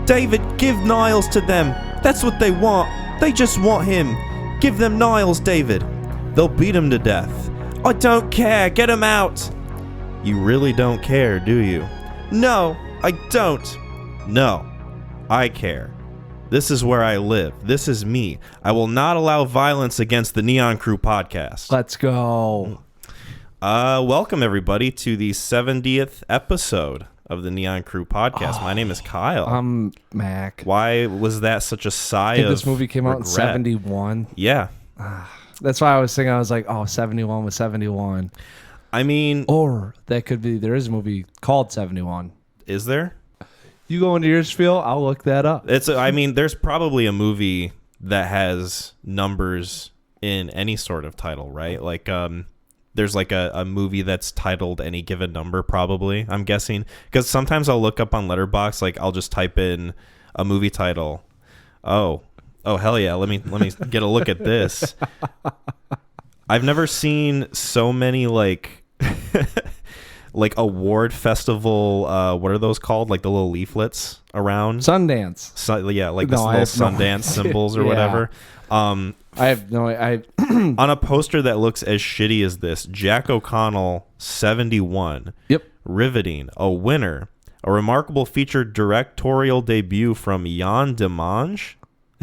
David, give Niles to them. That's what they want. They just want him. Give them Niles, David. They'll beat him to death. I don't care. Get him out. You really don't care, do you? No, I don't. No, I care. This is where I live. This is me. I will not allow violence against the Neon Crew podcast. Let's go. Welcome, everybody, to the 70th episode of the Neon Crew podcast. My name is Kyle. I'm Mac. Why was that such a sigh of this movie came out in regret? 71. Yeah. That's why I was thinking, I was like, 71 was 71. I mean... Or that could be, there is a movie called 71. Is there? You go into your spiel, I'll look that up. I mean, there's probably a movie that has numbers in any sort of title, right? Like, there's like a movie that's titled any given number, probably, I'm guessing. Because sometimes I'll look up on Letterboxd, like I'll just type in a movie title. Oh, hell yeah, let me get a look at this. I've never seen so many like like award festival, what are those called? Like the little leaflets around? Sundance. Yeah, like the little Sundance symbols or whatever. I have no idea. On a poster that looks as shitty as this, Jack O'Connell, 71. Yep. Riveting. A winner. A remarkable feature directorial debut from Jan Demange.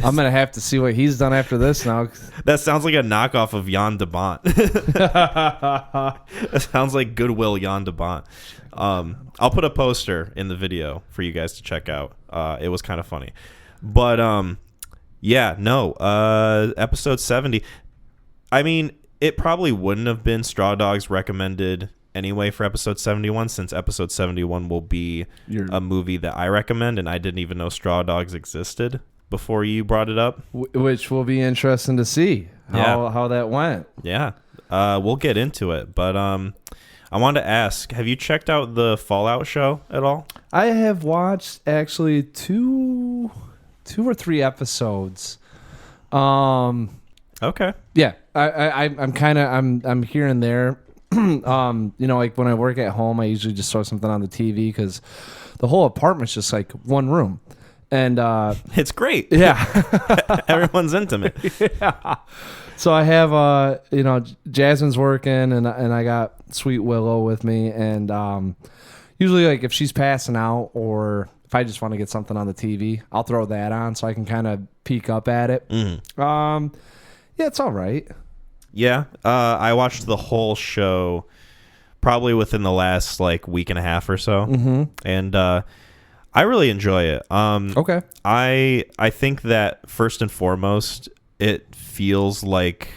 I'm going to have to see what he's done after this now. That sounds like a knockoff of Jan de Bont. That sounds like Goodwill Jan de Bont. I'll put a poster in the video for you guys to check out. It was kind of funny. But yeah, no. Episode 70. I mean, it probably wouldn't have been Straw Dogs recommended anyway for episode 71, since episode 71 will be a movie that I recommend, and I didn't even know Straw Dogs existed before you brought it up. Which will be interesting to see how that went. Yeah. We'll get into it. But I wanted to ask, have you checked out the Fallout show at all? I have watched actually two or three episodes. Okay. Yeah, I'm here and there. Like when I work at home, I usually just throw something on the TV because the whole apartment's just like one room, and it's great. Yeah, everyone's intimate. Yeah. So I have Jasmine's working, and I got Sweet Willow with me, and usually like if she's passing out or if I just want to get something on the TV, I'll throw that on so I can kind of peek up at it. Mm-hmm. Yeah, it's all right. Yeah, I watched the whole show probably within the last like week and a half or so, and I really enjoy it. Okay. I think that first and foremost, it feels like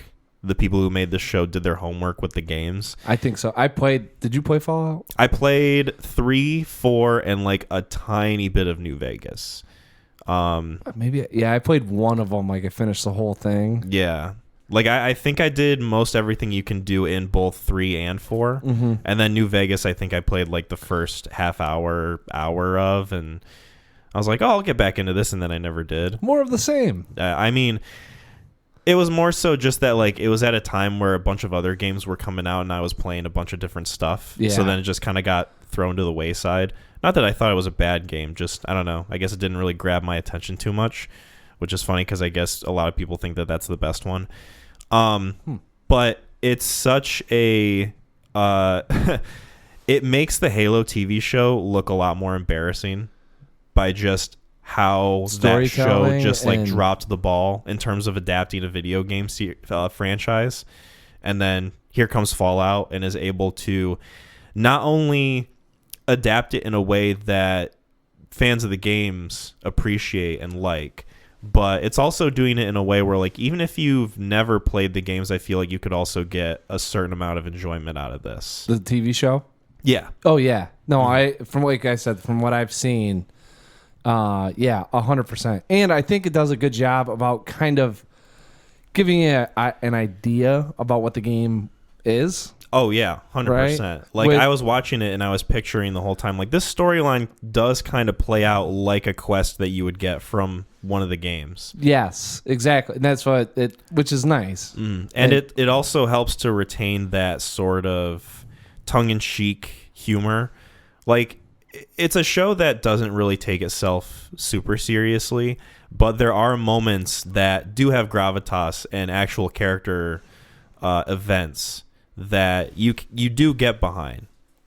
the people who made this show did their homework with the games. I think so. Did you play Fallout? I played 3, 4, and like a tiny bit of New Vegas. Maybe, yeah, I played one of them. Like I finished the whole thing. Yeah. Like I think I did most everything you can do in both 3 and 4. Mm-hmm. And then New Vegas, I think I played like the first half hour of, and I was like, oh, I'll get back into this, and then I never did. More of the same. I mean, it was more so just that like it was at a time where a bunch of other games were coming out and I was playing a bunch of different stuff. Yeah. So then it just kind of got thrown to the wayside. Not that I thought it was a bad game, just I don't know. I guess it didn't really grab my attention too much, which is funny because I guess a lot of people think that that's the best one. But it's such a it makes the Halo TV show look a lot more embarrassing by just how that show just like dropped the ball in terms of adapting a video game franchise. And then here comes Fallout and is able to not only adapt it in a way that fans of the games appreciate and like, but it's also doing it in a way where like even if you've never played the games, I feel like you could also get a certain amount of enjoyment out of this. The TV show? Yeah. Oh yeah. No, from like I said, from what I've seen, yeah, 100%. And I think it does a good job about kind of giving you an idea about what the game is. Oh yeah, 100%. Right? Like I was watching it and I was picturing the whole time like this storyline does kind of play out like a quest that you would get from one of the games. Yes, exactly. And that's what which is nice. And it also helps to retain that sort of tongue-in-cheek humor. Like it's a show that doesn't really take itself super seriously, but there are moments that do have gravitas and actual character events that you do get behind.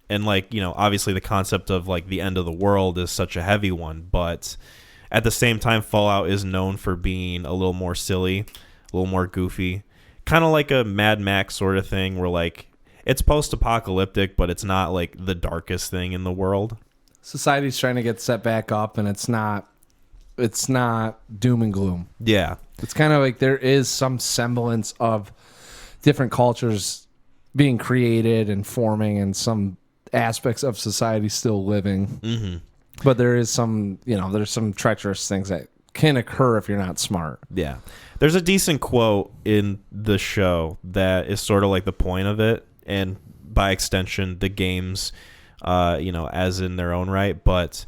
And like, obviously the concept of like the end of the world is such a heavy one, but at the same time, Fallout is known for being a little more silly, a little more goofy, kind of like a Mad Max sort of thing where like it's post-apocalyptic, but it's not like the darkest thing in the world. Society's trying to get set back up, and it's not doom and gloom. Yeah. It's kind of like there is some semblance of different cultures being created and forming, and some aspects of society still living. Mm-hmm. But there is some, there's some treacherous things that can occur if you're not smart. Yeah. There's a decent quote in the show that is sort of like the point of it, and by extension, the games, as in their own right. But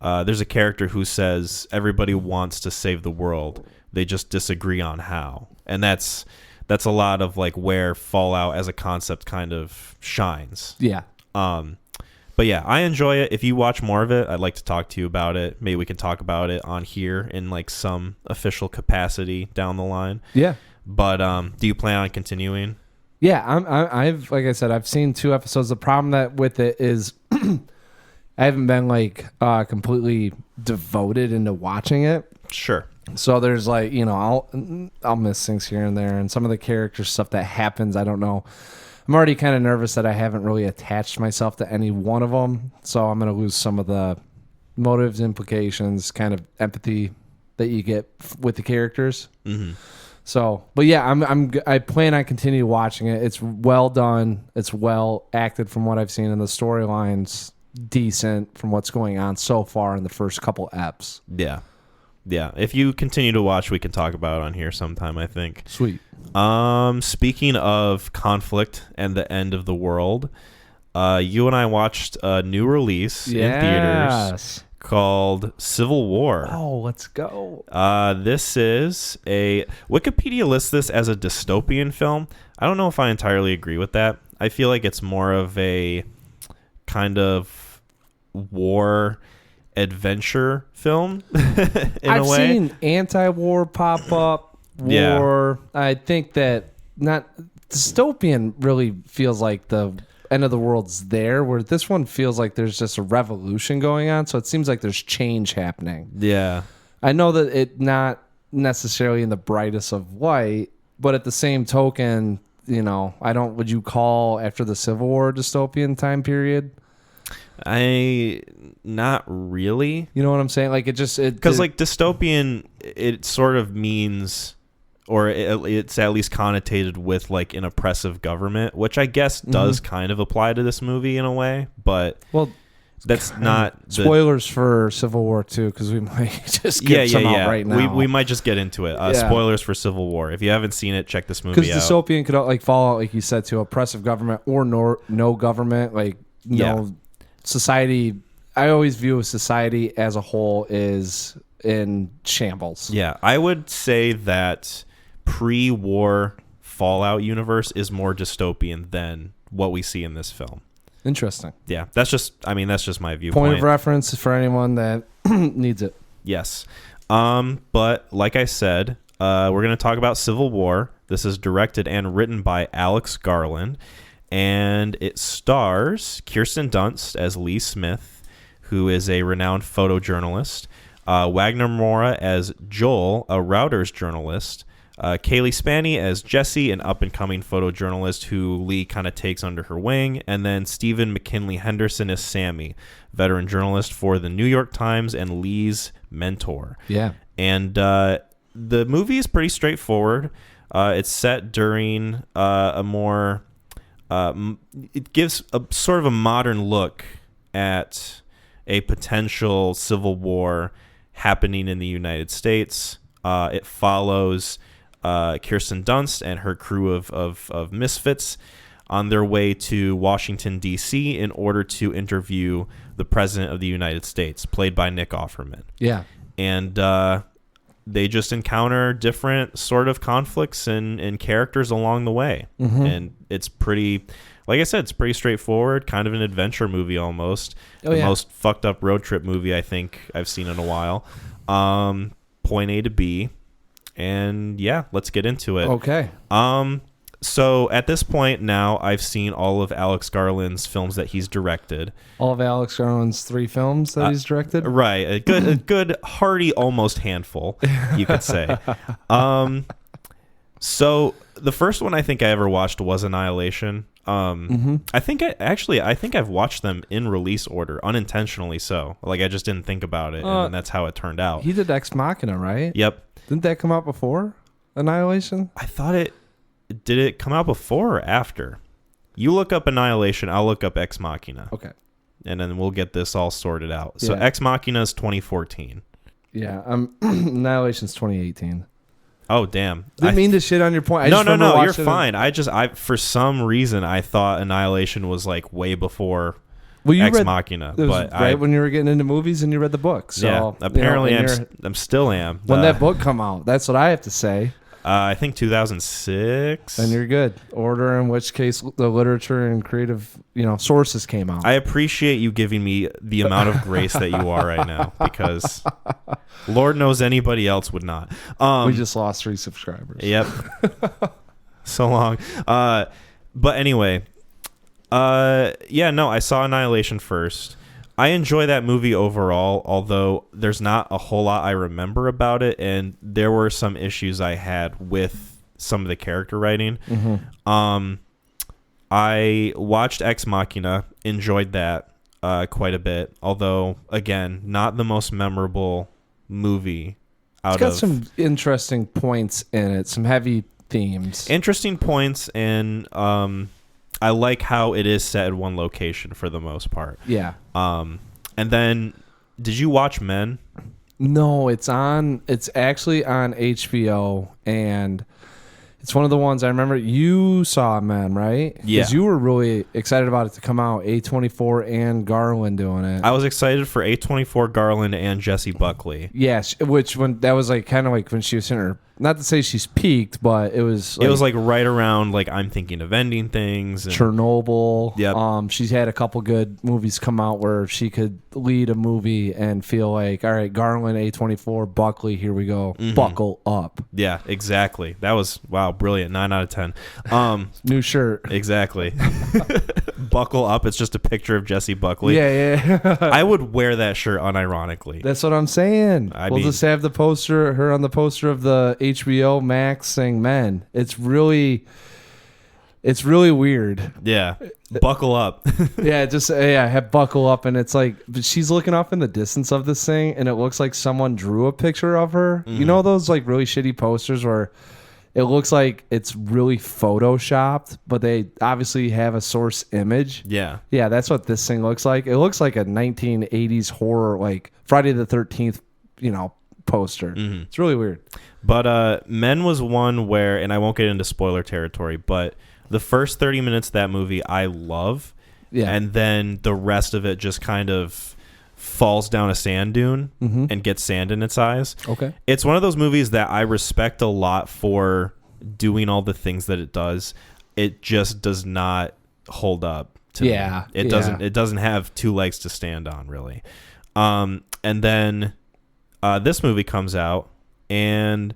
there's a character who says everybody wants to save the world. They just disagree on how. And that's a lot of like where Fallout as a concept kind of shines. Yeah. But yeah, I enjoy it. If you watch more of it, I'd like to talk to you about it. Maybe we can talk about it on here in like some official capacity down the line. Yeah. But do you plan on continuing? Yeah, I've like I said, I've seen 2 episodes. The problem that with it is I haven't been like completely devoted into watching it. Sure. So there's like, I'll miss things here and there, and some of the character stuff that happens, I don't know. I'm already kind of nervous that I haven't really attached myself to any one of them, so I'm going to lose some of the motives, implications, kind of empathy that you get with the characters. Mm-hmm. So, but yeah, I plan on continue watching it. It's well done. It's well acted from what I've seen, and the storyline's decent from what's going on so far in the first couple eps. Yeah. Yeah. If you continue to watch, we can talk about it on here sometime, I think. Sweet. Speaking of conflict and the end of the world, you and I watched a new release in theaters called Civil War. Oh, let's go. This is Wikipedia lists this as a dystopian film. I don't know if I entirely agree with that. I feel like it's more of a kind of war adventure film I've seen anti-war pop up. War. Yeah. I think that not dystopian really feels like the end of the world's there, where this one feels like there's just a revolution going on. So it seems like there's change happening. Yeah. I know that it not necessarily in the brightest of light, but at the same token, would you call after the Civil War dystopian time period? Not really. You know what I'm saying? Like because like dystopian, it sort of means, or it's at least connotated with like an oppressive government, which I guess does kind of apply to this movie in a way, but that's not spoilers for Civil War 2, because we might just get some out right now. We might just get into it. Spoilers for Civil War. If you haven't seen it, check this movie out. Because dystopian could like fall out, like you said, to oppressive government or no government, like society. I always view society as a whole is in shambles. Yeah, I would say that pre-war Fallout universe is more dystopian than what we see in this film. Interesting. Yeah, that's just my viewpoint. Point of reference for anyone that needs it. Yes. But like I said, we're going to talk about Civil War. This is directed and written by Alex Garland, and it stars Kirsten Dunst as Lee Smith, who is a renowned photojournalist, Wagner Moura as Joel, a Reuters journalist, Kaylee Spaney as Jesse, an up-and-coming photojournalist who Lee kind of takes under her wing, and then Stephen McKinley Henderson as Sammy, veteran journalist for the New York Times and Lee's mentor. Yeah. And the movie is pretty straightforward. It's set during it gives a sort of a modern look at a potential civil war happening in the United States. It follows Kirsten Dunst and her crew of misfits on their way to Washington, D.C. in order to interview the President of the United States, played by Nick Offerman. Yeah. And they just encounter different sort of conflicts and characters along the way. Mm-hmm. And it's pretty like I said, it's pretty straightforward, kind of an adventure movie almost. Oh, The most fucked up road trip movie I think I've seen in a while. Point A to B, and yeah, let's get into it. Okay. So at this point now, I've seen all of Alex Garland's films that he's directed. All of Alex Garland's 3 films that he's directed? Right. A good hearty almost handful, you could say. So the first one I think I ever watched was Annihilation. I think I've watched them in release order, unintentionally so. Like I just didn't think about it, and then that's how it turned out. He did Ex Machina, right? Yep. Didn't that come out before Annihilation? I thought did it come out before or after? You look up Annihilation, I'll look up Ex Machina. Okay. And then we'll get this all sorted out. So Yeah. Ex Machina is 2014. Yeah. Annihilation's 2018. Oh, damn. Didn't mean to shit on your point. No, you're fine. For some reason, I thought Annihilation was like way before Ex Machina. It was But right when you were getting into movies and you read the book. So, yeah, apparently and I'm still am. when that book come out, that's what I have to say. I think 2006. And you're good. Order in which case the literature and creative, sources came out. I appreciate you giving me the amount of grace that you are right now, because Lord knows anybody else would not. We just lost 3 subscribers. Yep. So long. But anyway, I saw Annihilation first. I enjoy that movie overall, although there's not a whole lot I remember about it, and there were some issues I had with some of the character writing. Mm-hmm. I watched Ex Machina, enjoyed that quite a bit, although, again, not the most memorable movie It's got some interesting points in it, some heavy themes. Interesting points, and I like how it is set in one location for the most part. Yeah. And then, did you watch Men? No, it's actually on HBO, and it's one of the ones I remember you saw, Man, right? Yeah. Because you were really excited about it to come out, A24 and Garland doing it. I was excited for A24 Garland and Jessie Buckley. Yes, which when that was like kind of like when she was in her, not to say she's peaked, but it was like right around like I'm Thinking of Ending Things. And, Chernobyl. Yep. She's had a couple good movies come out where she could lead a movie and feel like, all right, Garland, A24, Buckley, here we go. Mm-hmm. Buckle up. Yeah, exactly. That was, wow, brilliant. 9 out of 10. New shirt. Exactly. Buckle up. It's just a picture of Jessie Buckley. Yeah. I would wear that shirt unironically. That's what I'm saying. I we'll mean, just have her on the poster of the HBO Max saying Men. It's really weird. Yeah. Buckle up. Have buckle up, and it's like, but she's looking off in the distance of this thing, and it looks like someone drew a picture of her. Mm-hmm. You know those like really shitty posters where it looks like it's really photoshopped, but they obviously have a source image. Yeah. Yeah, that's what this thing looks like. It looks like a 1980s horror, like Friday the 13th, poster. Mm-hmm. It's really weird. But Men was one where, and I won't get into spoiler territory, but the first 30 minutes of that movie I love. Yeah. And then the rest of it just kind of falls down a sand dune and gets sand in its eyes. Okay. It's one of those movies that I respect a lot for doing all the things that it does. It just does not hold up to me. It doesn't have 2 legs to stand on, really. And then this movie comes out, and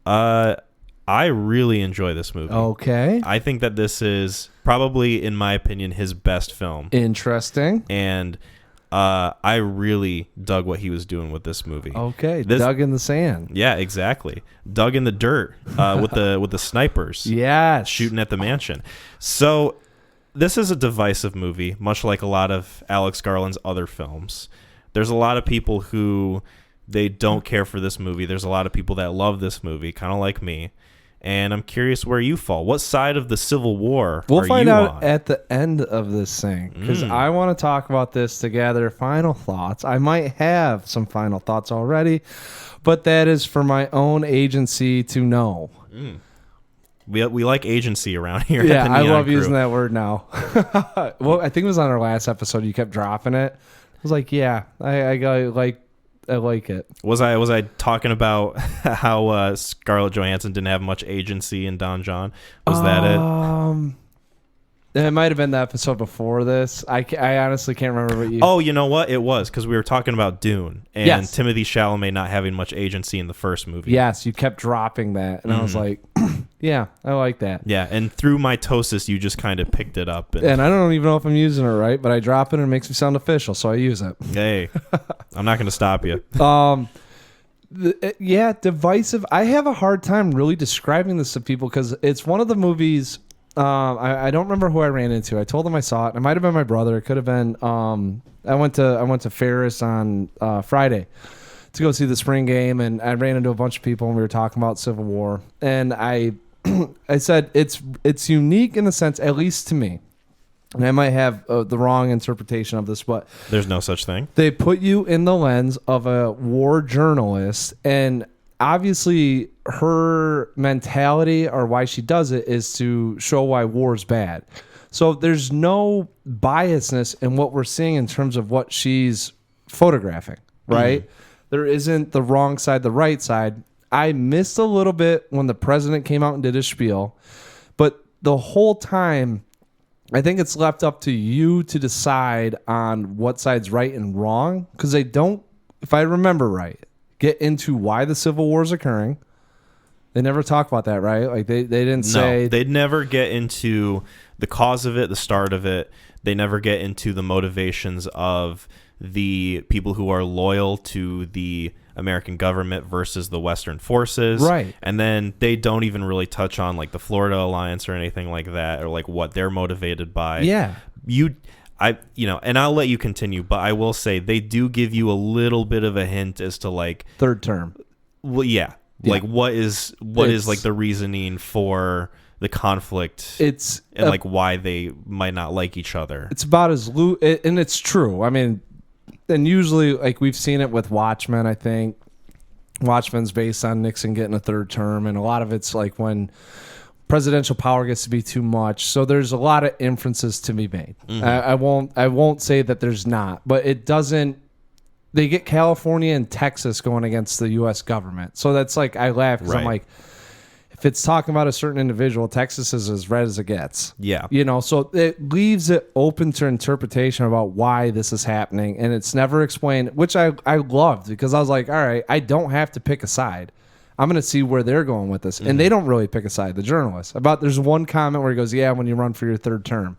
I really enjoy this movie. Okay. I think that this is probably, in my opinion, his best film. Interesting. And I really dug what he was doing with this movie. Okay. Dug in the sand. Yeah, exactly. Dug in the dirt with the snipers. Yes. Shooting at the mansion. So this is a divisive movie, much like a lot of Alex Garland's other films. There's a lot of people who they don't care for this movie. There's a lot of people that love this movie, kind of like me. And I'm curious where you fall. What side of the Civil War we'll are find you out on? at the end of this thing, because I want to talk about this to gather final thoughts. I might have some final thoughts already, but that is for my own agency to know. We like agency around here. Yeah, at the I Neon love Crew. using that word now. Well, I think it was on our last episode. You kept dropping it. I was like, yeah, I like it. Was I talking about how Scarlett Johansson didn't have much agency in Don John? Was that it? It might have been the episode before this. I honestly can't remember what you. Oh, you know what? It was because we were talking about Dune and Yes. Timothée Chalamet not having much agency in the first movie. Yes, you kept dropping that, and I was like, yeah, I like that. Yeah, and through mitosis, you just kind of picked it up. And I don't even know if I'm using it right, but I drop it and it makes me sound official, so I use it. Hey, I'm not going to stop you. Divisive. I have a hard time really describing this to people because it's one of the movies. I don't remember who I ran into. I told them I saw it. It might have been my brother. It could have been. I went to Ferris on Friday to go see the spring game, and I ran into a bunch of people and we were talking about Civil War. And I I said it's unique in the sense, at least to me. And I might have the wrong interpretation of this, but There's no such thing. they put you in the lens of a war journalist, and obviously her mentality or why she does it is to show why war is bad. So there's no biasness in what we're seeing in terms of what she's photographing, right? There isn't the wrong side, the right side. I missed a little bit when the president came out and did his spiel, but the whole time, I think it's left up to you to decide on what side's right and wrong, because they don't, if I remember right, get into why the Civil War is occurring. They never talk about that, right? Like they didn't say. No, they'd never get into the cause of it, the start of it. They never get into the motivations of the people who are loyal to the American government versus the Western forces. Right. And then they don't even really touch on like the Florida Alliance or anything like that, or like what they're motivated by. Yeah. And I'll let you continue, but I will say they do give you a little bit of a hint as to like, Third term. well, yeah. Like what is like the reasoning for the conflict, and like why they might not like each other. It's about as and it's true. I mean, and usually like we've seen it with Watchmen. I think Watchmen's based on Nixon getting a third term, and a lot of it's like when presidential power gets to be too much. So there's a lot of inferences to be made. I won't say that there's not, but it doesn't. They get California and Texas going against the U.S. government. So that's like, I laugh because I'm like, if it's talking about a certain individual, Texas is as red as it gets. Yeah. So it leaves it open to interpretation about why this is happening. And it's never explained, which I loved, because I was like, all right, I don't have to pick a side. I'm going to see where they're going with this. And they don't really pick a side, the journalists. There's one comment where he goes, yeah, when you run for your third term.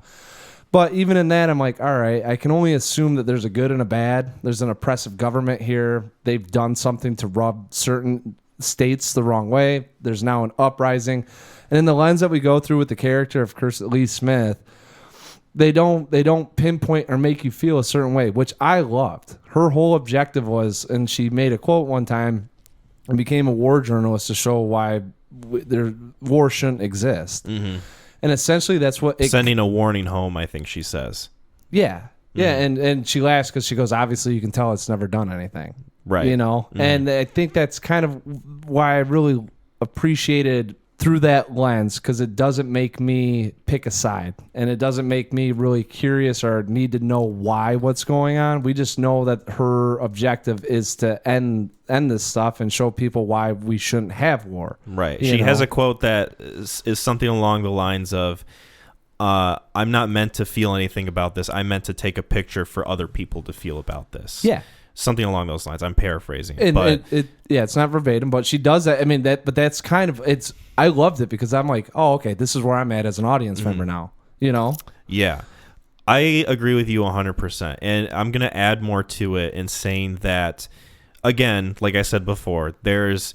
But even in that, I'm like, all right, I can only assume that there's a good and a bad. There's an oppressive government here. They've done something to rub certain states the wrong way. There's now an uprising. And in the lens that we go through with the character of Kirsten Lee Smith, they don't pinpoint or make you feel a certain way, which I loved. Her whole objective was, and she made a quote one time and became a war journalist to show why war shouldn't exist. Mm-hmm. And essentially that's what sending a warning home, I think she says. Yeah. Yeah. And she laughs because she goes, obviously you can tell it's never done anything. Right. And I think that's kind of why I really appreciated through that lens, because it doesn't make me pick a side, and it doesn't make me really curious or need to know why what's going on. We just know that her objective is to end this stuff and show people why we shouldn't have war. Right. She has a quote that is something along the lines of, I'm not meant to feel anything about this. I'm meant to take a picture for other people to feel about this. Yeah. Something along those lines. I'm paraphrasing. But it's not verbatim, but she does that. I mean, but that's kind of, I loved it because I'm like, oh, okay, this is where I'm at as an audience member now, Yeah. I agree with you 100%. And I'm going to add more to it in saying that, again, like I said before, there's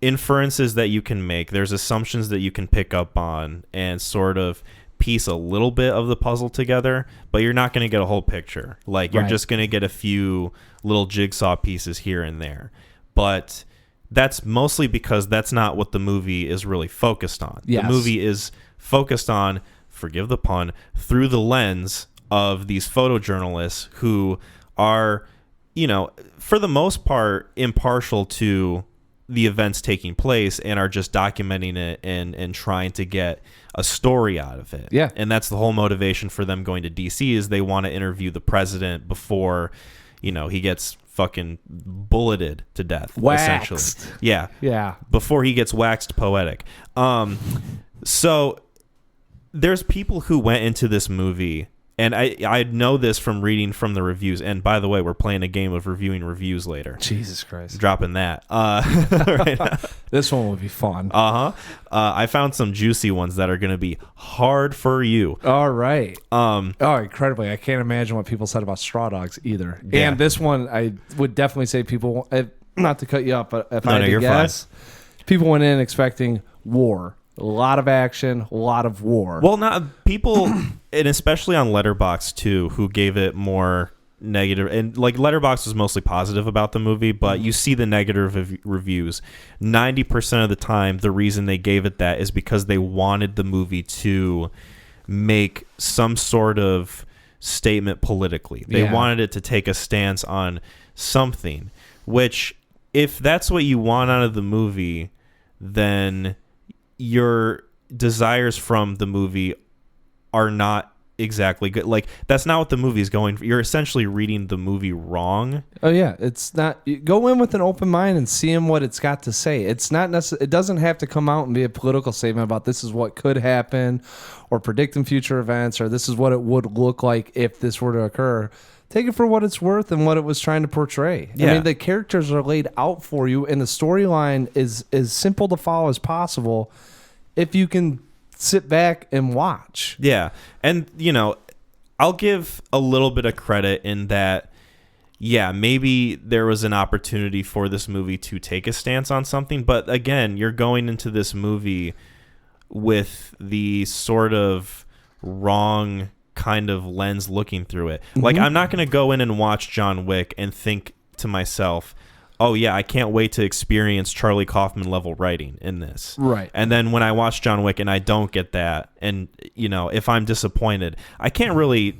inferences that you can make. There's assumptions that you can pick up on and sort of piece a little bit of the puzzle together, but you're not going to get a whole picture. Like, you're just going to get a few little jigsaw pieces here and there. But that's mostly because that's not what the movie is really focused on. Yes. The movie is focused on, forgive the pun, through the lens of these photojournalists who are, for the most part, impartial to the events taking place and are just documenting it and trying to get a story out of it. Yeah. And that's the whole motivation for them going to DC, is they want to interview the president before, he gets fucking bulleted to death. Waxed. Essentially. Yeah. Yeah. Before he gets waxed poetic. So there's people who went into this movie, and I know this from reading from the reviews. And by the way, we're playing a game of reviewing reviews later. Jesus Christ. Dropping that. Right now. This one will be fun. I found some juicy ones that are going to be hard for you. All right. Incredibly. I can't imagine what people said about straw dogs either. Yeah. And this one, I would definitely say people, not to cut you off, but if I had to guess, people went in expecting war. A lot of action, a lot of war. Well, not people, and especially on Letterboxd too, who gave it more negative. And like Letterboxd was mostly positive about the movie, but you see the negative reviews. 90% of the time, the reason they gave it that is because they wanted the movie to make some sort of statement politically. They wanted it to take a stance on something, which if that's what you want out of the movie, then your desires from the movie are not exactly good. Like, that's not what the movie is going for. You're essentially reading the movie wrong. Oh yeah, it's not. You go in with an open mind and see what it's got to say. It's not necessarily. It doesn't have to come out and be a political statement about this is what could happen, or predicting future events, or this is what it would look like if this were to occur. Take it for what it's worth and what it was trying to portray. Yeah. I mean, the characters are laid out for you, and the storyline is as simple to follow as possible if you can sit back and watch. Yeah. And, you know, I'll give a little bit of credit in that, yeah, maybe there was an opportunity for this movie to take a stance on something. But again, you're going into this movie with the sort of wrong kind of lens looking through it. Like, I'm not going to go in and watch John Wick and think to myself, oh yeah, I can't wait to experience Charlie Kaufman level writing in this. Right. And then when I watch John Wick and I don't get that, and you know, if I'm disappointed, I can't really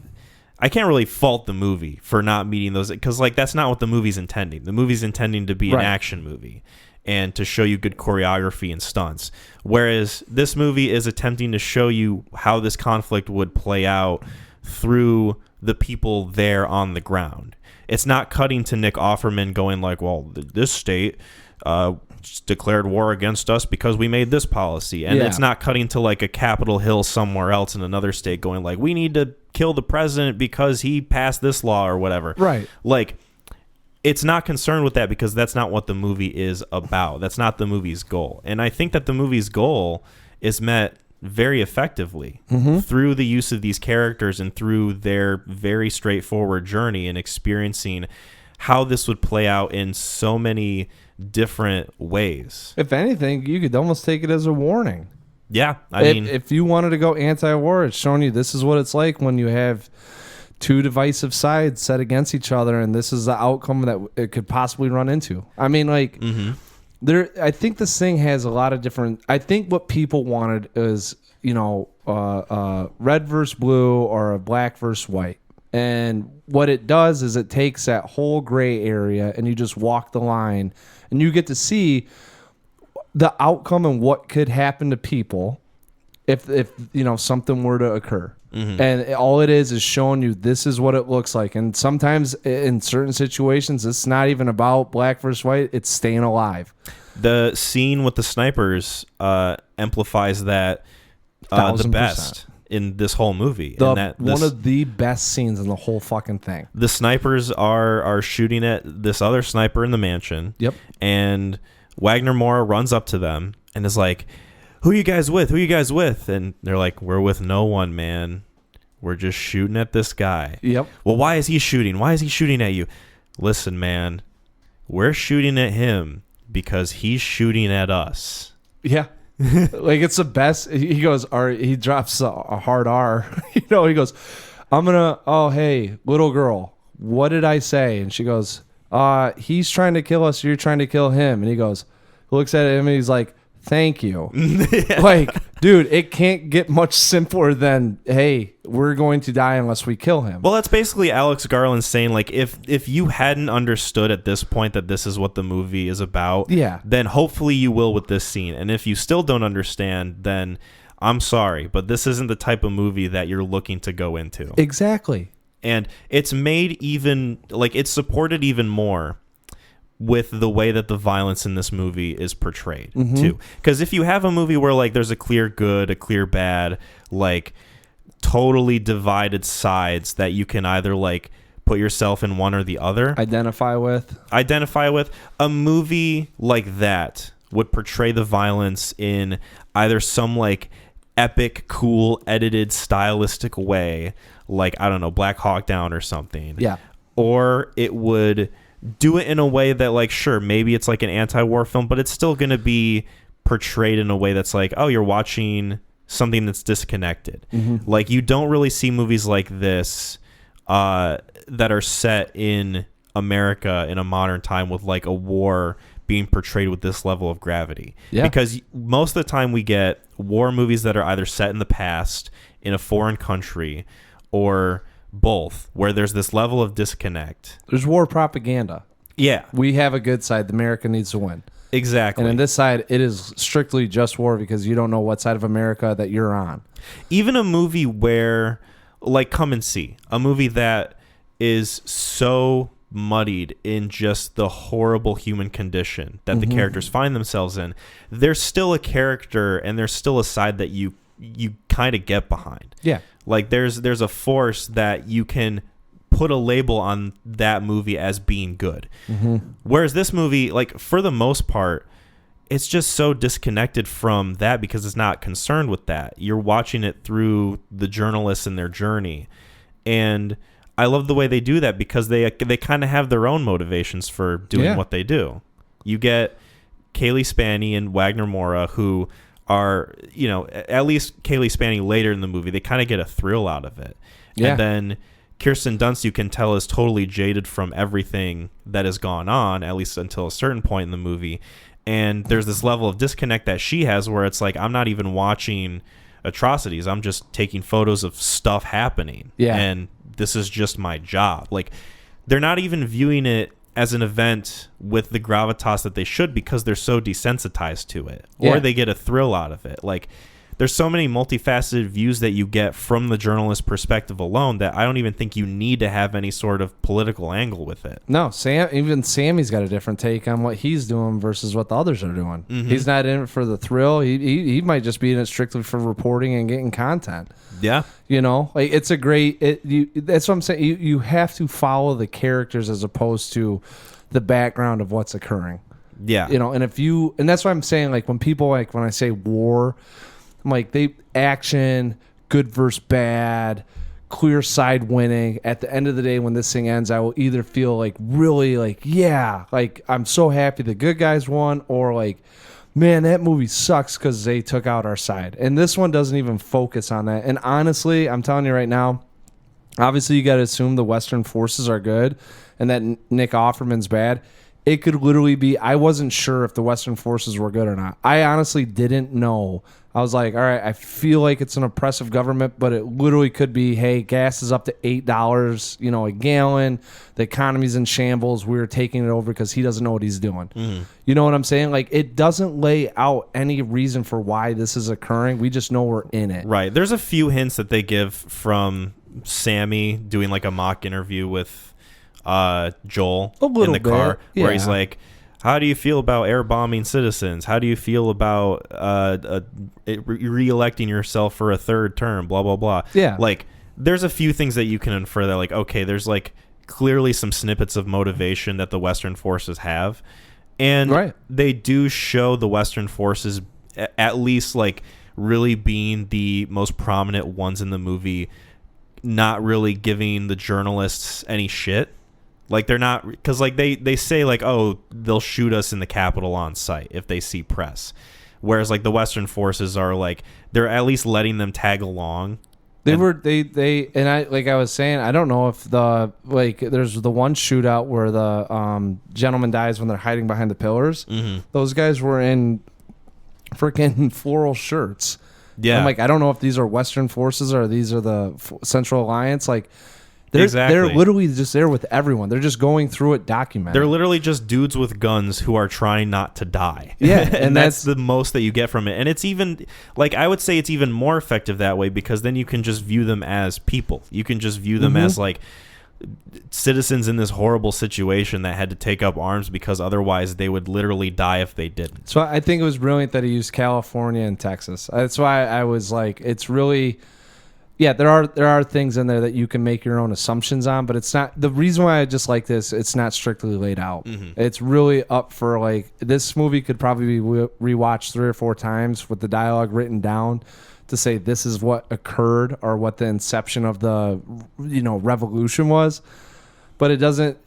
fault the movie for not meeting those, because like that's not what the movie's intending. The movie's intending to be an action movie and to show you good choreography and stunts. Whereas this movie is attempting to show you how this conflict would play out through the people there on the ground. It's not cutting to Nick Offerman going like, well, this state declared war against us because we made this policy. And it's not cutting to like a Capitol Hill somewhere else in another state going like, we need to kill the president because he passed this law or whatever. Right. Like, it's not concerned with that because that's not what the movie is about. That's not the movie's goal. And I think that the movie's goal is met very effectively through the use of these characters and through their very straightforward journey and experiencing how this would play out in so many different ways. If anything, you could almost take it as a warning. Yeah. I mean, if you wanted to go anti-war, it's showing you this is what it's like when you have two divisive sides set against each other, and this is the outcome that it could possibly run into. I mean, like, I think this thing has a lot of different. I think what people wanted is, you know, red versus blue or a black versus white. And what it does is it takes that whole gray area and you just walk the line and you get to see the outcome and what could happen to people if you know, something were to occur. And all it is showing you this is what it looks like. And sometimes in certain situations, it's not even about black versus white. It's staying alive. The scene with the snipers amplifies that the best in this whole movie. One of the best scenes in the whole fucking thing. The snipers are shooting at this other sniper in the mansion. Yep. And Wagner Moura runs up to them and is like, who are you guys with? Who are you guys with? And they're like, we're with no one, man. We're just shooting at this guy. Yep. Well, why is he shooting? Why is he shooting at you? Listen, man, we're shooting at him because he's shooting at us. Yeah. Like, it's the best. He goes, he drops a hard R. You know, he goes, oh, hey, little girl, what did I say? And she goes, he's trying to kill us. You're trying to kill him. And he goes, looks at him and he's like, thank you. Like, dude, it can't get much simpler than, hey, we're going to die unless we kill him. Well, that's basically Alex Garland saying, like, if you hadn't understood at this point that this is what the movie is about, then hopefully you will with this scene. And if you still don't understand, then I'm sorry, but this isn't the type of movie that you're looking to go into. Exactly. And it's made even, like, it's supported even more with the way that the violence in this movie is portrayed too. Because if you have a movie where like there's a clear good, a clear bad, like totally divided sides that you can either like put yourself in one or the other, identify with, a movie like that would portray the violence in either some like epic, cool, edited, stylistic way, like, I don't know, Black Hawk Down or something. Yeah. Or it would do it in a way that, like, sure, maybe it's like an anti-war film, but it's still going to be portrayed in a way that's like, oh, you're watching something that's disconnected. Like, you don't really see movies like this that are set in America in a modern time with like a war being portrayed with this level of gravity. Because most of the time we get war movies that are either set in the past in a foreign country or both, where there's this level of disconnect. There's war propaganda. Yeah. We have a good side. America needs to win. Exactly. And on this side, it is strictly just war because you don't know what side of America that you're on. Even a movie where, like, Come and See, a movie that is so muddied in just the horrible human condition that the characters find themselves in, there's still a character and there's still a side that you kind of get behind. Yeah. Like there's a force that you can put a label on that movie as being good. Whereas this movie, like, for the most part, it's just so disconnected from that because it's not concerned with that. You're watching it through the journalists and their journey. And I love the way they do that because they kind of have their own motivations for doing what they do. You get Kaylee Spaney and Wagner Moura, who are, you know, at least Kaylee Spaney later in the movie, they kind of get a thrill out of it. And then Kirsten Dunst, you can tell, is totally jaded from everything that has gone on, at least until a certain point in the movie. And there's this level of disconnect that she has where it's like, I'm not even watching atrocities. I'm just taking photos of stuff happening. And this is just my job. Like, they're not even viewing it as an event with the gravitas that they should because they're so desensitized to it, or they get a thrill out of it. Like, there's so many multifaceted views that you get from the journalist perspective alone that I don't even think you need to have any sort of political angle with it. No, even Sammy's got a different take on what he's doing versus what the others are doing. He's not in it for the thrill. He might just be in it strictly for reporting and getting content. Yeah. You know, like, it's a great, that's what I'm saying. You have to follow the characters as opposed to the background of what's occurring. Yeah. You know, and that's why I'm saying, like, when people, like, when I say war, I'm like, action, good versus bad, clear side winning. At the end of the day, when this thing ends, I will either feel like really like, yeah, like, I'm so happy the good guys won, or like, man, that movie sucks because they took out our side. And this one doesn't even focus on that. And honestly, I'm telling you right now, obviously you got to assume the Western forces are good and that Nick Offerman's bad. It could literally be, I wasn't sure if the Western forces were good or not. I honestly didn't know. I was like, all right, I feel like it's an oppressive government, but it literally could be, hey, gas is up to $8, you know, a gallon. The economy's in shambles. We're taking it over because he doesn't know what he's doing. You know what I'm saying? Like, it doesn't lay out any reason for why this is occurring. We just know we're in it. Right. There's a few hints that they give from Sammy doing like a mock interview with Joel in the car, where he's like, how do you feel about air bombing citizens? How do you feel about re-electing yourself for a third term? Blah, blah, blah. Yeah. Like, there's a few things that you can infer that, like, okay, there's like clearly some snippets of motivation that the Western forces have. And they do show the Western forces at least like really being the most prominent ones in the movie, not really giving the journalists any shit. Like, they're not, because like they say like, oh, they'll shoot us in the Capitol on sight if they see press, whereas like the Western forces are like, they're at least letting them tag along. And I, like I was saying, I don't know if there's the one shootout where the gentleman dies when they're hiding behind the pillars. Those guys were in freaking floral shirts. I'm like, I don't know if these are Western forces or these are the Central Alliance. Like, they're literally just there with everyone. They're just going through it, documenting. They're literally just dudes with guns who are trying not to die. Yeah, and that's the most that you get from it. And it's even, like, I would say it's even more effective that way because then you can just view them as people. You can just view them as, like, citizens in this horrible situation that had to take up arms because otherwise they would literally die if they didn't. So I think it was brilliant that he used California and Texas. That's why I was like, it's really, yeah, there are things in there that you can make your own assumptions on, but it's not, the reason why I just like this, it's not strictly laid out. Mm-hmm. It's really up for, like, this movie could probably be rewatched 3 or 4 times with the dialogue written down to say this is what occurred or what the inception of the, revolution was. But it doesn't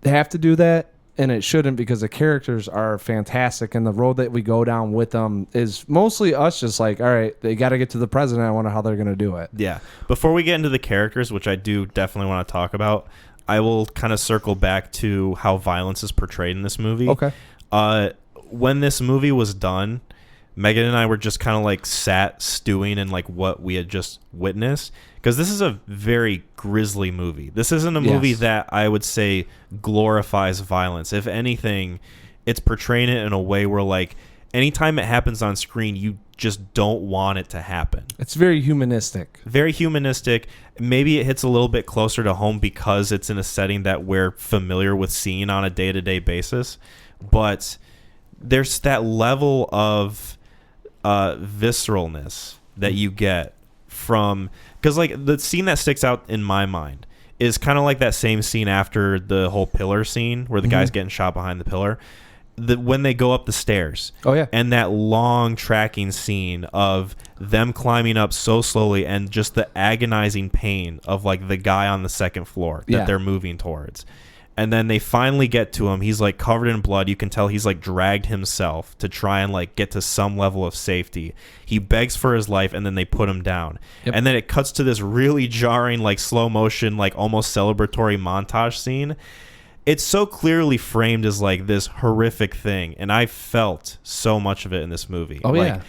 have to do that, and it shouldn't, because the characters are fantastic, and the road that we go down with them is mostly us just like, all right, they got to get to the president. I wonder how they're going to do it. Yeah. Before we get into the characters, which I do definitely want to talk about, I will kind of circle back to how violence is portrayed in this movie. Okay. When this movie was done, Megan and I were just kind of like sat stewing in like what we had just witnessed, because this is a very grisly movie. This isn't a movie that I would say glorifies violence. If anything, it's portraying it in a way where, like, anytime it happens on screen, you just don't want it to happen. It's very humanistic. Very humanistic. Maybe it hits a little bit closer to home because it's in a setting that we're familiar with seeing on a day-to-day basis. But there's that level of visceralness that you get from, because like the scene that sticks out in my mind is kind of like that same scene after the whole pillar scene where the guy's getting shot behind the pillar, when they go up the stairs. Oh yeah. And that long tracking scene of them climbing up so slowly, and just the agonizing pain of like the guy on the second floor that they're moving towards. And then they finally get to him. He's like covered in blood. You can tell he's like dragged himself to try and like get to some level of safety. He begs for his life, and then they put him down. Yep. And then it cuts to this really jarring, like slow motion, like almost celebratory montage scene. It's so clearly framed as like this horrific thing, and I felt so much of it in this movie. Oh, like, yeah.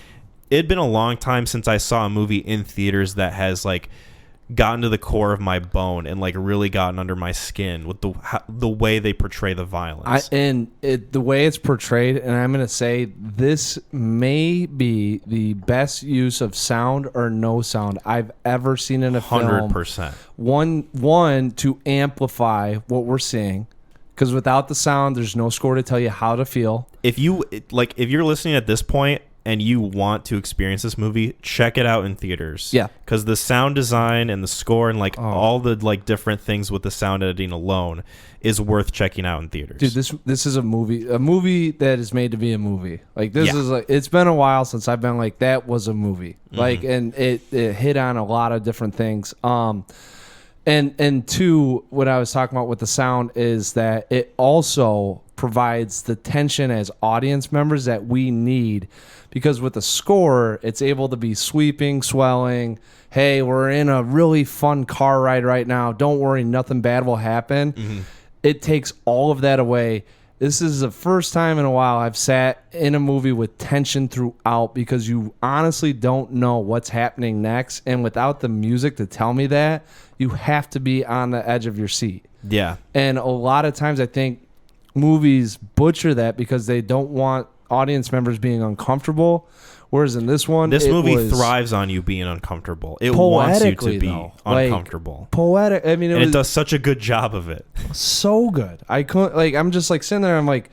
It'd been a long time since I saw a movie in theaters that has like gotten to the core of my bone and like really gotten under my skin with the way they portray the violence. The way it's portrayed, and I'm going to say this may be the best use of sound or no sound I've ever seen in a film. 100%. One to amplify what we're seeing, because without the sound, there's no score to tell you how to feel. If you're listening at this point and you want to experience this movie, check it out in theaters. Yeah. Because the sound design and the score and like all the like different things with the sound editing alone is worth checking out in theaters. Dude, this is a movie that is made to be a movie. Like this is like, it's been a while since I've been like, that was a movie. Like, and it hit on a lot of different things. And two, what I was talking about with the sound is that it also provides the tension as audience members that we need, because with the score, it's able to be sweeping, swelling. Hey, we're in a really fun car ride right now. Don't worry, nothing bad will happen. Mm-hmm. It takes all of that away. This is the first time in a while I've sat in a movie with tension throughout, because you honestly don't know what's happening next. And without the music to tell me that, you have to be on the edge of your seat. Yeah. And a lot of times I think movies butcher that because they don't want audience members being uncomfortable. Whereas in this one, this movie thrives on you being uncomfortable. It wants you to be uncomfortable. Like, poetic. I mean, it does such a good job of it. So good. I couldn't, like, I'm just like sitting there. I'm like,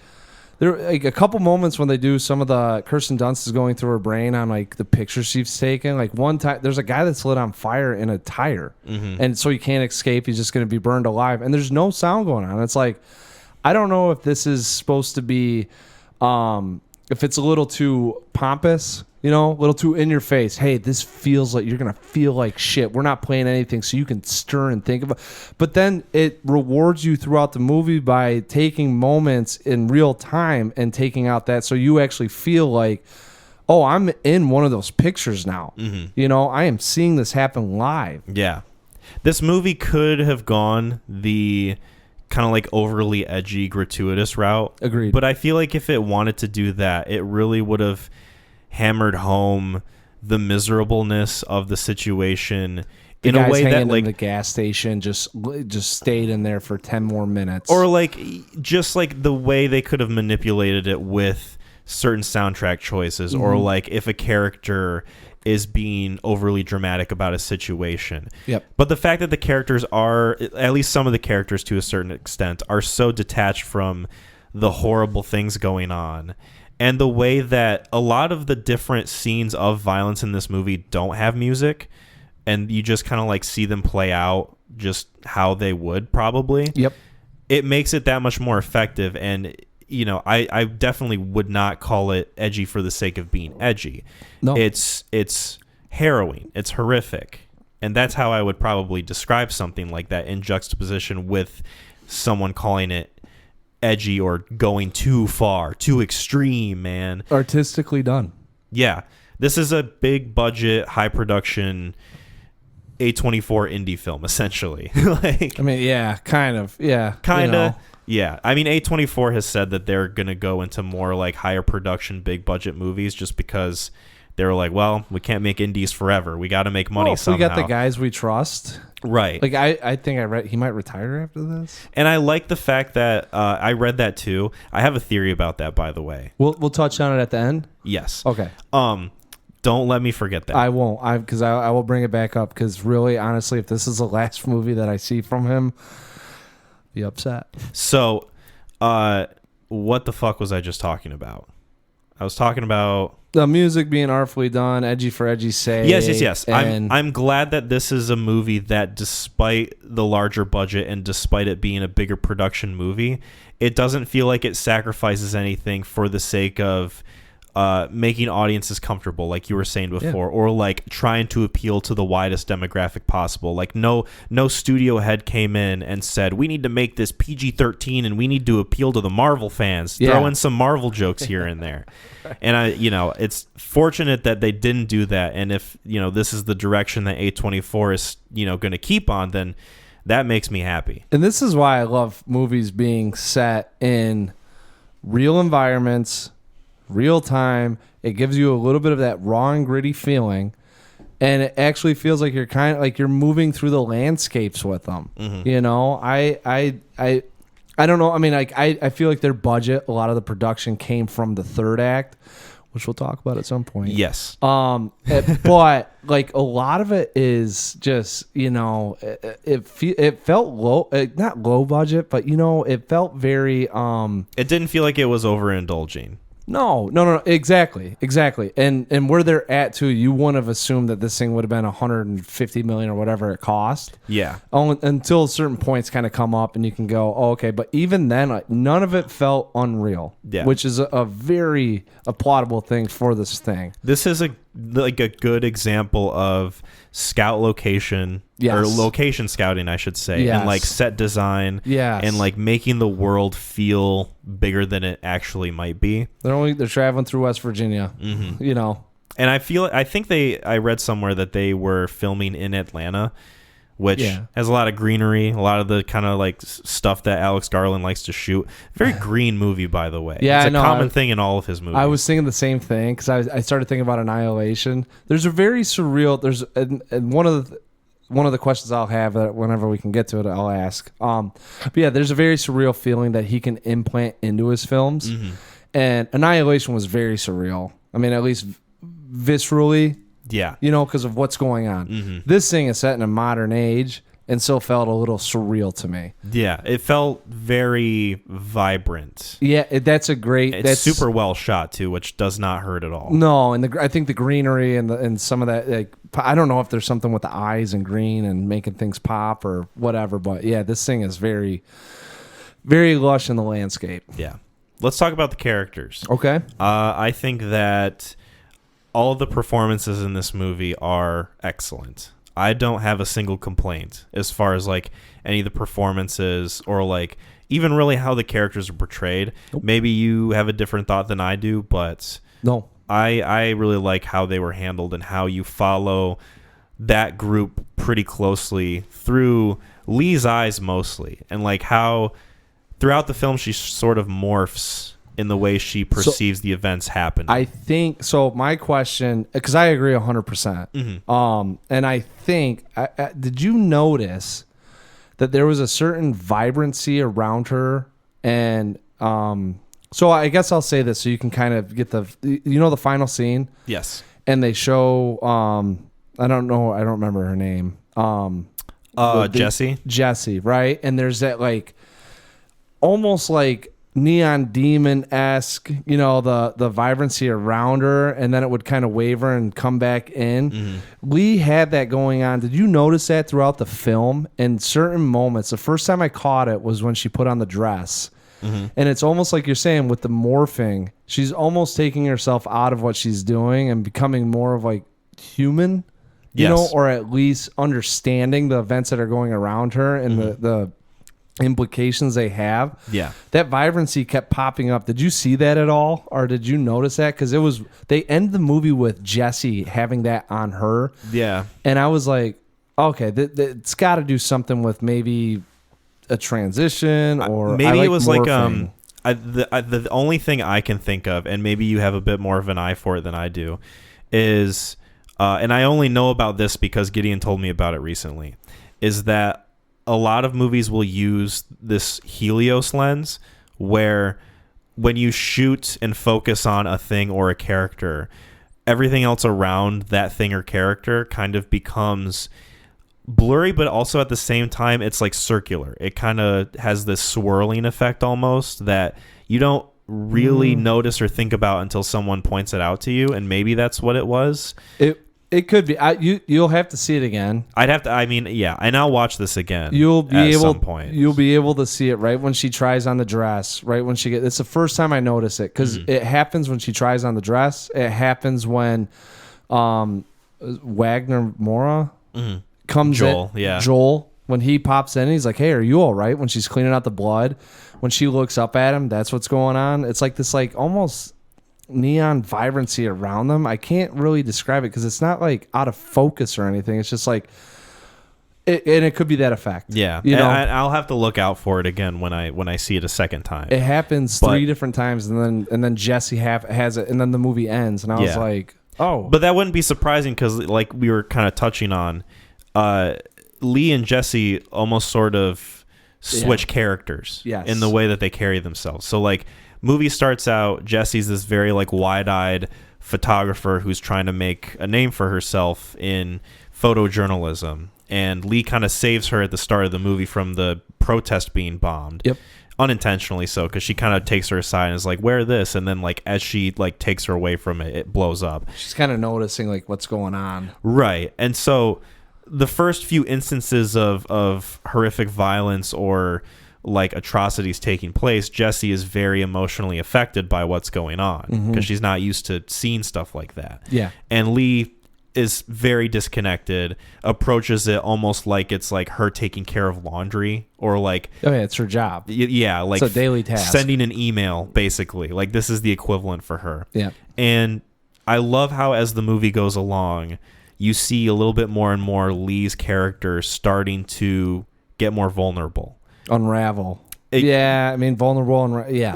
there are like a couple moments when they do some of the Kirsten Dunst is going through her brain on like the pictures she's taken. Like one time, there's a guy that's lit on fire in a tire, and so he can't escape. He's just going to be burned alive, and there's no sound going on. It's like, I don't know if this is supposed to be. If it's a little too pompous, a little too in your face. Hey, this feels like you're going to feel like shit. We're not playing anything, so you can stir and think about. But then it rewards you throughout the movie by taking moments in real time and taking out that, so you actually feel like, oh, I'm in one of those pictures now. Mm-hmm. I am seeing this happen live. Yeah. This movie could have gone the kind of like overly edgy, gratuitous route. Agreed. But I feel like if it wanted to do that, it really would have hammered home the miserableness of the situation in a way that, like, in the gas station just stayed in there for 10 more minutes, or like just like the way they could have manipulated it with certain soundtrack choices, or like if a character is being overly dramatic about a situation. Yep. But the fact that the characters are, at least some of the characters to a certain extent, are so detached from the horrible things going on, and the way that a lot of the different scenes of violence in this movie don't have music, and you just kind of like see them play out just how they would probably. Yep. It makes it that much more effective. And, you know, I definitely would not call it edgy for the sake of being edgy. No. It's harrowing. It's horrific. And that's how I would probably describe something like that in juxtaposition with someone calling it edgy or going too far, too extreme, man. Artistically done. Yeah. This is a big budget, high production A24 indie film, essentially. Like, I mean, yeah, kind of. Yeah. kind of. You know. Yeah. I mean, A24 has said that they're going to go into more like higher production, big budget movies just because they were like, well, we can't make indies forever. We got to make money somehow. We got the guys we trust. Right. Like, I think I read he might retire after this. And I like the fact that I read that too. I have a theory about that, by the way. We'll touch on it at the end. Yes. Okay. Don't let me forget that. I won't. Because I will bring it back up. Because really, honestly, if this is the last movie that I see from him, be upset. So, what the fuck was I just talking about? I was talking about the music being artfully done, edgy for edgy's sake. Yes. And I'm glad that this is a movie that, despite the larger budget and despite it being a bigger production movie, it doesn't feel like it sacrifices anything for the sake of making audiences comfortable, like you were saying before, or like trying to appeal to the widest demographic possible. Like no studio head came in and said, we need to make this PG-13 and we need to appeal to the Marvel fans. Yeah. Throw in some Marvel jokes here and there. And it's fortunate that they didn't do that. And if, this is the direction that A24 is, going to keep on, then that makes me happy. And this is why I love movies being set in real environments, real time. It gives you a little bit of that raw and gritty feeling, and it actually feels like you're kind of like you're moving through the landscapes with them. Mm-hmm. I don't know. I mean, like I feel like their budget, a lot of the production came from the third act, which we'll talk about at some point. Yes. But like a lot of it is just, it felt low, not low budget, but it felt very. It didn't feel like it was overindulging. No, exactly. And where they're at too, you wouldn't have assumed that this thing would have been $150 million or whatever it cost. Yeah. Until certain points kind of come up and you can go, oh, okay. But even then, like, none of it felt unreal. Yeah. Which is a very applaudable thing for this thing. This is a good example of scout location. Yes. Or location scouting, I should say. Yes. And like set design. Yes. And like making the world feel bigger than it actually might be. They're traveling through West Virginia. Mm-hmm. And I think I read somewhere that they were filming in Atlanta, which has a lot of greenery, a lot of the kind of like stuff that Alex Garland likes to shoot. Very green movie, by the way. Yeah, it's a common thing in all of his movies. I was thinking the same thing because I started thinking about Annihilation. There's a very surreal. And one of the questions I'll have that whenever we can get to it, I'll ask. But yeah, there's a very surreal feeling that he can implant into his films. Mm-hmm. And Annihilation was very surreal. I mean, at least viscerally. Yeah. Because of what's going on. Mm-hmm. This thing is set in a modern age and still felt a little surreal to me. Yeah, it felt very vibrant. Yeah, that's super well shot too, which does not hurt at all. No, and I think the greenery and some of that, like, I don't know if there's something with the eyes and green and making things pop or whatever, but yeah, this thing is very, very lush in the landscape. Yeah. Let's talk about the characters. Okay. I think that all of the performances in this movie are excellent. I don't have a single complaint as far as like any of the performances or like even really how the characters are portrayed. Nope. Maybe you have a different thought than I do, but no, I really like how they were handled and how you follow that group pretty closely through Lee's eyes mostly, and like how throughout the film she sort of morphs in the way she perceives the events happening. I think so. My question, because I agree 100%. Mm-hmm. And I think, did you notice that there was a certain vibrancy around her? And so I guess I'll say this so you can kind of get the final scene. Yes. and they show I don't remember her name. Jessie, right? And there's that like almost like neon demon-esque, the vibrancy around her, and then it would kind of waver and come back in. Lee had that going on. Did you notice that throughout the film? In certain moments, the first time I caught it was when she put on the dress. And it's almost like you're saying with the morphing, she's almost taking herself out of what she's doing and becoming more of like human, or at least understanding the events that are going around her and the implications they have. Yeah. That vibrancy kept popping up. Did you see that at all? Or did you notice that? Because they end the movie with Jessie having that on her. Yeah. And I was like, okay, it's got to do something with maybe a transition or maybe it was morphing. the only thing I can think of, and maybe you have a bit more of an eye for it than I do, is and I only know about this because Gideon told me about it recently, is that a lot of movies will use this Helios lens where when you shoot and focus on a thing or a character, everything else around that thing or character kind of becomes blurry, but also at the same time, it's like circular. It kind of has this swirling effect almost that you don't really notice or think about until someone points it out to you, and maybe that's what it was. It could be. You'll have to see it again. I'd have to. I mean, yeah, and I'll watch this again. You'll be able. Some point. You'll be able to see it right when she tries on the dress. Right when she gets. It's the first time I notice it because it happens when she tries on the dress. It happens when, Wagner Mora comes Joel, in. yeah. Joel, when he pops in, he's like, "Hey, are you all right?" When she's cleaning out the blood, when she looks up at him, that's what's going on. It's like this, like almost neon vibrancy around them. I can't really describe it because it's not like out of focus or anything. It's just like and it could be that effect. Yeah, I'll have to look out for it again when I see it a second time. It happens 3 different times, and then Jesse has it, and then the movie ends, and I was like, oh. But that wouldn't be surprising because, like we were kind of touching on, Lee and Jesse almost sort of switch characters in the way that they carry themselves. So like. Movie starts out, Jesse's this very like wide-eyed photographer who's trying to make a name for herself in photojournalism, and Lee kind of saves her at the start of the movie from the protest being bombed. Yep. Unintentionally so, because she kind of takes her aside and is like, wear this, and then like as she like takes her away from it, it blows up. She's kind of noticing like what's going on. Right. And so the first few instances of horrific violence or like atrocities taking place, Jessie is very emotionally affected by what's going on because she's not used to seeing stuff like that. Yeah. And Lee is very disconnected, approaches it almost like it's like her taking care of laundry or like... Oh, yeah, it's her job. Yeah, like... It's a daily task. Sending an email, basically. Like, this is the equivalent for her. Yeah. And I love how as the movie goes along, you see a little bit more and more Lee's character starting to get more vulnerable. Unravel. Yeah, I mean, vulnerable.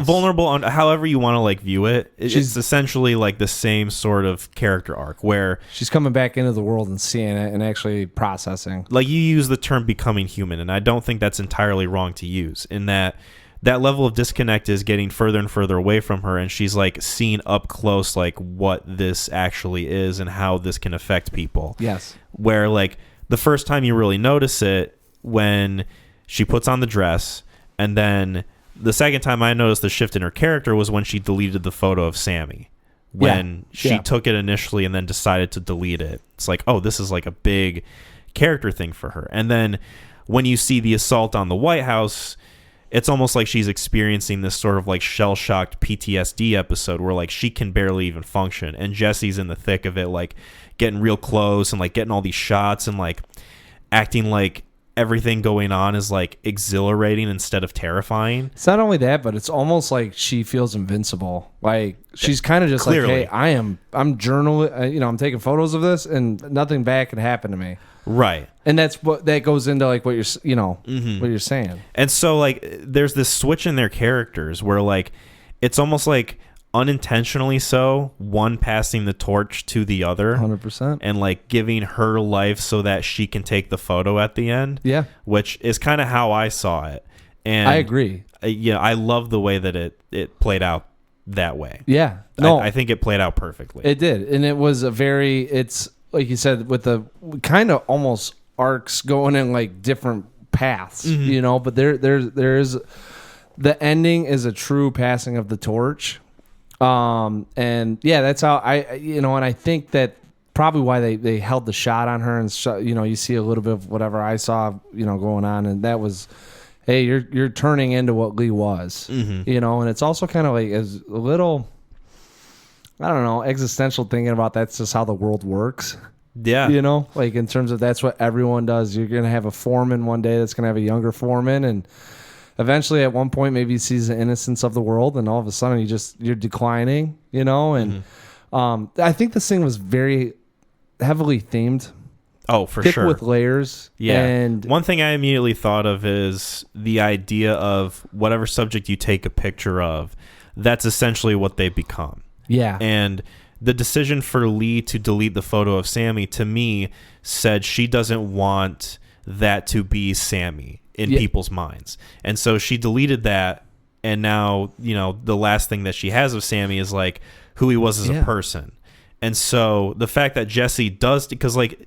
Vulnerable on however you want to like view it. It's essentially like the same sort of character arc where she's coming back into the world and seeing it and actually processing. Like you use the term becoming human, and I don't think that's entirely wrong to use in that level of disconnect is getting further and further away from her, and she's like seeing up close like what this actually is and how this can affect people. Yes. Where like the first time you really notice it when she puts on the dress, and then the second time I noticed the shift in her character was when she deleted the photo of Sammy. When she took it initially and then decided to delete it. It's like, oh, this is like a big character thing for her. And then when you see the assault on the White House, it's almost like she's experiencing this sort of like shell-shocked PTSD episode where like she can barely even function. And Jesse's in the thick of it, like getting real close and like getting all these shots and like acting like everything going on is like exhilarating instead of terrifying. It's not only that, but it's almost like she feels invincible. Like she's kind of just Clearly. like, hey, I'm journaling, I'm taking photos of this and nothing bad can happen to me. Right. And that's what that goes into like what you're, what you're saying. And so like there's this switch in their characters where like it's almost like unintentionally so, one passing the torch to the other 100% and like giving her life so that she can take the photo at the end. Yeah. Which is kind of how I saw it. And I agree. I love the way that it played out that way. Yeah. No, I think it played out perfectly. It did. And it was it's like you said, with the kind of almost arcs going in like different paths, but there is, the ending is a true passing of the torch. And yeah, that's how and I think that probably why they held the shot on her, and you see a little bit of whatever I saw, going on, and that was, hey, you're turning into what Lee was, and it's also kind of like as a little, I don't know, existential thinking about that's just how the world works. Yeah. Like in terms of that's what everyone does. You're going to have a foreman one day that's going to have a younger foreman, and eventually at one point maybe he sees the innocence of the world, and all of a sudden you're declining, and I think this thing was very heavily themed. Oh, for thick sure. With layers. Yeah. And one thing I immediately thought of is the idea of whatever subject you take a picture of, that's essentially what they become. Yeah. And the decision for Lee to delete the photo of Sammy, to me, said she doesn't want that to be Sammy in people's minds. And so she deleted that, and now, the last thing that she has of Sammy is like who he was as a person. And so the fact that Jesse does, because like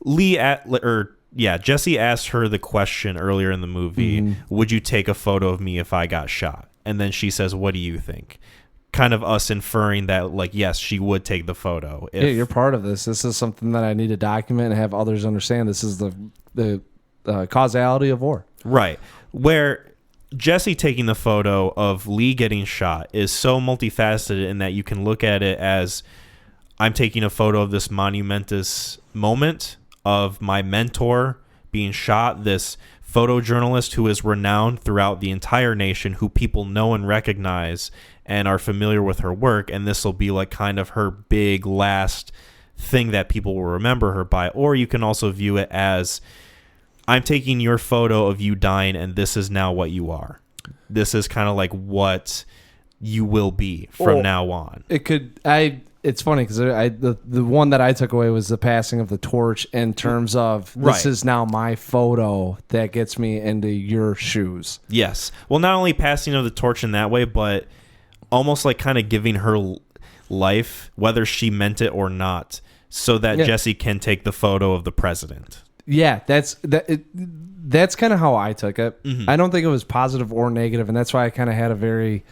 Jesse asked her the question earlier in the movie, would you take a photo of me if I got shot? And then she says, what do you think? Kind of us inferring that, like, yes, she would take the photo. You're part of this. This is something that I need to document and have others understand. This is the causality of war. Right. Where Jesse taking the photo of Lee getting shot is so multifaceted in that you can look at it as, I'm taking a photo of this monumentous moment of my mentor being shot, this photojournalist who is renowned throughout the entire nation, who people know and recognize and are familiar with her work, and this will be like kind of her big last thing that people will remember her by. Or you can also view it as, I'm taking your photo of you dying, and this is now what you are. This is kind of like what you will be from now on. It's funny because the one that I took away was the passing of the torch in terms of this is now my photo that gets me into your shoes. Yes. Well, not only passing of the torch in that way, but almost like kind of giving her life, whether she meant it or not, so that Jesse can take the photo of the president. Yeah, that's kind of how I took it. Mm-hmm. I don't think it was positive or negative, and that's why I kind of had a very...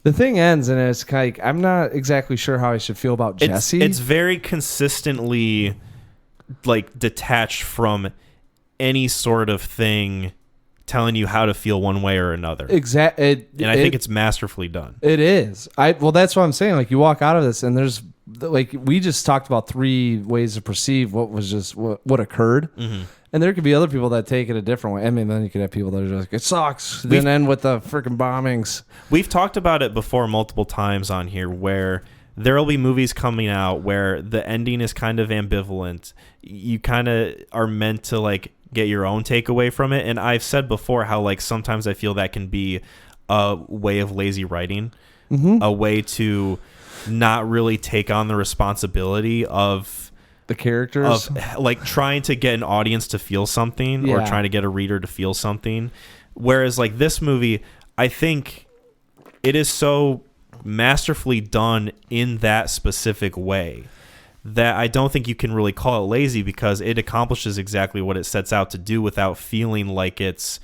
The thing ends, and it's like, I'm not exactly sure how I should feel about Jesse. It's very consistently like detached from any sort of thing telling you how to feel one way or another. Exactly. And I think it's masterfully done. It is. Well, that's what I'm saying. Like, you walk out of this, and there's, like, we just talked about 3 ways to perceive what was just what occurred. Mm-hmm. And there could be other people that take it a different way. I mean, then you could have people that are just like, it sucks. Then end with the freaking bombings. We've talked about it before multiple times on here, where there will be movies coming out where the ending is kind of ambivalent. You kind of are meant to like get your own takeaway from it. And I've said before how like sometimes I feel that can be a way of lazy writing, a way to not really take on the responsibility of the characters, of like trying to get an audience to feel something or trying to get a reader to feel something. Whereas like this movie, I think it is so masterfully done in that specific way that I don't think you can really call it lazy, because it accomplishes exactly what it sets out to do without feeling like it's,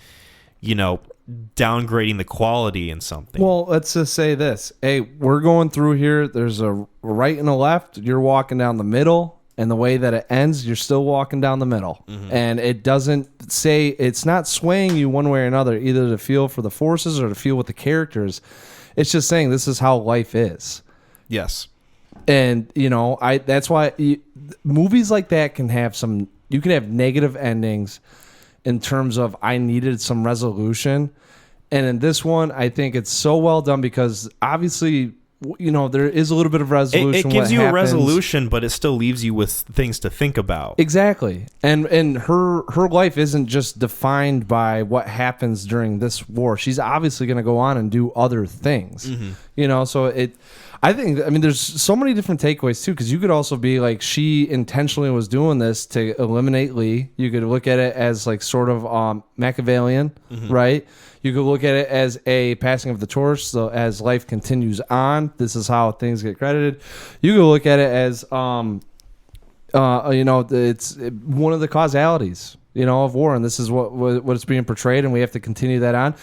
downgrading the quality in something. Well, let's just say this. Hey, we're going through here. There's a right and a left. You're walking down the middle. And the way that it ends, you're still walking down the middle. Mm-hmm. And it doesn't say, it's not swaying you one way or another, either to feel for the forces or to feel with the characters. It's just saying this is how life is. Yes. And, that's why movies like that can have you can have negative endings in terms of I needed some resolution. And in this one, I think it's so well done because obviously... there is a little bit of resolution. It gives you a resolution, but it still leaves you with things to think about. Exactly. And her life isn't just defined by what happens during this war. She's obviously going to go on and do other things. Mm-hmm. So I mean, there's so many different takeaways too, because you could also be like, she intentionally was doing this to eliminate Lee. You could look at it as like sort of Machiavellian, right? You could look at it as a passing of the torch. So as life continues on, this is how things get credited. You could look at it as, it's one of the causalities, of war, and this is what it's being portrayed, and we have to continue that on.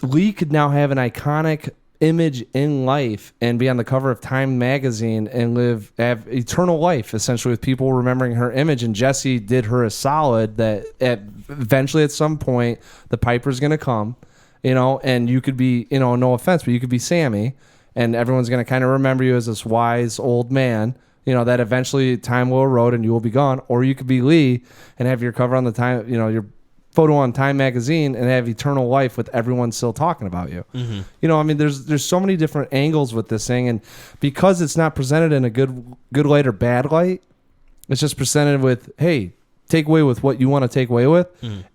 Lee could now have an iconic image in life and be on the cover of Time magazine and have eternal life, essentially, with people remembering her image. And Jesse did her a solid that eventually at some point the Piper's going to come, and you could be, no offense, but you could be Sammy, and everyone's going to kind of remember you as this wise old man, that eventually time will erode and you will be gone. Or you could be Lee and have your cover on the Time, your photo on Time magazine and have eternal life with everyone still talking about you. I mean, there's so many different angles with this thing, and because it's not presented in a good light or bad light, it's just presented with, hey, take away with what you want to take away with.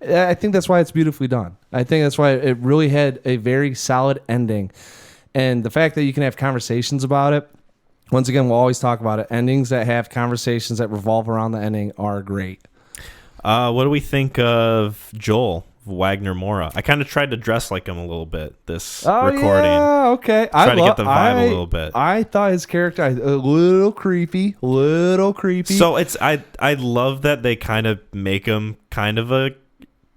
I think that's why it's beautifully done. I think that's why it really had a very solid ending, and the fact that you can have conversations about it. Once again, we'll always talk about it. Endings that have conversations that revolve around the ending are great. What do we think of Joel Wagner Mora? I kind of tried to dress like him a little bit this recording. Yeah, okay. Try to get the vibe a little bit. I thought his character a little creepy. So I love that they kind of make him kind of a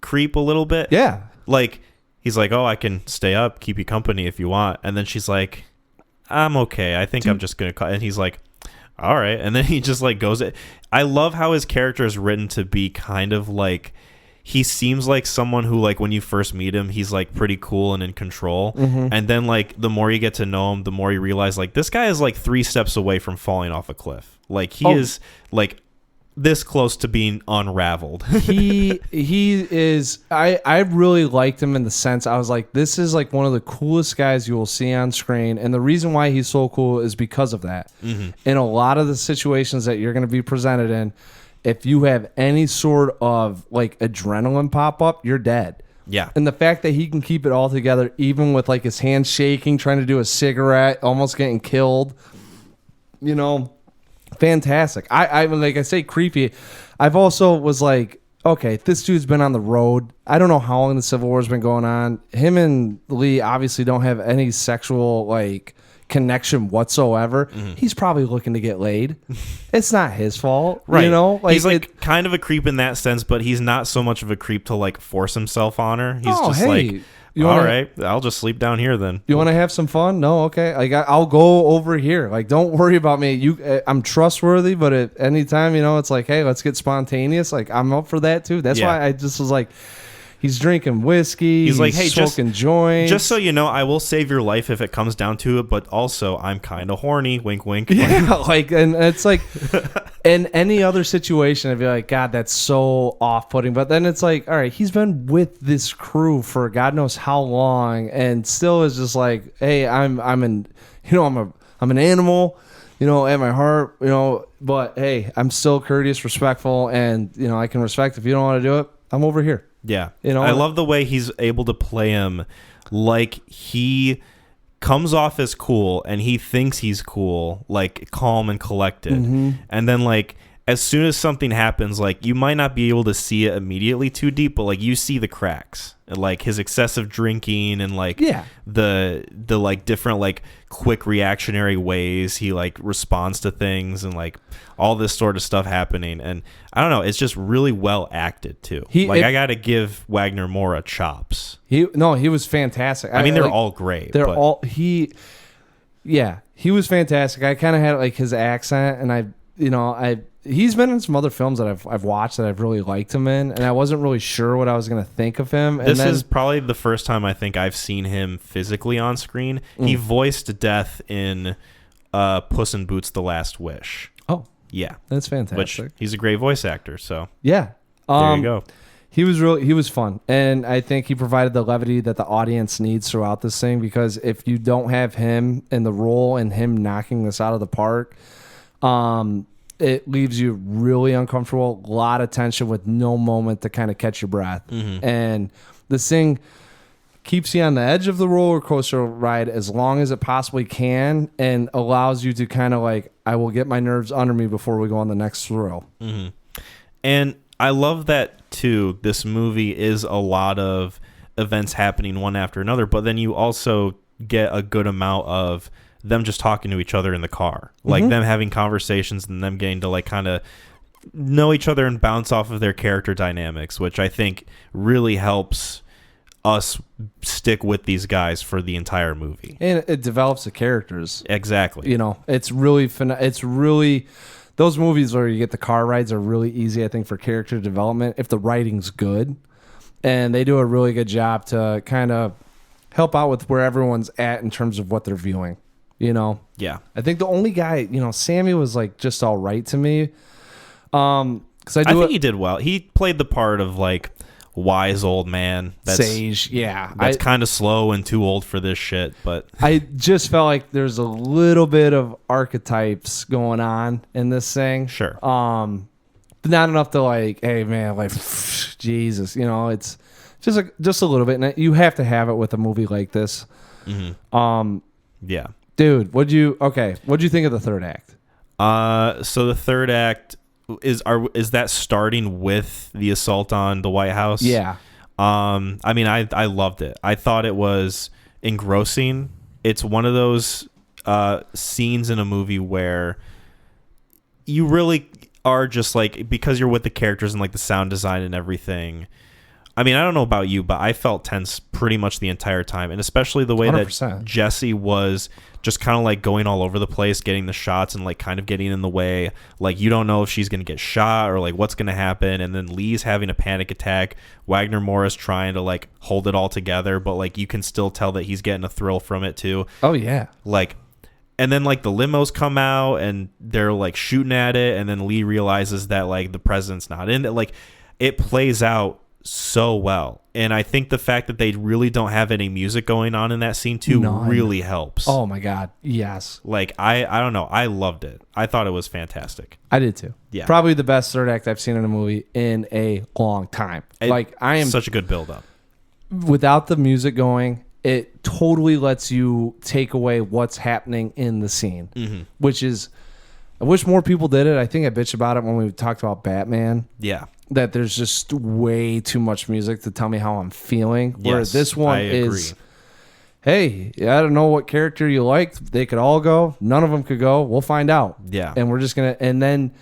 creep a little bit. Yeah. Like, he's like, oh, I can stay up, keep you company if you want. And then she's like, I'm okay. I think I'm just going to call. And he's like, all right. And then he just like goes. I love how his character is written to be kind of like, he seems like someone who, like, when you first meet him, he's like pretty cool and in control. And then like the more you get to know him, the more you realize like this guy is like 3 steps away from falling off a cliff. Like he is like this close to being unraveled. he is. I really liked him in the sense I was like, this is like one of the coolest guys you will see on screen, and the reason why he's so cool is because of that. In a lot of the situations that you're going to be presented in, if you have any sort of like adrenaline pop up, you're dead. Yeah. And the fact that he can keep it all together, even with like his hands shaking, trying to do a cigarette, almost getting killed, fantastic. I like I say creepy. I've also was like, okay, this dude's been on the road. I don't know how long the Civil War's been going on. Him and Lee obviously don't have any sexual like connection whatsoever. He's probably looking to get laid. It's not his fault, right? Like, he's like kind of a creep in that sense, but he's not so much of a creep to like force himself on her. He's like, all right, I'll just sleep down here then. You want to have some fun? No, okay. Like I'll go over here. Like, don't worry about me. I'm trustworthy, but at any time, it's like, hey, let's get spontaneous. Like, I'm up for that too. That's why I just was like, he's drinking whiskey. He's like, hey, smoking joints. Just so you know, I will save your life if it comes down to it. But also, I'm kind of horny. Wink, wink. Yeah, like, and it's like, in any other situation, I'd be like, God, that's so off-putting. But then it's like, all right, he's been with this crew for God knows how long, and still is just like, hey, I'm an animal, at my heart, But hey, I'm still courteous, respectful, and I can respect if you don't want to do it. I'm over here. Yeah. I love the way he's able to play him like he comes off as cool and he thinks he's cool, like calm and collected. And then like as soon as something happens, like you might not be able to see it immediately too deep, but like you see the cracks, like his excessive drinking and like the like different like quick reactionary ways he like responds to things and like all this sort of stuff happening. And I don't know, it's just really well acted too. I gotta give Wagner Mora chops. He was fantastic. I mean, they're all great. He was fantastic. I kind of had like his accent, and he's been in some other films that I've watched that I've really liked him in, and I wasn't really sure what I was going to think of him. And this is probably the first time I think I've seen him physically on screen. He voiced Death in Puss in Boots: The Last Wish. Oh, yeah, that's fantastic. Which he's a great voice actor. So yeah, there you go. He was fun, and I think he provided the levity that the audience needs throughout this thing. Because if you don't have him in the role and him knocking this out of the park, it leaves you really uncomfortable, a lot of tension with no moment to kind of catch your breath. And this thing keeps you on the edge of the roller coaster ride as long as it possibly can, and allows you to kind of like, I will get my nerves under me before we go on the next thrill. Mm-hmm. And I love that too. This movie is a lot of events happening one after another, but then you also get a good amount of them just talking to each other in the car, like them having conversations and them getting to like kind of know each other and bounce off of their character dynamics, which I think really helps us stick with these guys for the entire movie. And it develops the characters. Exactly. You know, it's really those movies where you get the car rides are really easy, I think, for character development if the writing's good. And they do a really good job to kind of help out with where everyone's at in terms of what they're viewing. You know? Yeah. I think the only guy, you know, Sammy was like just all right to me. Because I think he did well. He played the part of like wise old man. That's, sage, yeah. That's kind of slow and too old for this shit. But I just felt like there's a little bit of archetypes going on in this thing. Sure. But not enough to like, hey man, like Jesus, you know, it's just a little bit. And you have to have it with a movie like this. Mm-hmm. Yeah. Dude, what'd you think of the third act? So the third act is that starting with the assault on the White House? Yeah. I mean, I loved it. I thought it was engrossing. It's one of those scenes in a movie where you really are just like, because you're with the characters and like the sound design and everything. I mean, I don't know about you, but I felt tense pretty much the entire time, and especially the way 100%. That Jesse was just kind of like going all over the place, getting the shots and like kind of getting in the way. Like, you don't know if she's going to get shot or like what's going to happen. And then Lee's having a panic attack. Wagner Morris trying to like hold it all together, but like you can still tell that he's getting a thrill from it too. Oh yeah. Like, and then like the limos come out and they're like shooting at it. And then Lee realizes that like the president's not in it. Like, it plays out so well. And I think the fact that they really don't have any music going on in that scene too really helps. Oh my God. Yes. Like, I don't know. I loved it. I thought it was fantastic. I did too. Yeah. Probably the best third act I've seen in a movie in a long time. Like, I am such a good build up. Without the music going, it totally lets you take away what's happening in the scene, which is, I wish more people did it. I think I bitched about it when we talked about Batman. Yeah. That there's just way too much music to tell me how I'm feeling. Where this one is, hey, I don't know what character you liked. They could all go. None of them could go. We'll find out. Yeah. And we're just going to, and then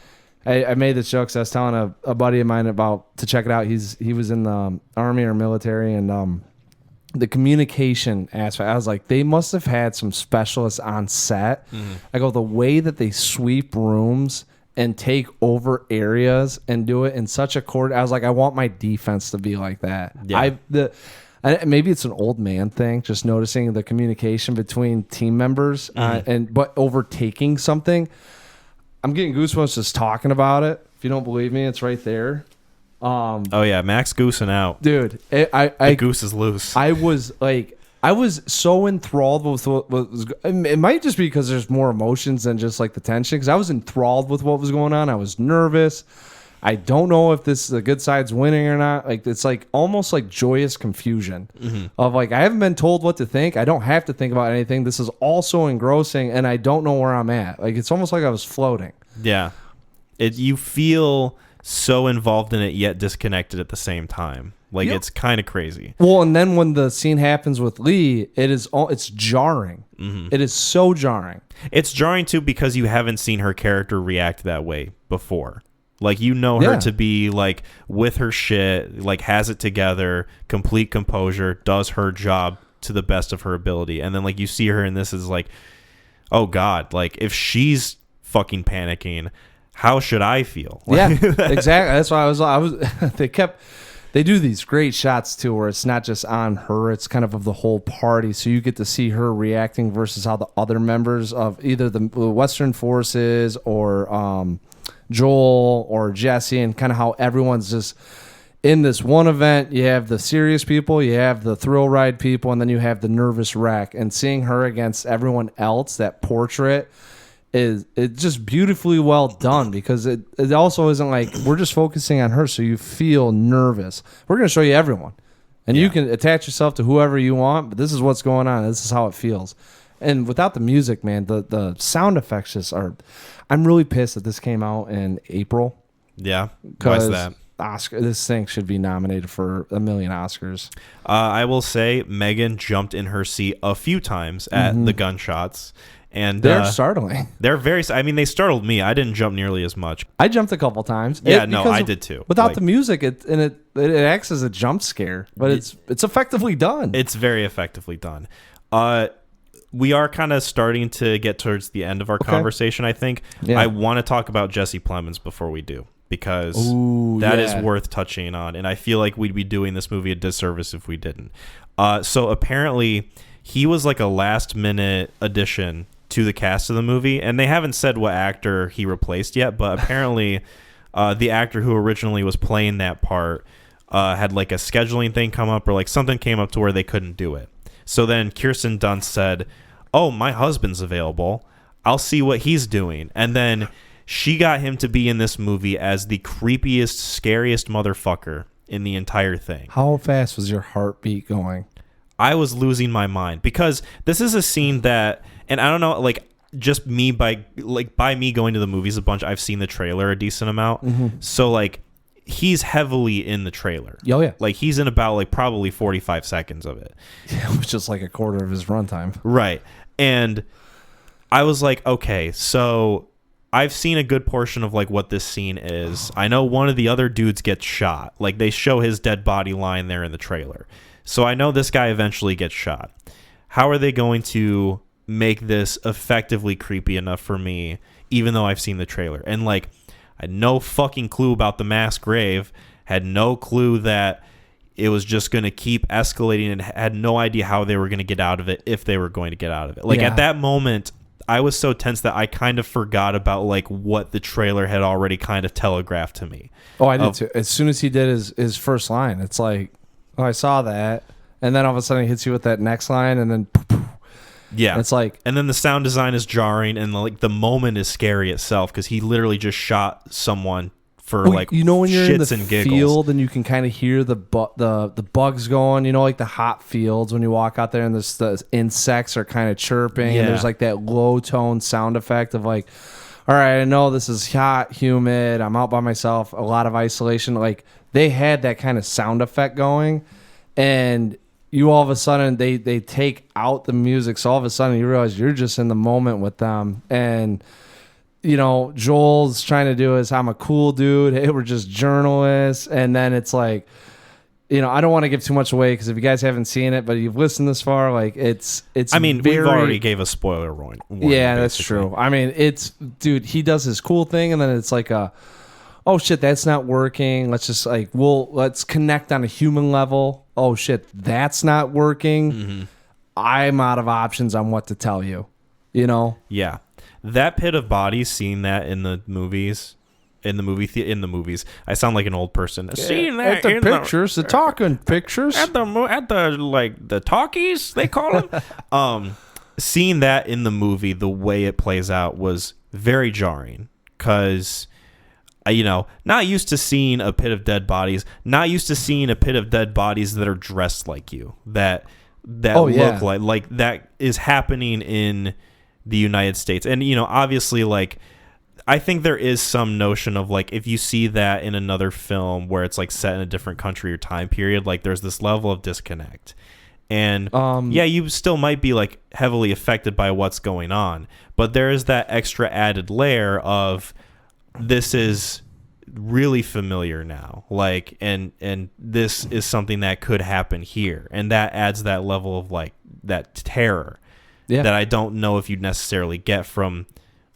I made this joke. So I was telling a buddy of mine about to check it out. He was in the Army or military, and the communication aspect, I was like, they must have had some specialists on set. I go, the way that they sweep rooms and take over areas and do it in such a I was like, I want my defense to be like that. Yeah. Maybe it's an old man thing, just noticing the communication between team members but overtaking something. I'm getting goosebumps just talking about it. If you don't believe me, it's right there. Oh yeah, Max goosing out, dude. The goose is loose. I was so enthralled with what was. It might just be because there's more emotions than just like the tension. Because I was enthralled with what was going on. I was nervous. I don't know if this the good side's winning or not. Like, it's like almost like joyous confusion of like, I haven't been told what to think. I don't have to think about anything. This is also engrossing, and I don't know where I'm at. Like, it's almost like I was floating. Yeah, you feel so involved in it yet disconnected at the same time. Like, it's kind of crazy. Well, and then when the scene happens with Lee, it's jarring. It is so jarring. It's jarring too because you haven't seen her character react that way before. Like, you know her to be like with her shit, like has it together, complete composure, does her job to the best of her ability. And then like you see her in this is like, oh God, like if she's fucking panicking, how should I feel? Yeah, exactly. That's why I was they do these great shots too, where it's not just on her, it's kind of the whole party. So you get to see her reacting versus how the other members of either the Western forces or Joel or Jesse, and kind of how everyone's just in this one event. You have the serious people, you have the thrill ride people, and then you have the nervous wreck. And seeing her against everyone else, that portrait is just beautifully well done, because it also isn't like we're just focusing on her so you feel nervous. We're going to show you everyone, And you can attach yourself to whoever you want, but this is what's going on. This is how it feels. And without the music, man, the sound effects just are. I'm really pissed that this came out in April. Yeah. Why is that? This thing should be nominated for a million Oscars. I will say Megan jumped in her seat a few times at the gunshots. And they're startling. They're very. I mean, they startled me. I didn't jump nearly as much. I jumped a couple times. Yeah, I did too. Without the music, it acts as a jump scare, but it's effectively done. It's very effectively done. We are kind of starting to get towards the end of our conversation, I think. Yeah. I want to talk about Jesse Plemons before we do, because that is worth touching on. And I feel like we'd be doing this movie a disservice if we didn't. So apparently he was like a last minute addition to the cast of the movie. And they haven't said what actor he replaced yet, but apparently the actor who originally was playing that part had like a scheduling thing come up, or like something came up to where they couldn't do it. So then Kirsten Dunst said, "Oh, my husband's available. I'll see what he's doing." And then she got him to be in this movie as the creepiest, scariest motherfucker in the entire thing. How fast was your heartbeat going? I was losing my mind, because this is a scene that, and I don't know, like just me by me going to the movies a bunch, I've seen the trailer a decent amount. Mm-hmm. So like he's heavily in the trailer. Oh yeah. Like he's in about like probably 45 seconds of it. Yeah, which is like a quarter of his runtime. Right. And I was like, okay, so I've seen a good portion of like what this scene is. I know one of the other dudes gets shot. Like they show his dead body lying there in the trailer. So I know this guy eventually gets shot. How are they going to make this effectively creepy enough for me, even though I've seen the trailer? And like, I had no fucking clue about the mass grave, had no clue that it was just going to keep escalating, and had no idea how they were going to get out of it, if they were going to get out of it. Like at that moment, I was so tense that I kind of forgot about like what the trailer had already kind of telegraphed to me. Oh, I did too. As soon as he did his first line, it's like, oh, I saw that. And then all of a sudden he hits you with that next line, and then yeah, it's like, and then the sound design is jarring, and like the moment is scary itself, because he literally just shot someone for like, you know, when you're in the and field and you can kind of hear the bugs going, you know, like the hot fields when you walk out there and the insects are kind of chirping, and there's like that low tone sound effect of like, all right, I know this is hot, humid, I'm out by myself, a lot of isolation. Like they had that kind of sound effect going, and you all of a sudden they take out the music, so all of a sudden you realize you're just in the moment with them. And you know, Joel's trying to do his I'm a cool dude, hey, we're just journalists. And then it's like, you know, I don't want to give too much away, because if you guys haven't seen it but you've listened this far, like it's I mean, we've already gave a spoiler warning. Yeah, that's true. I mean, it's, dude, he does his cool thing, and then it's like oh shit, that's not working, let's just like, let's connect on a human level. Oh shit, that's not working. Mm-hmm. I'm out of options on what to tell you, you know? Yeah. That pit of bodies, seeing that in the movies, in the movies, I sound like an old person. Yeah. Seeing that at the pictures, the talking pictures at the like the talkies they call them. Seeing that in the movie, the way it plays out was very jarring, because you know, not used to seeing a pit of dead bodies, not used to seeing a pit of dead bodies that are dressed like you, that look like that is happening in the United States. And, you know, obviously, like, I think there is some notion of, like, if you see that in another film where it's, like, set in a different country or time period, like, there's this level of disconnect. And, yeah, you still might be, like, heavily affected by what's going on. But there is that extra added layer of, this is really familiar now. Like, and this is something that could happen here. And that adds that level of, like, that terror. Yeah. That I don't know if you'd necessarily get from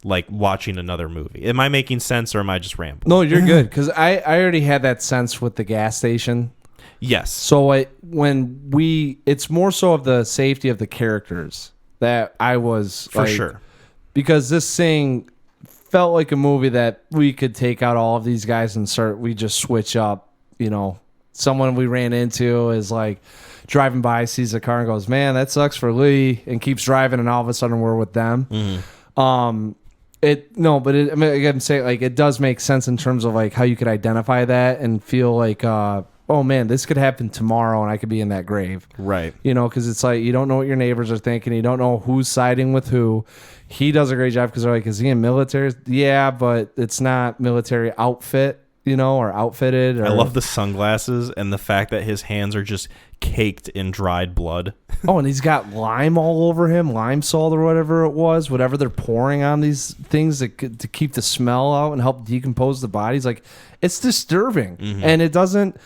like watching another movie. Am I making sense, or am I just rambling? No, you're good, because I already had that sense with the gas station. Yes. So it's more so of the safety of the characters that I was for sure, because this thing felt like a movie that we could take out all of these guys and we just switch up. You know, someone we ran into is like driving by, sees a car and goes, man, that sucks for Lee, and keeps driving, and all of a sudden we're with them. Mm-hmm. I'm saying, like, it does make sense in terms of like how you could identify that and feel like, oh oh man, this could happen tomorrow and I could be in that grave. Right. You know, because it's like you don't know what your neighbors are thinking. You don't know who's siding with who. He does a great job because they're like, is he in military? Yeah, but it's not military outfit, you know, or outfitted. Or... I love the sunglasses and the fact that his hands are just caked in dried blood. Oh, and he's got lime all over him, lime salt or whatever it was, whatever they're pouring on these things to keep the smell out and help decompose the bodies. Like, it's disturbing. And it doesn't,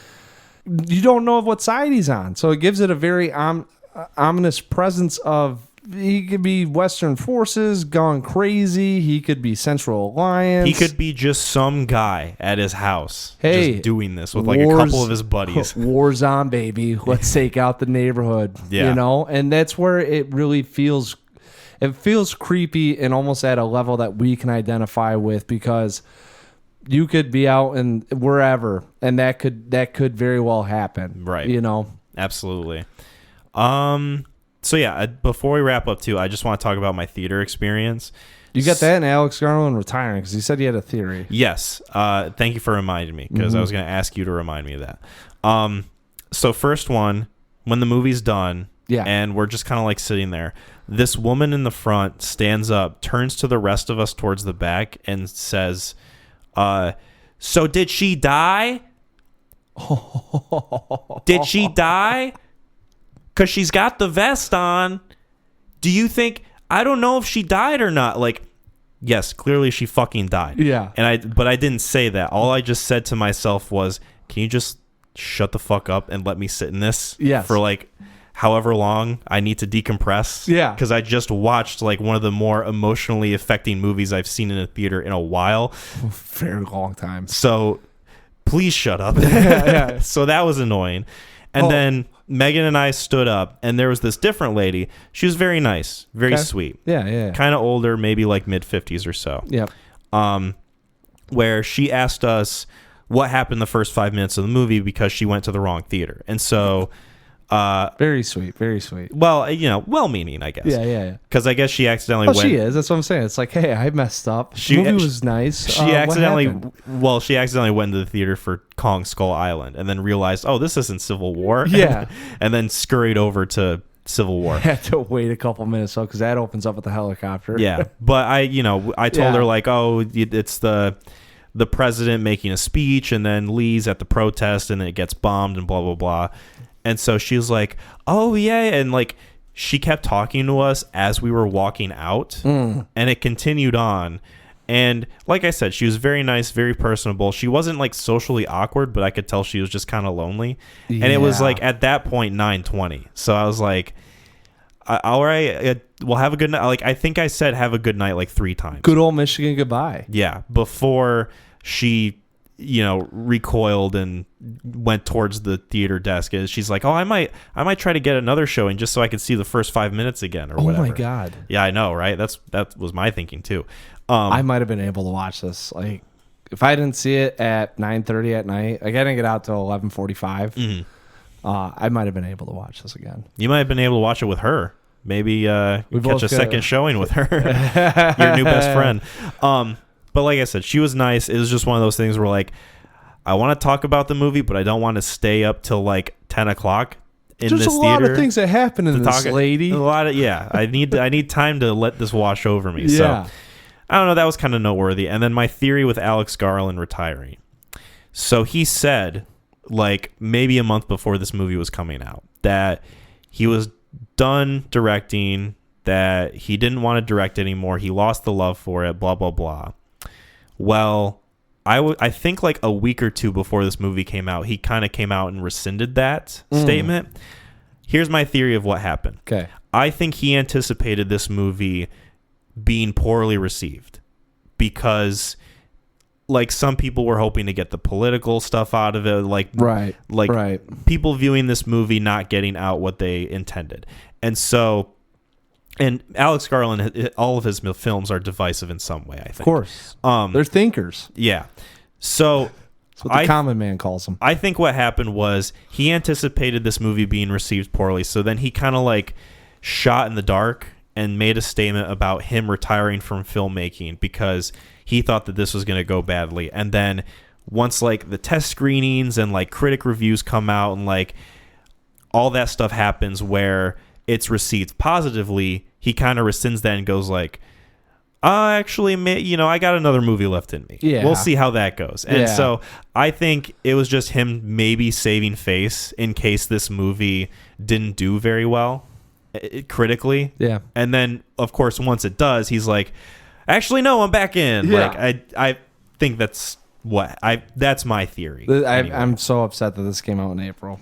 you don't know what side he's on. So it gives it a very ominous presence of, he could be Western forces gone crazy. He could be Central Alliance. He could be just some guy at his house just doing this with like a wars, couple of his buddies. Wars on, baby. Let's take out the neighborhood. Yeah. You know? And that's where it really feels, it feels creepy and almost at a level that we can identify with, because you could be out and wherever and that could very well happen. Right. You know? Absolutely. So yeah, before we wrap up too, I just want to talk about my theater experience. You got that and Alex Garland retiring, because he said he had a theory. Yes. Thank you for reminding me, because I was going to ask you to remind me of that. So first one, when the movie's done, and we're just kind of like sitting there, this woman in the front stands up, turns to the rest of us towards the back, and says, so did she die? Did she die? Because she's got the vest on. Do you think... I don't know if she died or not. Like, yes, clearly she fucking died. Yeah. But I didn't say that. All I just said to myself was, can you just shut the fuck up and let me sit in this for like however long I need to decompress? Yeah. Because I just watched like one of the more emotionally affecting movies I've seen in a theater in a while. Very long time. So please shut up. Yeah. So that was annoying. And then Megan and I stood up, and there was this different lady. She was very nice, very sweet. Yeah. Kind of older, maybe like mid-50s or so. Yep. Where she asked us what happened the first 5 minutes of the movie because she went to the wrong theater. And so... very sweet, very sweet. Well, you know, well-meaning, I guess. Yeah. Because I guess she accidentally went... she is. That's what I'm saying. It's like, hey, I messed up. The movie was nice. She accidentally went into the theater for Kong Skull Island and then realized, oh, this isn't Civil War. Yeah. And then scurried over to Civil War. I had to wait a couple minutes though, because that opens up with the helicopter. Yeah, but I told her like, oh, it's the president making a speech, and then Lee's at the protest, and then it gets bombed, and blah blah blah. And so she was like, oh yeah, and like she kept talking to us as we were walking out, and it continued on. And like I said, she was very nice, very personable. She wasn't like socially awkward, but I could tell she was just kind of lonely. Yeah. And it was like at that point 9:20. So I was like, all right, we'll have a good night. Like I think I said have a good night like 3 times. Good old Michigan goodbye. Yeah, before she, you know, recoiled and went towards the theater desk. She's like, oh, I might try to get another showing just so I could see the first 5 minutes again or whatever. Oh my God. Yeah, I know, right? That was my thinking too. I might have been able to watch this. Like, if I didn't see it at 9:30 at night, like I didn't get out till 11:45. I might have been able to watch this again. You might have been able to watch it with her. Maybe catch a second showing with her, your new best friend. But like I said, she was nice. It was just one of those things where like, I want to talk about the movie, but I don't want to stay up till like 10 o'clock in There's this a theater. lot of things that happen in this, lady. A lot of I need time to let this wash over me. Yeah. So I don't know. That was kind of noteworthy. And then my theory with Alex Garland retiring. So he said, like maybe a month before this movie was coming out, that he was done directing, that he didn't want to direct anymore. He lost the love for it, blah, blah, blah. Well, I think like a week or two before this movie came out, he kind of came out and rescinded that statement. Here's my theory of what happened. Okay. I think he anticipated this movie being poorly received because like some people were hoping to get the political stuff out of it, like people viewing this movie not getting out what they intended. And so, and Alex Garland, all of his films are divisive in some way, I think. Of course. They're thinkers. Yeah. So that's what the common man calls them. I think what happened was he anticipated this movie being received poorly. So then he kind of like shot in the dark and made a statement about him retiring from filmmaking because he thought that this was going to go badly. And then once like the test screenings and like critic reviews come out and like all that stuff happens where it's received positively, he kind of rescinds that and goes like, actually, I got another movie left in me. Yeah. We'll see how that goes. And so I think it was just him maybe saving face in case this movie didn't do very well critically. Yeah. And then, of course, once it does, he's like, actually, no, I'm back in. Yeah. Like, I think that's my theory. I'm so upset that this came out in April.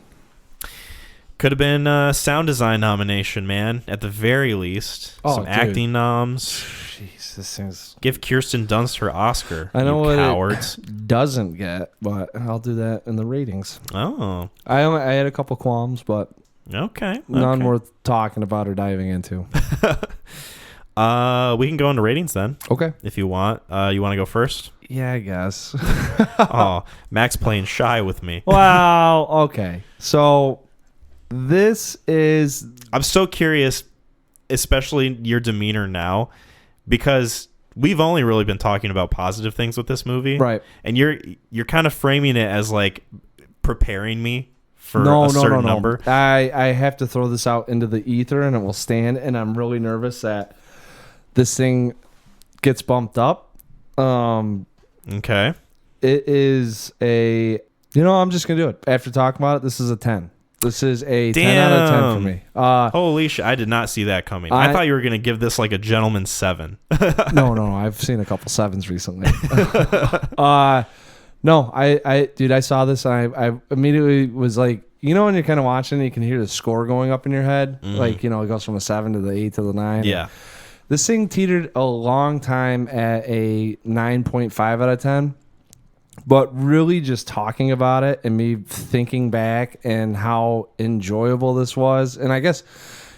Could have been a sound design nomination, man, at the very least. Some acting noms. Jeez, this thing's... Give Kirsten Dunst her Oscar. I know what cowards. it doesn't get, but I'll do that in the ratings. Oh. I had a couple qualms, but okay. None worth talking about or diving into. We can go into ratings then. Okay. If you want. You want to go first? Yeah, I guess. Oh, Max playing shy with me. Wow. Okay. So this is... I'm so curious, especially your demeanor now, because we've only really been talking about positive things with this movie. Right. And you're kind of framing it as like preparing me for a certain number. I have to throw this out into the ether and it will stand, and I'm really nervous that this thing gets bumped up. Okay. It is a... I'm just going to do it. After talking about it, this is a 10. This is a 10 out of 10 for me. Holy shit, I did not see that coming. I thought you were going to give this like a gentleman's 7. No, I've seen a couple 7s recently. No, I saw this and I immediately was like, when you're kind of watching, you can hear the score going up in your head. Mm-hmm. Like, it goes from a 7 to the 8 to the 9. Yeah. This thing teetered a long time at a 9.5 out of 10. But really just talking about it and me thinking back and how enjoyable this was. And I guess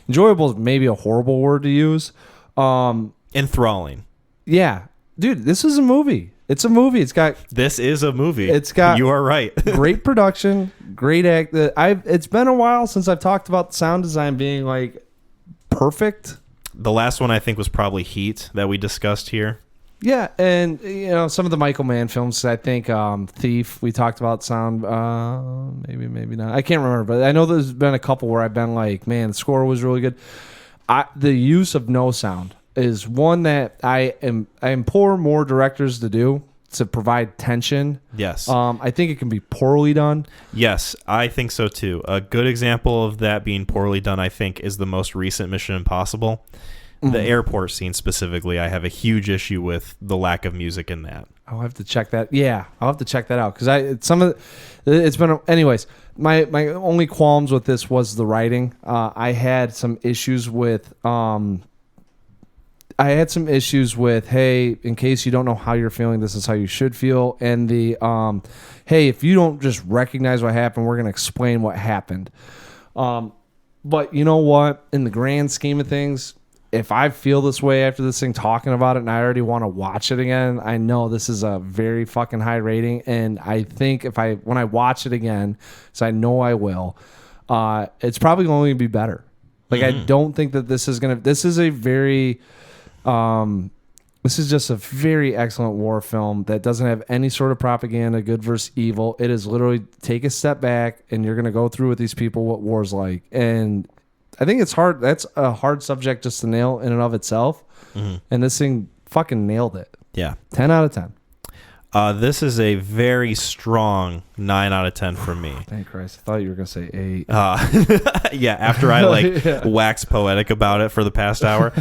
enjoyable is maybe a horrible word to use. Enthralling. Yeah. Dude, this is a movie. It's a movie. This is a movie. It's got... You are right. Great production. Great act. It's been a while since I've talked about sound design being like perfect. The last one I think was probably Heat that we discussed here. Yeah, and some of the Michael Mann films, I think Thief, we talked about sound, maybe not. I can't remember, but I know there's been a couple where I've been like, man, the score was really good. The use of no sound is one that I implore more directors to do, to provide tension. Yes. I think it can be poorly done. Yes, I think so too. A good example of that being poorly done, I think, is the most recent Mission Impossible. The airport scene specifically, I have a huge issue with the lack of music in that. I'll have to check that. Yeah, I'll have to check that out because it's been. Anyways, my only qualms with this was the writing. I had some issues with. Hey, in case you don't know how you're feeling, this is how you should feel. And the hey, if you don't just recognize what happened, we're gonna explain what happened. But you know what? In the grand scheme of things, if I feel this way after this thing talking about it and I already want to watch it again, I know this is a very fucking high rating. And I think when I watch it again, so I know I will, it's probably going to be better. Like, I don't think that this is just a very excellent war film that doesn't have any sort of propaganda, good versus evil. It is literally take a step back and you're going to go through with these people what war's like. And I think it's hard. That's a hard subject just to nail in and of itself. Mm-hmm. And this thing fucking nailed it. Yeah. 10 out of 10. This is a very strong 9 out of 10 for me. Thank Christ. I thought you were going to say 8. Yeah, after I wax poetic about it for the past hour.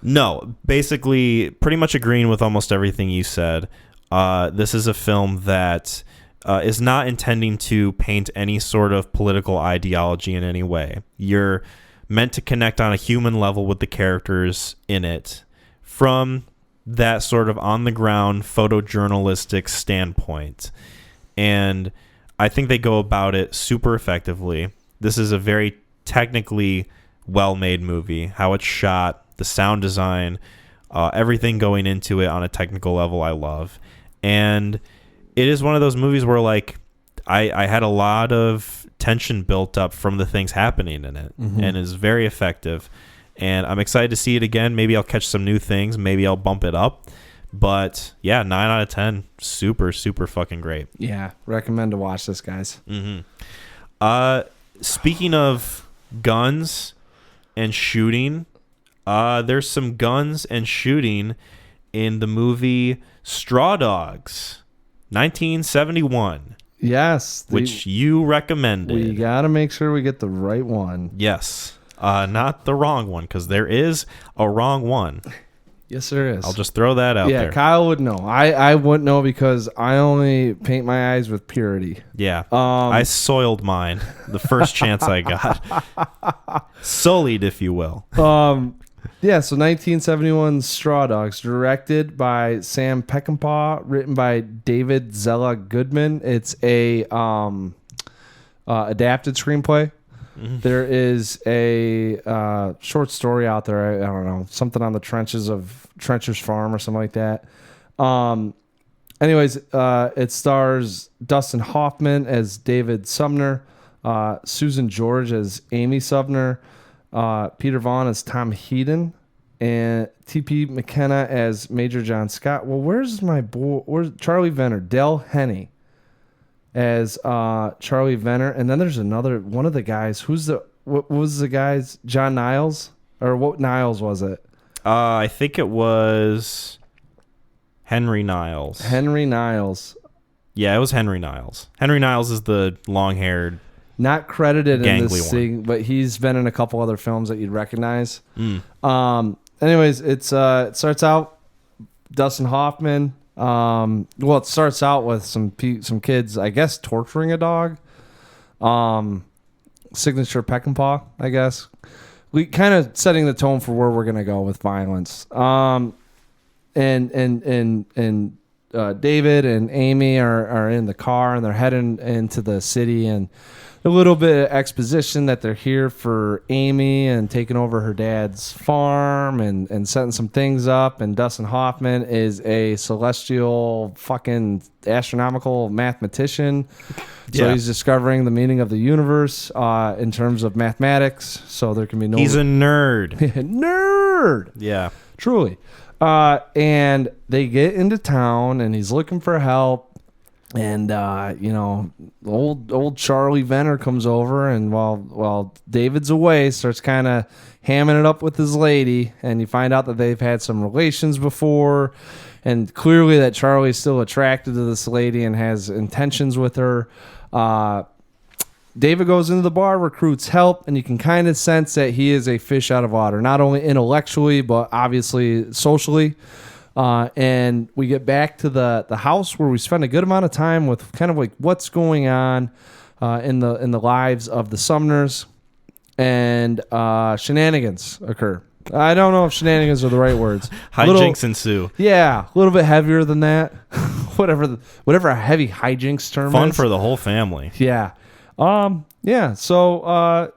No, basically pretty much agreeing with almost everything you said. This is a film that is not intending to paint any sort of political ideology in any way. You're meant to connect on a human level with the characters in it from that sort of on-the-ground photojournalistic standpoint. And I think they go about it super effectively. This is a very technically well-made movie. How it's shot, the sound design, everything going into it on a technical level I love. And it is one of those movies where, like, I had a lot of tension built up from the things happening in it, and is very effective. And I'm excited to see it again. Maybe I'll catch some new things. Maybe I'll bump it up. But yeah, 9 out of 10. Super, super fucking great. Yeah, recommend to watch this, guys. Speaking of guns and shooting, there's some guns and shooting in the movie Straw Dogs, 1971. Yes. Which you recommended. We got to make sure we get the right one. Yes. Not the wrong one, because there is a wrong one. Yes, there is. I'll just throw that out there. Yeah, Kyle would know. I wouldn't know because I only paint my eyes with purity. Yeah. I soiled mine the first chance I got. Sullied, if you will. Yeah, so 1971 Straw Dogs, directed by Sam Peckinpah, written by David Zella Goodman. It's a adapted screenplay. There is a short story out there. I don't know, something on the trenches of Trencher's Farm or something like that. Anyways, it stars Dustin Hoffman as David Sumner, Susan George as Amy Sumner, Peter Vaughn as Tom Heaton, and T.P. McKenna as Major John Scott. Well, where's my boy? Where's Charlie Venner? Del Henney as Charlie Venner, and then there's another one of the guys. What was the guy's? John Niles, or what Niles was it? I think it was Henry Niles. Henry Niles. Yeah, it was Henry Niles. Henry Niles is the long-haired, not credited in this one. thing, but he's been in a couple other films that you'd recognize. Anyways, it starts out Dustin Hoffman. It starts out with some kids, I guess, torturing a dog. Signature Peckinpah, I guess. We kind of setting the tone for where we're gonna go with violence. And David and Amy are in the car and they're heading into the city, and a little bit of exposition that they're here for Amy and taking over her dad's farm and setting some things up. And Dustin Hoffman is a celestial fucking astronomical mathematician. So he's discovering the meaning of the universe in terms of mathematics. So there can be no... He's a nerd. Nerd! Yeah. Truly. And they get into town and he's looking for help. And old Charlie Venner comes over, and while David's away, starts kind of hamming it up with his lady, and you find out that they've had some relations before, and clearly that Charlie's still attracted to this lady and has intentions with her. David goes into the bar, recruits help, and you can kind of sense that he is a fish out of water, not only intellectually but obviously socially. And we get back to the house where we spend a good amount of time with kind of like what's going on in the lives of the Sumners, and shenanigans occur. I don't know if shenanigans are the right words. Hijinks ensue. Yeah, a little bit heavier than that. whatever a heavy hijinks term Fun is. for the whole family. Yeah. Yeah. So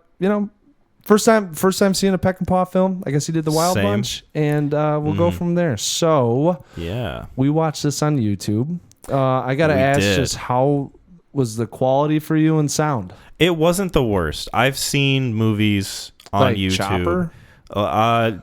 First time seeing a Peckinpah film. I guess he did The Wild Bunch, and we'll go from there. So yeah, we watched this on YouTube. I gotta ask, just how was the quality for you in sound? It wasn't the worst. I've seen movies on like YouTube.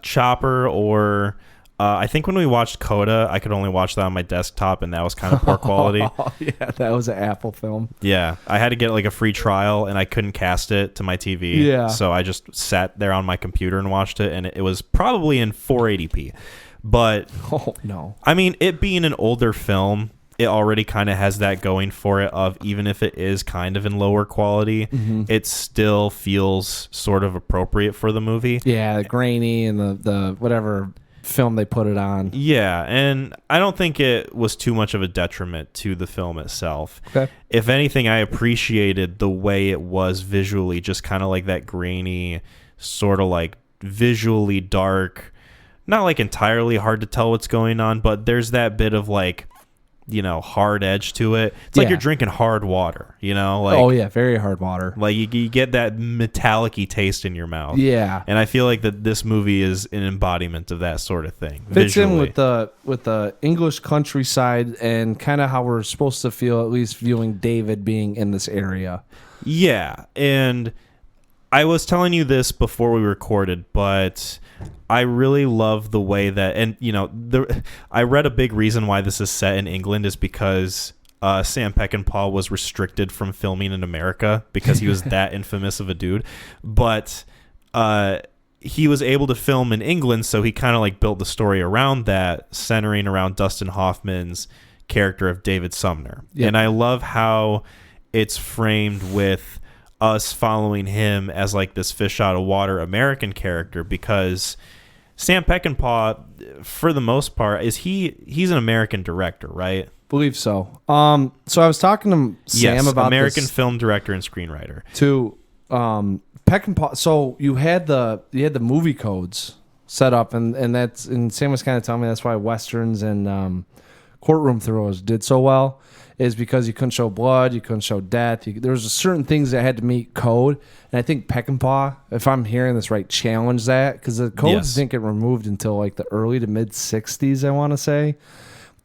Chopper, or I think when we watched Coda, I could only watch that on my desktop, and that was kind of poor quality. Yeah, that was an Apple film. Yeah, I had to get like a free trial, and I couldn't cast it to my TV. Yeah, so I just sat there on my computer and watched it, and it was probably in 480p. But oh no, I mean, it being an older film, it already kind of has that going for it. Of even if it is kind of in lower quality, it still feels sort of appropriate for the movie. Yeah, grainy and the whatever film they put it on. Yeah, and I don't think it was too much of a detriment to the film itself. Okay. If anything, I appreciated the way it was visually, just kind of like that grainy, sort of like visually dark, not like entirely hard to tell what's going on, but there's that bit of like, hard edge to it. It's like you're drinking hard water, like, oh yeah, very hard water. Like you get that metallic-y taste in your mouth. Yeah. And I feel like that this movie is an embodiment of that sort of thing. Fits visually. in with the English countryside and kind of how we're supposed to feel, at least viewing David being in this area. Yeah. And I was telling you this before we recorded, but I really love the way that, and I read a big reason why this is set in England is because Sam Peckinpah was restricted from filming in America because he was that infamous of a dude. But he was able to film in England, so he kind of like built the story around that, centering around Dustin Hoffman's character of David Sumner. Yep. And I love how it's framed with us following him as like this fish out of water American character, because Sam Peckinpah, for the most part, he's an American director, right? Believe so. So I was talking to Sam about American film director and screenwriter. To Peckinpah. So you had the movie codes set up, and Sam was kind of telling me that's why westerns and courtroom thrillers did so well, is because you couldn't show blood, you couldn't show death. There was certain things that had to meet code, and I think Peckinpah, if I'm hearing this right, challenged that, because the codes didn't get removed until like the early to mid '60s, I want to say.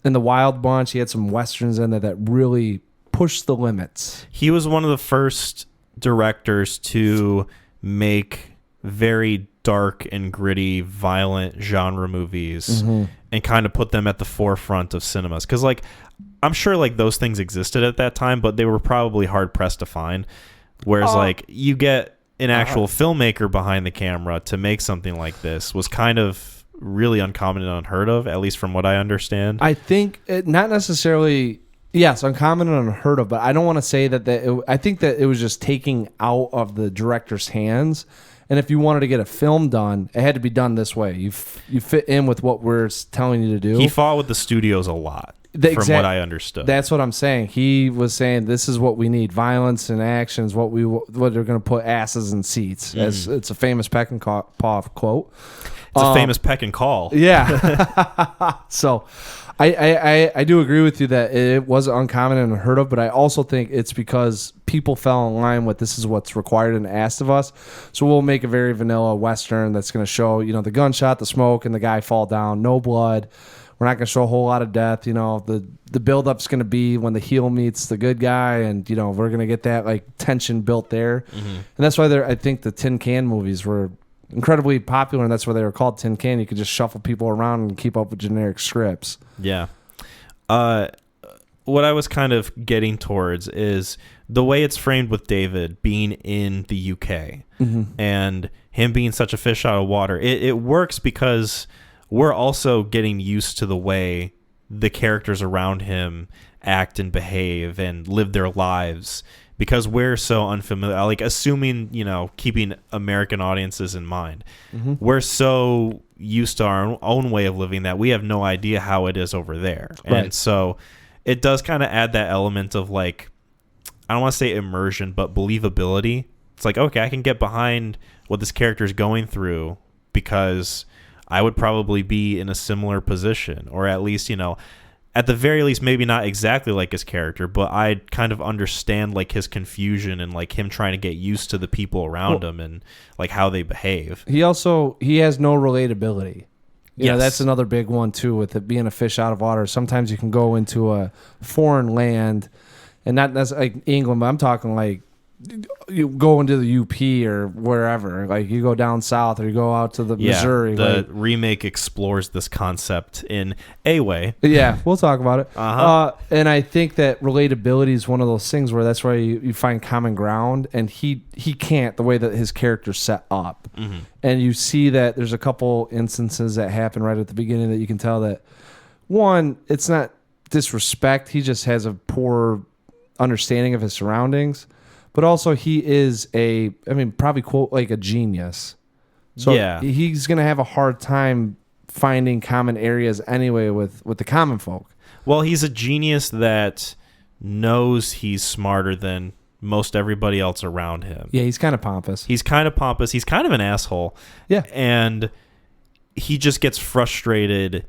In the Wild Bunch, he had some westerns in there that really pushed the limits. He was one of the first directors to make very dark and gritty, violent genre movies and kind of put them at the forefront of cinemas. Because, like, I'm sure, like, those things existed at that time, but they were probably hard-pressed to find. Whereas, like, you get an actual filmmaker behind the camera to make something like this was kind of really uncommon and unheard of, at least from what I understand. I think not necessarily... Yes, uncommon and unheard of, but I don't want to say that I think that it was just taking out of the director's hands. And if you wanted to get a film done, it had to be done this way. You fit in with what we're telling you to do. He fought with the studios a lot, from what I understood. That's what I'm saying. He was saying this is what we need: violence and actions. What they're going to put asses in seats. As it's a famous Peckinpah quote. It's a famous peck and call. Yeah. So. I do agree with you that it was uncommon and unheard of, but I also think it's because people fell in line with this is what's required and asked of us. So we'll make a very vanilla Western that's going to show, the gunshot, the smoke, and the guy fall down, no blood. We're not going to show a whole lot of death. The build-up's going to be when the heel meets the good guy, and, we're going to get that like tension built there. And that's why I think the Tin Can movies were incredibly popular, and that's why they were called Tin Can. You could just shuffle people around and keep up with generic scripts. Yeah. What I was kind of getting towards is the way it's framed with David being in the UK and him being such a fish out of water. It works because we're also getting used to the way the characters around him act and behave and live their lives, because we're so unfamiliar, like assuming, keeping American audiences in mind. We're so used to our own way of living that we have no idea how it is over there. Right. And so it does kind of add that element of like, I don't want to say immersion, but believability. It's like, okay, I can get behind what this character is going through because I would probably be in a similar position, or at least, at the very least, maybe not exactly like his character, but I kind of understand like his confusion and like him trying to get used to the people around him and like how they behave. He has no relatability. That's another big one too, with it being a fish out of water. Sometimes you can go into a foreign land, and not necessarily like England, but I'm talking like you go into the UP or wherever, like you go down south or you go out to the Missouri. The remake explores this concept in a way. Yeah, we'll talk about it. And I think that relatability is one of those things where that's where you find common ground, and he can't, the way that his character's set up. And you see that there's a couple instances that happen right at the beginning that you can tell that, one, it's not disrespect, he just has a poor understanding of his surroundings. But also, he is probably quote like a genius. So he's going to have a hard time finding common areas anyway with the common folk. Well, he's a genius that knows he's smarter than most everybody else around him. Yeah, he's kind of pompous. He's kind of an asshole. Yeah. And he just gets frustrated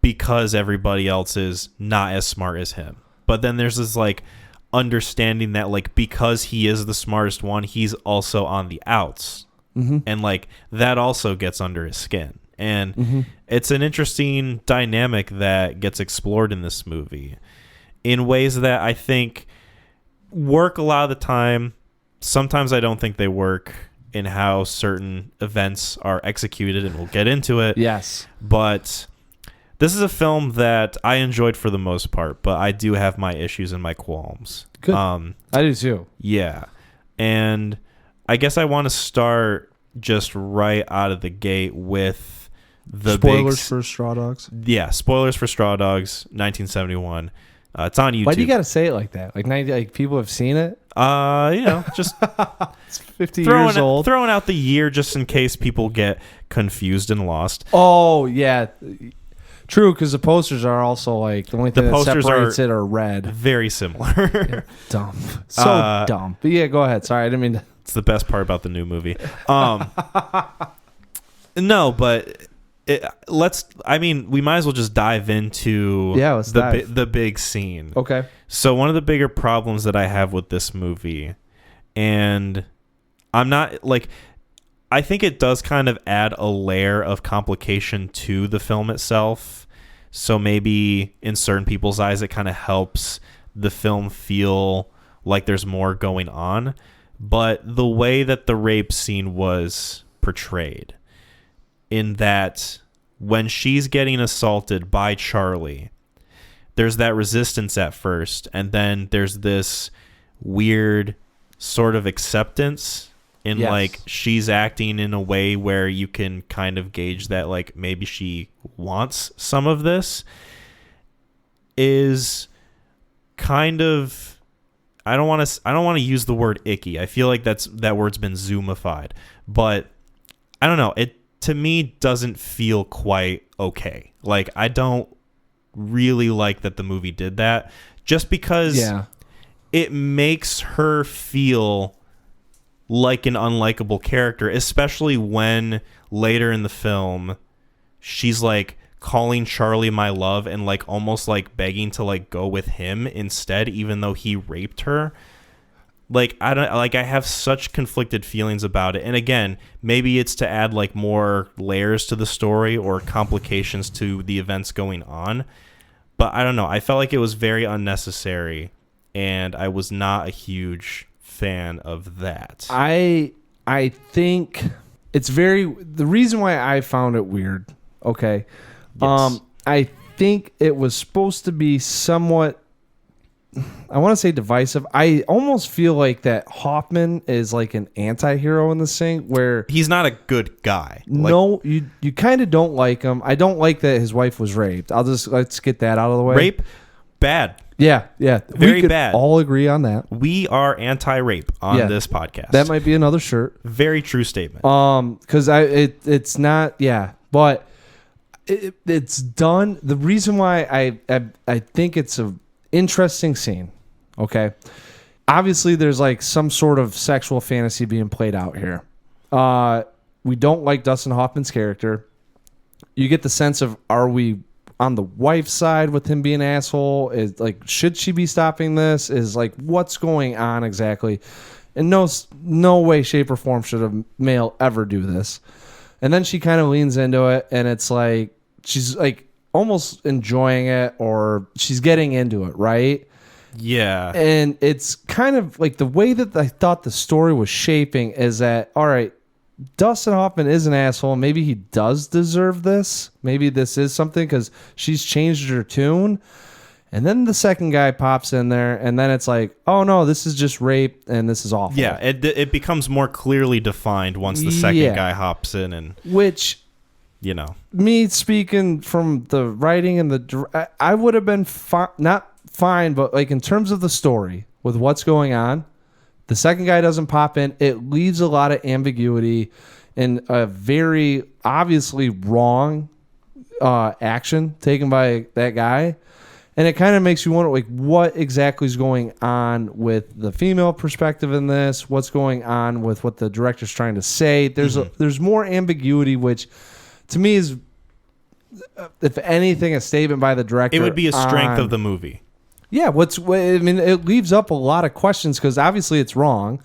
because everybody else is not as smart as him. But then there's this like understanding that like because he is the smartest one, he's also on the outs, and like that also gets under his skin, and it's an interesting dynamic that gets explored in this movie in ways that I think work a lot of the time. Sometimes I don't think they work in how certain events are executed, and we'll get into it. Yes. But this is a film that I enjoyed for the most part, but I do have my issues and my qualms. Good. I do too. Yeah. And I guess I want to start just right out of the gate with the spoilers for Straw Dogs. Yeah, spoilers for Straw Dogs, 1971. It's on YouTube. Why do you got to say it like that? Like people have seen it? Just it's 50 years old. Throwing out the year just in case people get confused and lost. Oh, yeah. True, because the posters are also like the only thing that separates it are red. Very similar. Yeah, dumb. So dumb. But yeah, go ahead. Sorry, I didn't mean to. It's the best part about the new movie. No, but we might as well just dive into the big scene. Okay. So one of the bigger problems that I have with this movie, and I'm not like, I think it does kind of add a layer of complication to the film itself. So maybe in certain people's eyes, it kind of helps the film feel like there's more going on. But the way that the rape scene was portrayed, in that when she's getting assaulted by Charlie, there's that resistance at first, and then there's this weird sort of acceptance in like she's acting in a way where you can kind of gauge that like maybe she wants some of this, is kind of, I don't want to use the word icky. I feel like that word's been zoomified, but I don't know. It to me doesn't feel quite okay. Like I don't really like that the movie did that, just because it makes her feel like an unlikable character, especially when later in the film she's like calling Charlie my love and like almost like begging to like go with him instead, even though he raped her. Like I have such conflicted feelings about it. And again, maybe it's to add like more layers to the story or complications to the events going on, but I don't know. I felt like it was very unnecessary, and I was not a huge fan of that. I think it's the reason why I found it weird. Okay. Yes. I think it was supposed to be somewhat, I want to say divisive. I almost feel like that Hoffman is like an anti-hero in this thing, where he's not a good guy. No, you kind of don't like him. I don't like that his wife was raped. Let's get that out of the way. Rape, bad. Yeah. Very we could bad. all agree on that. We are anti-rape on this podcast. That might be another shirt. Very true statement. Because it's not. Yeah, but it's done. The reason why I think it's a interesting scene. Okay, obviously there's like some sort of sexual fantasy being played out here. We don't like Dustin Hoffman's character. You get the sense of, are we on the wife's side with him being an asshole? Is like, should she be stopping this? Is like, what's going on exactly? And no way, shape, or form should a male ever do this. And then she kind of leans into it, and it's like she's like almost enjoying it, or she's getting into it, right? Yeah. And it's kind of like the way that I thought the story was shaping is that, all right, Dustin Hoffman is an asshole. Maybe he does deserve this. Maybe this is something, because she's changed her tune. And then the second guy pops in there, and then it's like, oh no, this is just rape, and this is awful. Yeah, it becomes more clearly defined once the second guy hops in, and which, you know, me speaking from the writing and I would have been not fine, but like in terms of the story with what's going on, the second guy doesn't pop in. It leaves a lot of ambiguity and a very obviously wrong action taken by that guy. And it kind of makes you wonder, like, what exactly is going on with the female perspective in this? What's going on with what the director's trying to say? There's more ambiguity, which to me is, if anything, a statement by the director. It would be a strength of the movie. Yeah, it leaves up a lot of questions, because obviously it's wrong.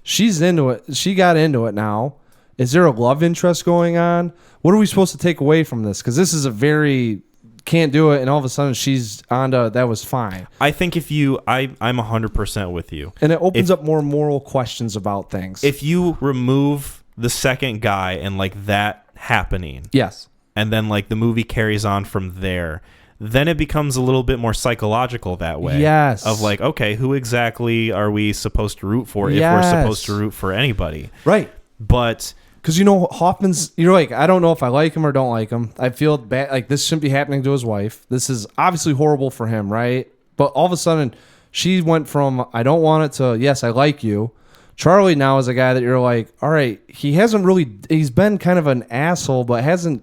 She's into it. She got into it now. Is there a love interest going on? What are we supposed to take away from this? Because this is a very can't do it, and all of a sudden she's on to that was fine. I think I'm 100% with you. And it opens up more moral questions about things. If you remove the second guy and like that happening, yes, and then like the movie carries on from there, then it becomes a little bit more psychological that way. Yes. Of like, okay, who exactly are we supposed to root for if we're supposed to root for anybody? Right. But because, you know, Hoffman's, you're like, I don't know if I like him or don't like him. I feel bad. Like, this shouldn't be happening to his wife. This is obviously horrible for him, right? But all of a sudden, she went from, I don't want it, to, yes, I like you. Charlie now is a guy that you're like, all right, he's been kind of an asshole, but hasn't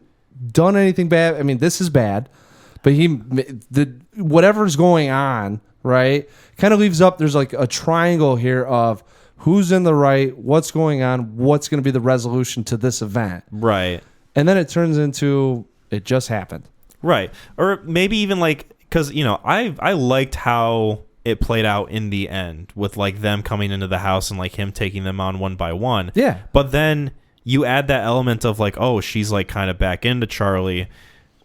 done anything bad. I mean, this is bad. But whatever's going on, right, kind of leaves up, there's like a triangle here of, who's in the right? What's going on? What's going to be the resolution to this event? right. And then it turns into it just happened. Right. Or maybe even like, because, you know, I liked how it played out in the end with like them coming into the house and like him taking them on one by one. Yeah. But then you add that element of like, oh, she's like kind of back into Charlie.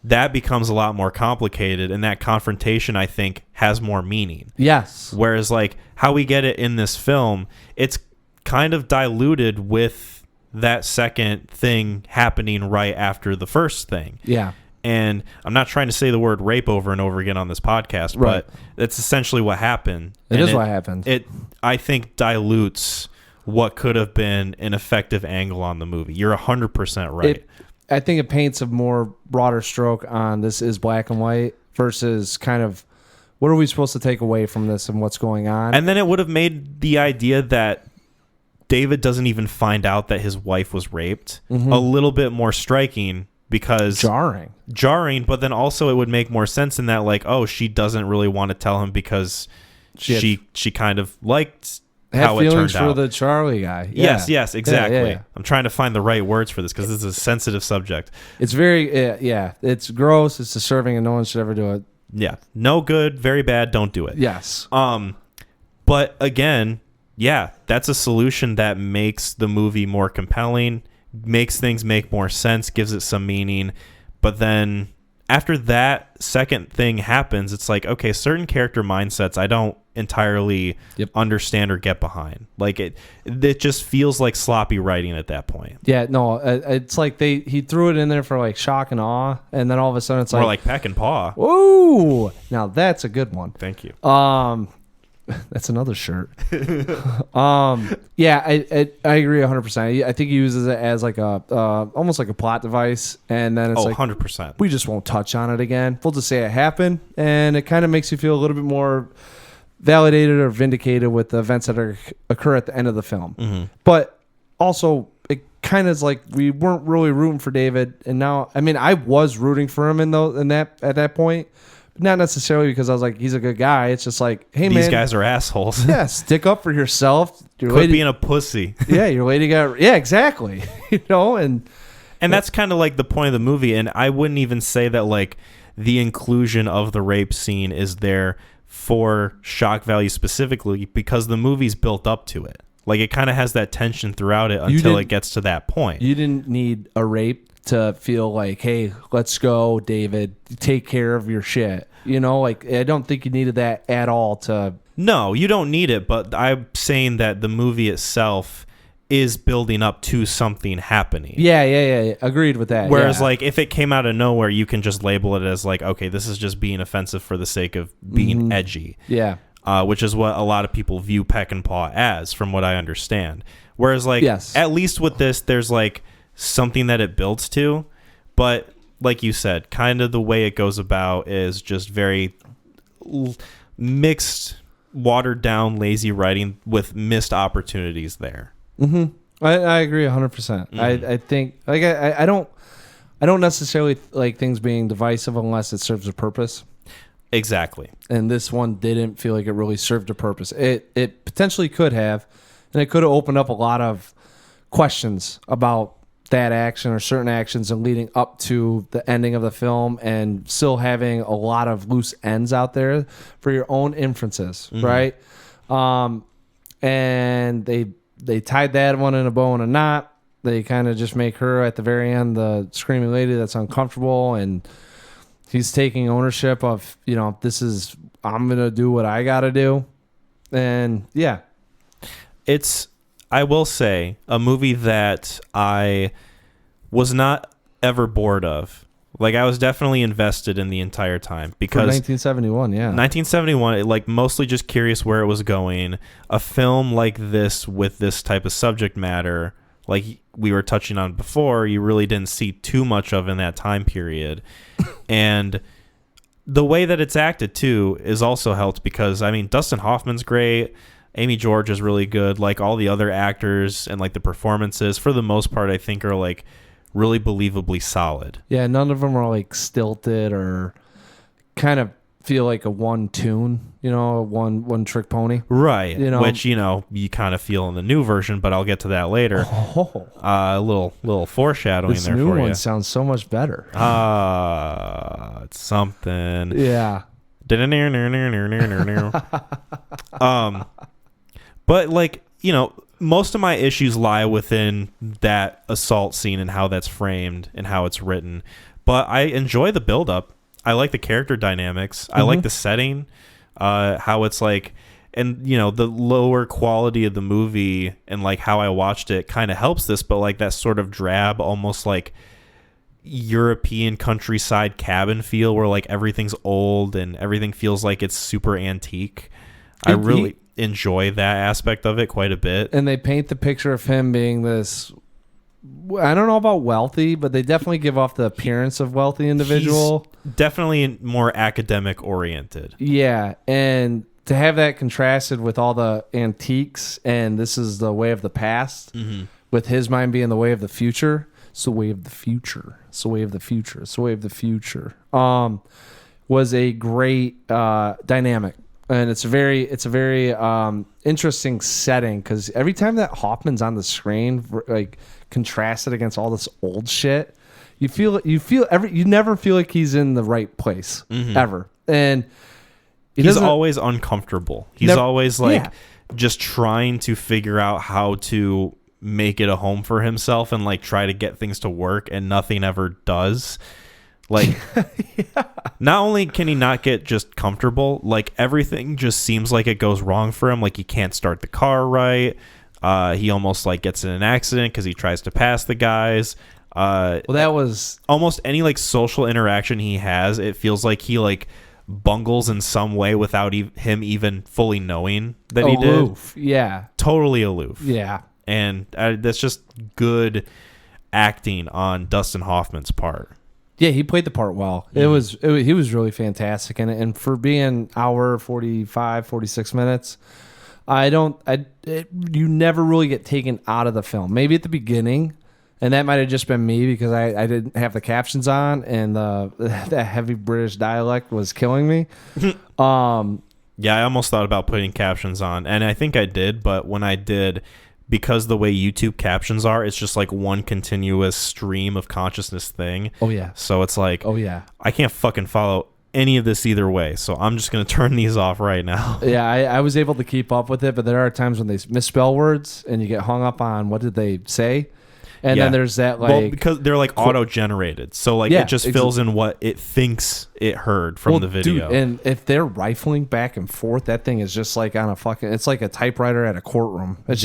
That becomes a lot more complicated, and that confrontation, I think, has more meaning. Yes. Whereas like how we get it in this film, it's kind of diluted with that second thing happening right after the first thing. Yeah. And I'm not trying to say the word rape over and over again on this podcast, right. but that's essentially what happened. It is what happened. It, I think, dilutes what could have been an effective angle on the movie. You're 100% right. I think it paints a more broader stroke on this is black and white versus kind of what are we supposed to take away from this and what's going on. And then it would have made the idea that David doesn't even find out that his wife was raped a little bit more striking, because jarring, but then also it would make more sense in that like, oh, she doesn't really want to tell him because she kind of liked how it turned out. For the Charlie guy. Yeah. Yes, exactly. Yeah. I'm trying to find the right words for this because this is a sensitive subject. It's very, it's gross. It's disturbing, and no one should ever do it. Yeah. No good, very bad, don't do it. Yes. But again, yeah, that's a solution that makes the movie more compelling, makes things make more sense, gives it some meaning. But then after that second thing happens, it's like, okay, certain character mindsets I don't entirely understand or get behind. Like it just feels like sloppy writing at that point. Yeah, no, it's like he threw it in there for like shock and awe, and then all of a sudden it's more like peck and paw. Ooh, now that's a good one. Thank you. That's another shirt. Yeah, I agree 100%. I think he uses it as like a almost like a plot device, and then it's like 100%. We just won't touch on it again. We'll just say it happened, and it kind of makes you feel a little bit more validated or vindicated with the events that occur at the end of the film. Mm-hmm. But also, it kind of is like we weren't really rooting for David, and now, I mean, I was rooting for him at that point. Not necessarily because I was like, he's a good guy. It's just like, hey, man. These guys are assholes. Yeah, stick up for yourself. Quit being a pussy. Yeah, your lady got... Yeah, exactly. You know, and that's kind of like the point of the movie. And I wouldn't even say that, like, the inclusion of the rape scene is there for shock value specifically because the movie's built up to it. Like, it kind of has that tension throughout it until it gets to that point. You didn't need a rape to feel like, hey, let's go, David, take care of your shit. You know, like, I don't think you needed that at all to... No, you don't need it, but I'm saying that the movie itself is building up to something happening. Yeah. Agreed with that. Whereas, like, if it came out of nowhere, you can just label it as, like, okay, this is just being offensive for the sake of being edgy. Yeah. Which is what a lot of people view Peck and Paw as, from what I understand. Whereas, like, at least with this, there's, like, something that it builds to, but like you said, kind of the way it goes about is just very mixed, watered down, lazy writing with missed opportunities there. I agree 100%. I think like I don't necessarily like things being divisive unless it serves a purpose. Exactly. And this one didn't feel like it really served a purpose. It potentially could have, and it could have opened up a lot of questions about that action or certain actions and leading up to the ending of the film, and still having a lot of loose ends out there for your own inferences, right? And they tied that one in a bow and a knot. They kind of just make her at the very end the screaming lady that's uncomfortable, and He's taking ownership of, I'm going to do what I got to do. And yeah. It's, I will say, a movie that I was not ever bored of. Like, I was definitely invested in the entire time because 1971, yeah. 1971, like, mostly just curious where it was going. A film like this with this type of subject matter, like we were touching on before, you really didn't see too much of in that time period. And the way that it's acted too is also helped because, I mean, Dustin Hoffman's great. Amy George is really good. Like, all the other actors and like the performances, for the most part, I think are like really believably solid. Yeah, none of them are like stilted or kind of feel like a one tune, a one trick pony. Right. Which, you kind of feel in the new version, but I'll get to that later. A little foreshadowing this there for you. This new you. one sounds so much better. It's something. Yeah. But like, most of my issues lie within that assault scene and how that's framed and how it's written. But I enjoy the buildup. I like the character dynamics. I like the setting, how it's like, and the lower quality of the movie and like how I watched it kind of helps this, but like that sort of drab, almost like European countryside cabin feel where like everything's old and everything feels like it's super antique. I really enjoy that aspect of it quite a bit. And they paint the picture of him being this, I don't know about wealthy, but they definitely give off the appearance of wealthy individual. He's definitely more academic oriented. Yeah, and to have that contrasted with all the antiques, and this is the way of the past, with his mind being the way of the future. It's the way of the future. It's the way of the future. It's the way of the future. Was a great dynamic. And it's a very interesting setting because every time that Hoffman's on the screen, like contrasted against all this old shit, you never feel like he's in the right place ever. And he's always uncomfortable. He's always like just trying to figure out how to make it a home for himself and like try to get things to work, and nothing ever does. Like, not only can he not get just comfortable, like everything just seems like it goes wrong for him. Like, he can't start the car right. He almost like gets in an accident because he tries to pass the guys. Well, that was almost any like social interaction he has. It feels like he like bungles in some way without him even fully knowing that aloof. He did. Yeah, totally aloof. Yeah, and that's just good acting on Dustin Hoffman's part. Yeah, he played the part well. He was really fantastic in it. And for being hour 45, 46 minutes, you never really get taken out of the film. Maybe at the beginning, and that might have just been me because I didn't have the captions on and that heavy British dialect was killing me. Yeah, I almost thought about putting captions on, and I think I did, but when I did, because the way YouTube captions are, it's just like one continuous stream of consciousness thing. Oh, yeah. So it's like, oh, yeah, I can't fucking follow any of this either way. So I'm just going to turn these off right now. Yeah, I was able to keep up with it, but there are times when they misspell words and you get hung up on what did they say. And then there's that like... Well, because they're like auto-generated. So like it just fills in what it thinks it heard from the video. Dude, and if they're rifling back and forth, that thing is just like on a fucking... It's like a typewriter at a courtroom. It's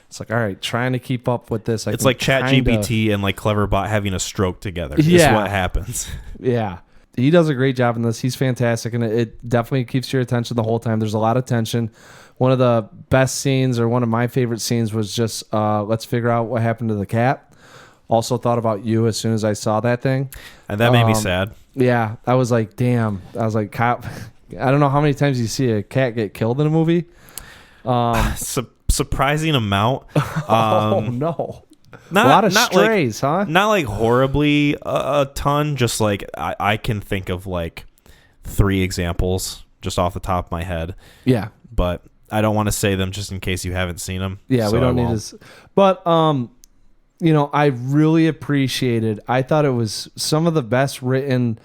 It's like, all right, trying to keep up with this. It's like ChatGPT and like Cleverbot having a stroke together. Yeah. Is what happens. Yeah. He does a great job in this. He's fantastic, and it definitely keeps your attention the whole time. There's a lot of tension. One of the best scenes, or one of my favorite scenes, was just let's figure out what happened to the cat. Also thought about you as soon as I saw that thing. And that made me sad. Yeah. I was like, damn. I was like, cop. I don't know how many times you see a cat get killed in a movie. Surprising amount. Oh, no. A lot of strays, like, huh? Not like horribly a ton. Just like I can think of like 3 examples just off the top of my head. Yeah. But I don't want to say them just in case you haven't seen them. Yeah, so we don't need this. But, I really appreciated, I thought it was some of the best written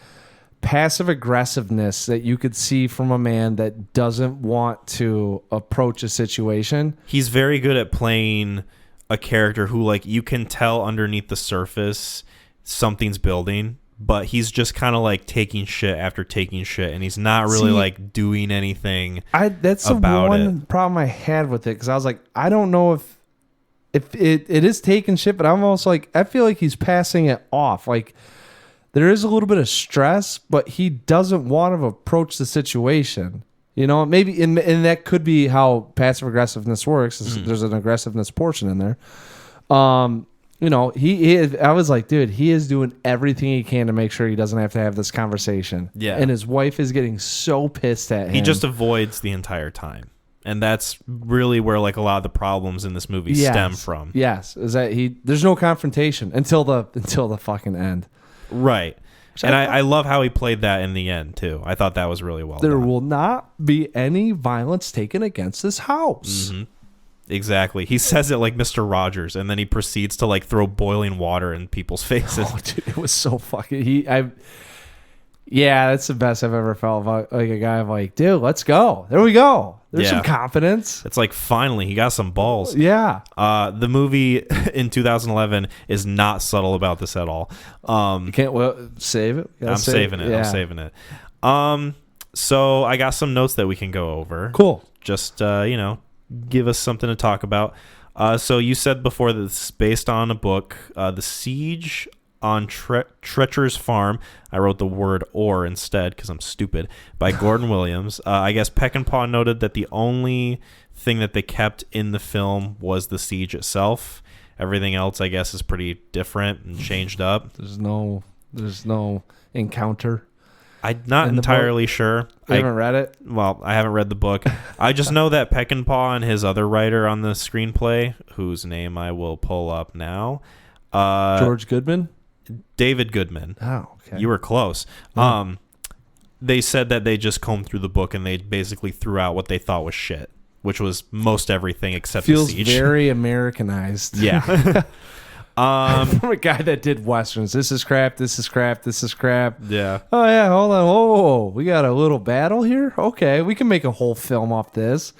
passive aggressiveness that you could see from a man that doesn't want to approach a situation. He's very good at playing a character who, like, you can tell underneath the surface something's building, but he's just kind of like taking shit after taking shit, and he's not really like doing anything. That's the one problem I had with it, because I was like, I don't know if it is taking shit, but I'm almost like, I feel like he's passing it off. Like, there is a little bit of stress, but he doesn't want to approach the situation. You know, maybe, and that could be how passive aggressiveness works. There's an aggressiveness portion in there. You know, he is, I was like, dude, he is doing everything he can to make sure he doesn't have to have this conversation. Yeah. And his wife is getting so pissed at him. He just avoids the entire time. And that's really where like a lot of the problems in this movie stem from. Yes. Is that there's no confrontation until the fucking end. Right. And I love how he played that in the end too. I thought that was really well done. There will not be any violence taken against this house. Mm-hmm. Exactly. He says it like Mr. Rogers, and then he proceeds to like throw boiling water in people's faces. Oh, dude, it was so fucking. Yeah, that's the best I've ever felt about like a guy. I'm like, dude, let's go. There we go. There's some confidence. It's like finally he got some balls. Yeah. The movie in 2011 is not subtle about this at all. You can't save it. I'm saving it. Yeah. I'm saving it. So I got some notes that we can go over. Cool. Just give us something to talk about. So you said before that this is based on a book, The Siege on Treacher's Farm. I wrote the word "or" instead because I'm stupid, by Gordon Williams. I guess Peckinpah noted that the only thing that they kept in the film was the siege itself. Everything else, I guess, is pretty different and changed up. There's no encounter. I'm not entirely sure. I haven't read it. Well, I haven't read the book. I just know that Peckinpah and his other writer on the screenplay, whose name I will pull up now, George Goodman, David Goodman. Oh, okay. You were close. Mm-hmm. They said that they just combed through the book and they basically threw out what they thought was shit, which was most everything except the siege. Feels very Americanized. Yeah. From a guy that did westerns. This is crap. This is crap. This is crap. Yeah. Oh yeah. Hold on. Whoa. We got a little battle here. Okay, we can make a whole film off this.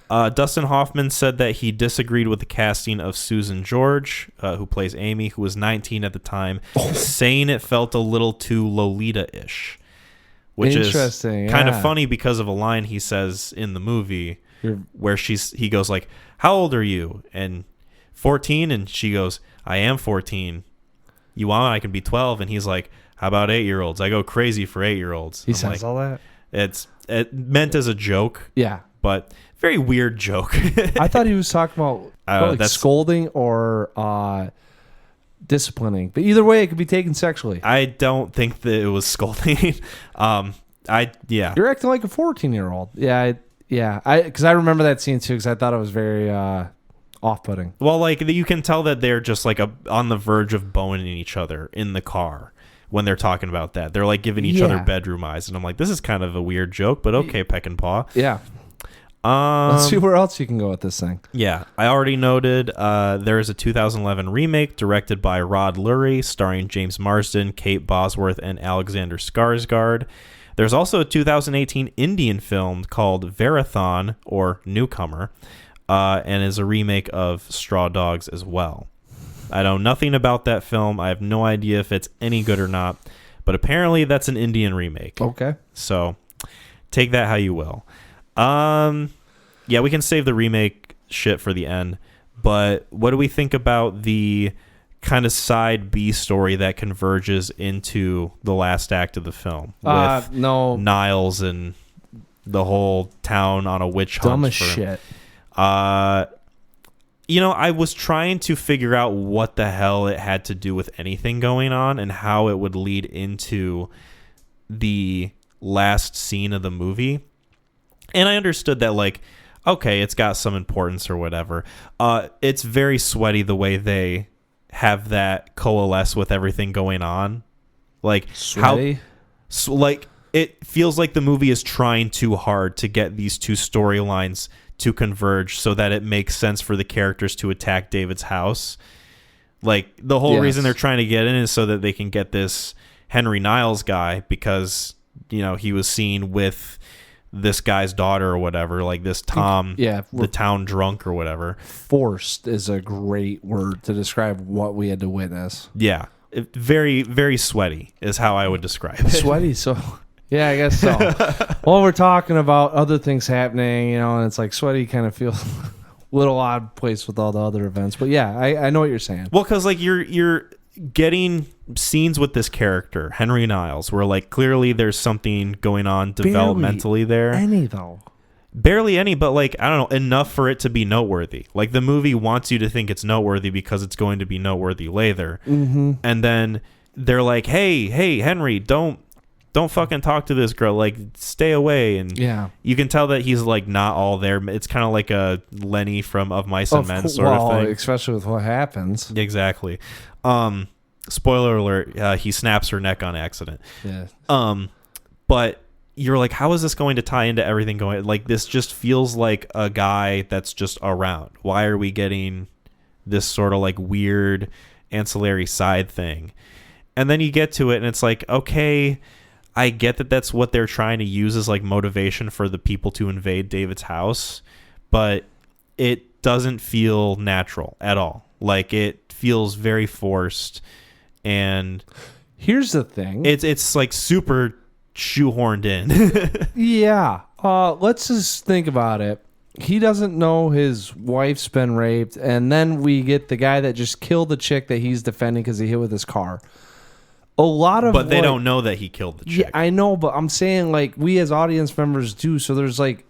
Dustin Hoffman said that he disagreed with the casting of Susan George, who plays Amy, who was 19 at the time, saying it felt a little too Lolita-ish, which is kind of funny because of a line he says in the movie where he goes like, "How old are you?" And 14, and she goes, "I am 14. You want? I can be 12." And he's like, "How about 8-year-olds? I go crazy for 8-year-olds." He says all that. It meant as a joke. Yeah, but very weird joke. I thought he was talking about scolding or disciplining, but either way, it could be taken sexually. I don't think that it was scolding. You're acting like a 14-year-old. Yeah. Because I remember that scene too, because I thought it was very off-putting. Well, like you can tell that they're just like on the verge of boning each other in the car when they're talking about that. They're like giving each other bedroom eyes, and I'm like, this is kind of a weird joke, but okay, Peckinpah. Yeah. Let's see where else you can go with this thing. Yeah, I already noted there is a 2011 remake directed by Rod Lurie, starring James Marsden, Kate Bosworth, and Alexander Skarsgård. There's also a 2018 Indian film called Varathon, or Newcomer, and is a remake of Straw Dogs as well. I know nothing about that film. I have no idea if it's any good or not, but apparently that's an Indian remake. Okay. So take that how you will. Yeah, we can save the remake shit for the end, but what do we think about the kind of side B story that converges into the last act of the film with Niles and the whole town on a witch hunt? Dumb as shit. I was trying to figure out what the hell it had to do with anything going on and how it would lead into the last scene of the movie. And I understood that, like, okay, it's got some importance or whatever. It's very sweaty the way they have that coalesce with everything going on. Like, sweaty? It feels like the movie is trying too hard to get these two storylines to converge so that it makes sense for the characters to attack David's house. Like, the whole reason they're trying to get in is so that they can get this Henry Niles guy because, he was seen with this guy's daughter or whatever, like this Tom, the town drunk or whatever. Forced is a great word to describe what we had to witness. Yeah. very, very sweaty is how I would describe it. Sweaty, so yeah, I guess so. Well, we're talking about other things happening, and it's like sweaty kind of feels a little odd place with all the other events. But yeah, I know what you're saying. Well, because like you're getting scenes with this character, Henry Niles, where like clearly there's something going on developmentally there. Barely any, but like, I don't know, enough for it to be noteworthy. Like the movie wants you to think it's noteworthy because it's going to be noteworthy later. Mm-hmm. And then they're like, hey, Henry, don't fucking talk to this girl. Like, stay away. And you can tell that he's like not all there. It's kind of like a Lenny from Of Mice and Men sort of thing. Especially with what happens. Exactly. Spoiler alert, he snaps her neck on accident. Yeah. But you're like, how is this going to tie into everything going? Like, this just feels like a guy that's just around. Why are we getting this sort of like weird ancillary side thing? And then you get to it and it's like, okay, I get that that's what they're trying to use as like motivation for the people to invade David's house, but it doesn't feel natural at all. Like, it feels very forced. And here's the thing. It's like super shoehorned in. Yeah. Let's just think about it. He doesn't know his wife's been raped, and then we get the guy that just killed the chick that he's defending because he hit with his car. But they don't know that he killed the chick. Yeah, I know, but I'm saying like we as audience members do. So there's like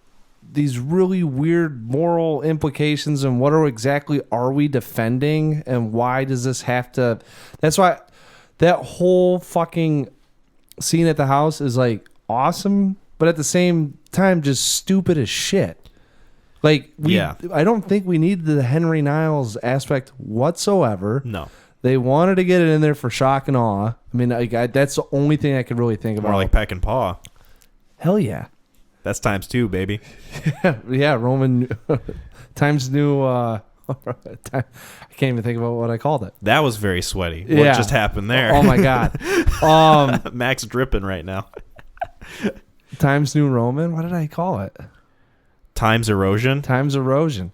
these really weird moral implications, and what exactly are we defending, and why does this have to? That's why that whole fucking scene at the house is like awesome, but at the same time just stupid as shit. Like I don't think we need the Henry Niles aspect whatsoever. No. They wanted to get it in there for shock and awe. I mean, that's the only thing I could really think about. More like peck and paw. Hell yeah. That's times 2, baby. Yeah, Roman times new. I can't even think about what I called it. That was very sweaty. What just happened there? Oh my god. Max dripping right now. Times New Roman. What did I call it? Times erosion. Times erosion.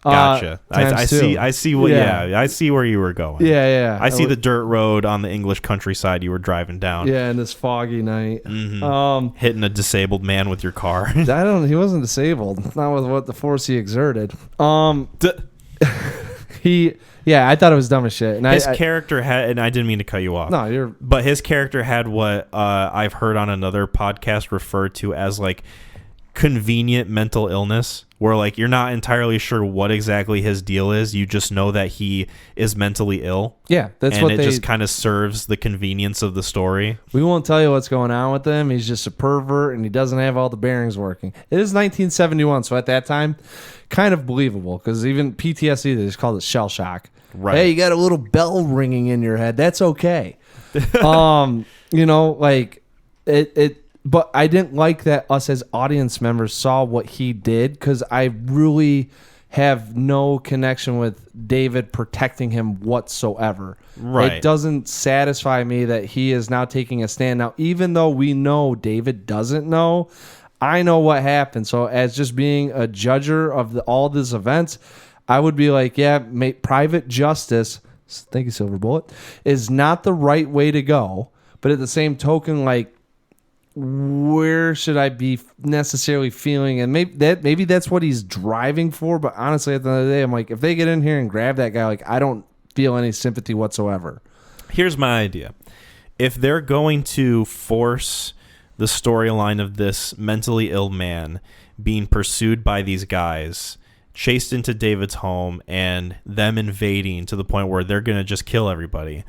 Gotcha. I see what. Yeah, I see where you were going. Yeah. I see the dirt road on the English countryside you were driving down. Yeah, in this foggy night. Mm-hmm. Hitting a disabled man with your car. He wasn't disabled. Not with what the force he exerted. I thought it was dumb as shit. And his character had, and I didn't mean to cut you off. No, but his character had what I've heard on another podcast referred to as like convenient mental illness, where like you're not entirely sure what exactly his deal is. You just know that he is mentally ill. Yeah, that's and it just kind of serves the convenience of the story. We won't tell you what's going on with him. He's just a pervert, and he doesn't have all the bearings working. It is 1971, so at that time, kind of believable, because even PTSD, they just called it shell shock. Right. Hey, you got a little bell ringing in your head. That's okay. Like it. But I didn't like that us as audience members saw what he did, because I really have no connection with David protecting him whatsoever. Right. It doesn't satisfy me that he is now taking a stand. Now, even though we know David doesn't know, I know what happened. So as just being a judger of all these events, I would be like, private justice, thank you, Silver Bullet, is not the right way to go. But at the same token, like, where should I be necessarily feeling? And maybe that's what he's driving for. But honestly, at the end of the day, I'm like, if they get in here and grab that guy, like, I don't feel any sympathy whatsoever. Here's my idea. If they're going to force the storyline of this mentally ill man being pursued by these guys, chased into David's home, and them invading to the point where they're going to just kill everybody,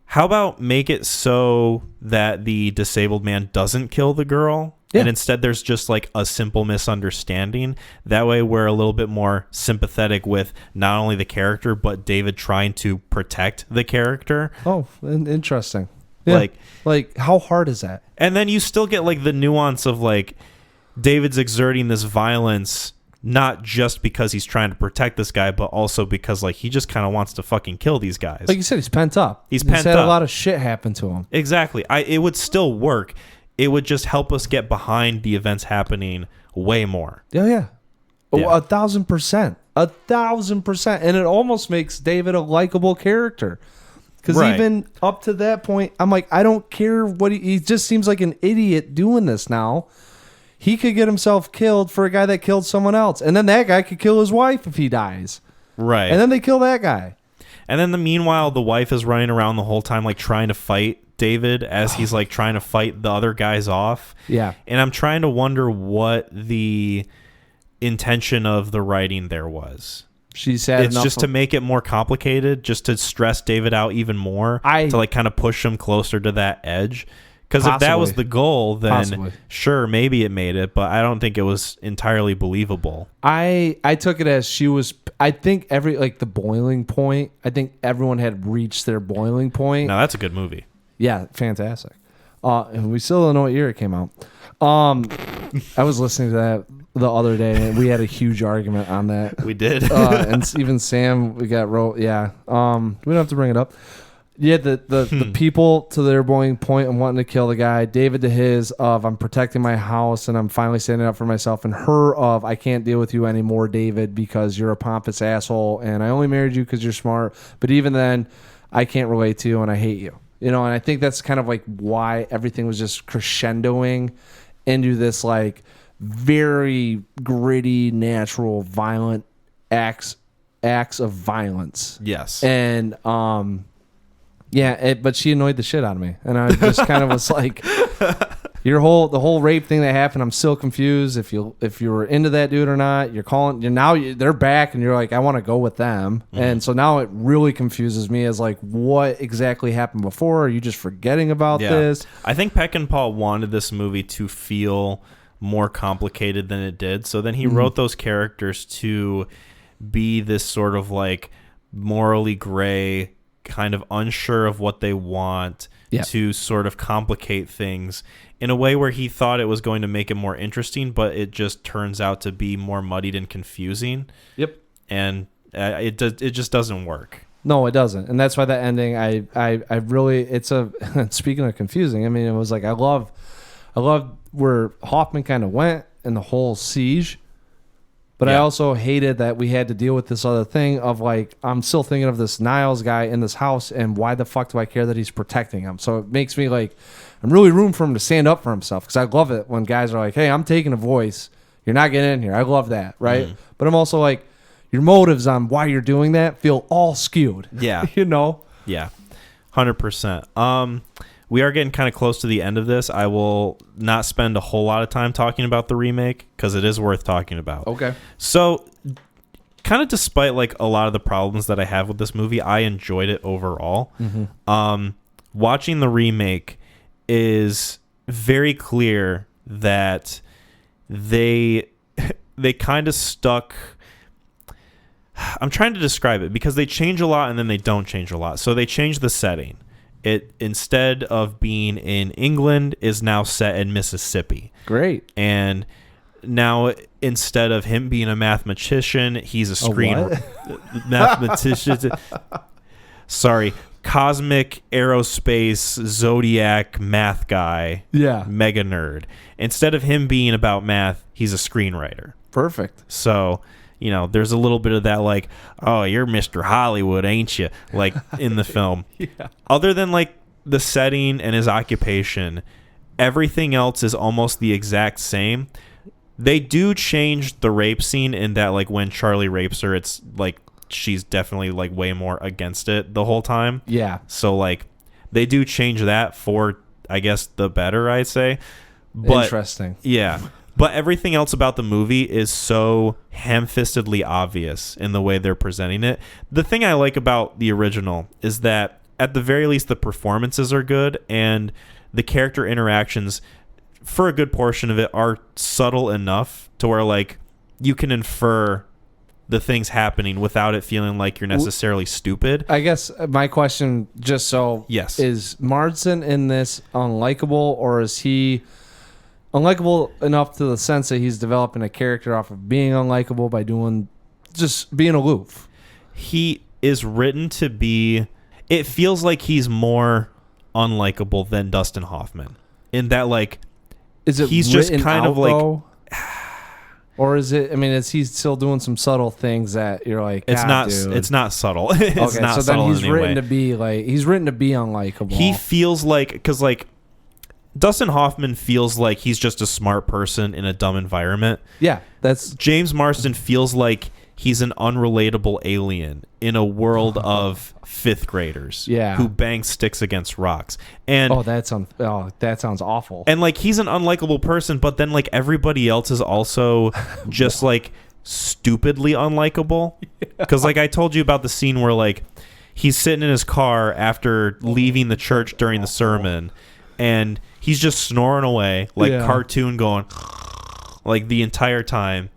how about make it so that the disabled man doesn't kill the girl? Yeah. And instead there's just like a simple misunderstanding. That way we're a little bit more sympathetic with not only the character, but David trying to protect the character. Oh, interesting. Yeah. Like how hard is that? And then you still get like the nuance of like David's exerting this violence not just because he's trying to protect this guy, but also because like he just kind of wants to fucking kill these guys. Like you said, he's pent up. He's had a lot of shit happen to him. Exactly. It would still work. It would just help us get behind the events happening way more. Yeah. 1,000%. 1,000%. And it almost makes David a likable character. Because even up to that point, I'm like, I don't care what he just seems like an idiot doing this now. He could get himself killed for a guy that killed someone else. And then that guy could kill his wife if he dies. Right. And then they kill that guy. And then meanwhile, the wife is running around the whole time, like trying to fight David as he's like trying to fight the other guys off. Yeah. And I'm trying to wonder what the intention of the writing there was. She's sad it's just to make it more complicated, just to stress David out even more, to like kind of push him closer to that edge. Because if that was the goal, then sure, maybe it made it, but I don't think it was entirely believable. I took it as she was. I think the boiling point. I think everyone had reached their boiling point. Now that's a good movie. Yeah, fantastic. And we still don't know what year it came out. I was listening to that the other day, and we had a huge argument on that. We did. And even Sam, we got rolled. Yeah. We don't have to bring it up. Yeah, the people to their boiling point and wanting to kill the guy. David to his of, I'm protecting my house and I'm finally standing up for myself. And her of, I can't deal with you anymore, David, because you're a pompous asshole and I only married you because you're smart. But even then, I can't relate to you and I hate you. And I think that's kind of like why everything was just crescendoing into this like very gritty, natural, violent acts of violence. Yes. And but she annoyed the shit out of me, and I just kind of was like, the whole rape thing that happened. I'm still confused if you were into that dude or not. They're back, and you're like, I want to go with them, and so now it really confuses me as like, what exactly happened before? Are you just forgetting about this? I think Peckinpah wanted this movie to feel more complicated than it did, so then he wrote those characters to be this sort of like morally gray, kind of unsure of what they want, to sort of complicate things in a way where he thought it was going to make it more interesting, but it just turns out to be more muddied and confusing. Yep. And it just doesn't work. No, it doesn't. And that's why that ending, I really, speaking of confusing, I mean, it was like, I love where Hoffman kind of went in the whole siege. But I also hated that we had to deal with this other thing of like, I'm still thinking of this Niles guy in this house, and why the fuck do I care that he's protecting him? So it makes me like, I'm really rooting for him to stand up for himself, because I love it when guys are like, hey, I'm taking a voice. You're not getting in here. I love that, right? But I'm also like, your motives on why you're doing that feel all skewed. Yeah. Yeah. 100%. We are getting kind of close to the end of this. I will not spend a whole lot of time talking about the remake because it is worth talking about. Okay. So, kind of despite like a lot of the problems that I have with this movie, I enjoyed it overall. Watching the remake is very clear that they kind of stuck. I'm trying to describe it because they change a lot and then they don't change a lot. So they change the setting. It, instead of being in England, is now set in Mississippi. Great. And now instead of him being a mathematician, he's a mathematician. Sorry, cosmic aerospace zodiac math guy. Yeah. Mega nerd. Instead of him being about math, he's a screenwriter. Perfect. So, there's a little bit of that, like, oh, you're Mr. Hollywood, ain't you? Like, in the film. Yeah. Other than, like, the setting and his occupation, everything else is almost the exact same. They do change the rape scene in that, like, when Charlie rapes her, it's, like, she's definitely, like, way more against it the whole time. Yeah. So, like, they do change that for, I guess, the better, I'd say. But, interesting. Yeah. But everything else about the movie is so ham-fistedly obvious in the way they're presenting it. The thing I like about the original is that, at the very least, the performances are good, and the character interactions, for a good portion of it, are subtle enough to where, like, you can infer the things happening without it feeling like you're necessarily stupid. I guess my question, just so, yes, is Marsden in this unlikable, or is he unlikable enough to the sense that he's developing a character off of being unlikable by just being aloof? He is written to be, it feels like he's more unlikable than Dustin Hoffman in that, like, is it he's just kind of like, Or is it? I mean, is he still doing some subtle things that you're like? It's God, not. Dude. It's not subtle. It's okay, not so then subtle he's in any written way. to be like he's written to be unlikable. He feels like because like Dustin Hoffman feels like he's just a smart person in a dumb environment. Yeah, that's James Marsden feels like he's an unrelatable alien in a world of fifth graders who bang sticks against rocks. And that sounds awful. And like he's an unlikable person, but then like everybody else is also just like stupidly unlikable. Because like I told you about the scene where like he's sitting in his car after leaving the church during the sermon, and he's just snoring away like cartoon going like the entire time.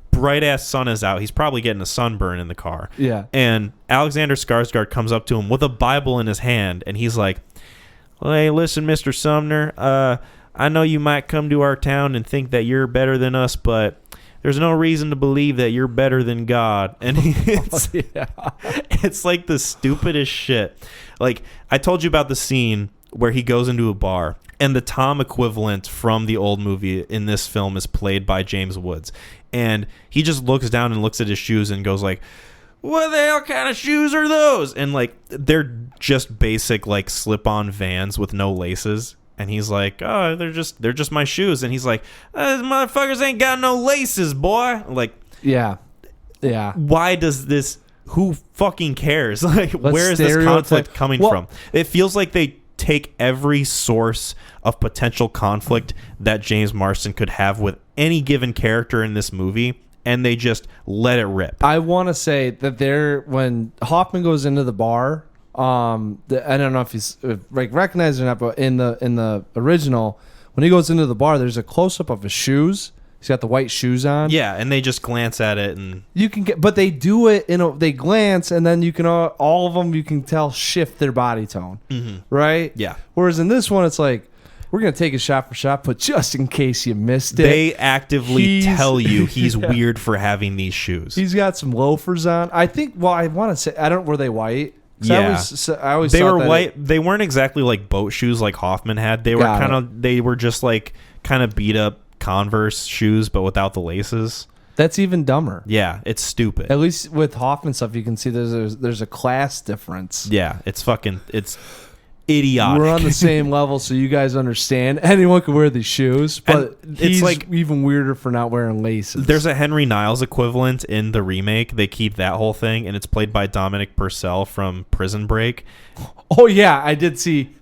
Bright ass sun is out. He's probably getting a sunburn in the car. Yeah. And Alexander Skarsgård comes up to him with a Bible in his hand, and he's like, "Hey, listen, Mr. Sumner. I know you might come to our town and think that you're better than us, but there's no reason to believe that you're better than God." And it's like the stupidest shit. Like I told you about the scene where he goes into a bar, and the Tom equivalent from the old movie in this film is played by James Woods. And he just looks down and looks at his shoes and goes like, "What the hell kind of shoes are those?" And like they're just basic like slip-on Vans with no laces. And he's like, "Oh, they're just my shoes." And he's like, "Motherfuckers ain't got no laces, boy." Like, yeah. Why does this? Who fucking cares? Like, where is this conflict coming from? It feels like they take every source of potential conflict that James Marsden could have with any given character in this movie, and they just let it rip. I want to say that when Hoffman goes into the bar, I don't know if he's like recognized or not, but in the original, when he goes into the bar, there's a close up of his shoes. He's got the white shoes on. Yeah, and they just glance at it, and you can but they do it they glance, and then you can all of them you can tell shift their body tone, right? Yeah. Whereas in this one, it's like we're gonna take it shot for shot, but just in case you missed it, they actively tell you he's weird for having these shoes. He's got some loafers on. I think. Well, I want to say I don't. Were they white? Yeah, I always they thought were white. They weren't exactly like boat shoes like Hoffman had. They were They were just like kind of beat up Converse shoes, but without the laces. That's even dumber. Yeah, it's stupid. At least with Hoffman stuff, you can see there's a class difference. Yeah, it's idiotic. We're on the same level, so you guys understand. Anyone can wear these shoes, but he's like even weirder for not wearing laces. There's a Henry Niles equivalent in the remake. They keep that whole thing, and it's played by Dominic Purcell from Prison Break. Oh yeah, I did see.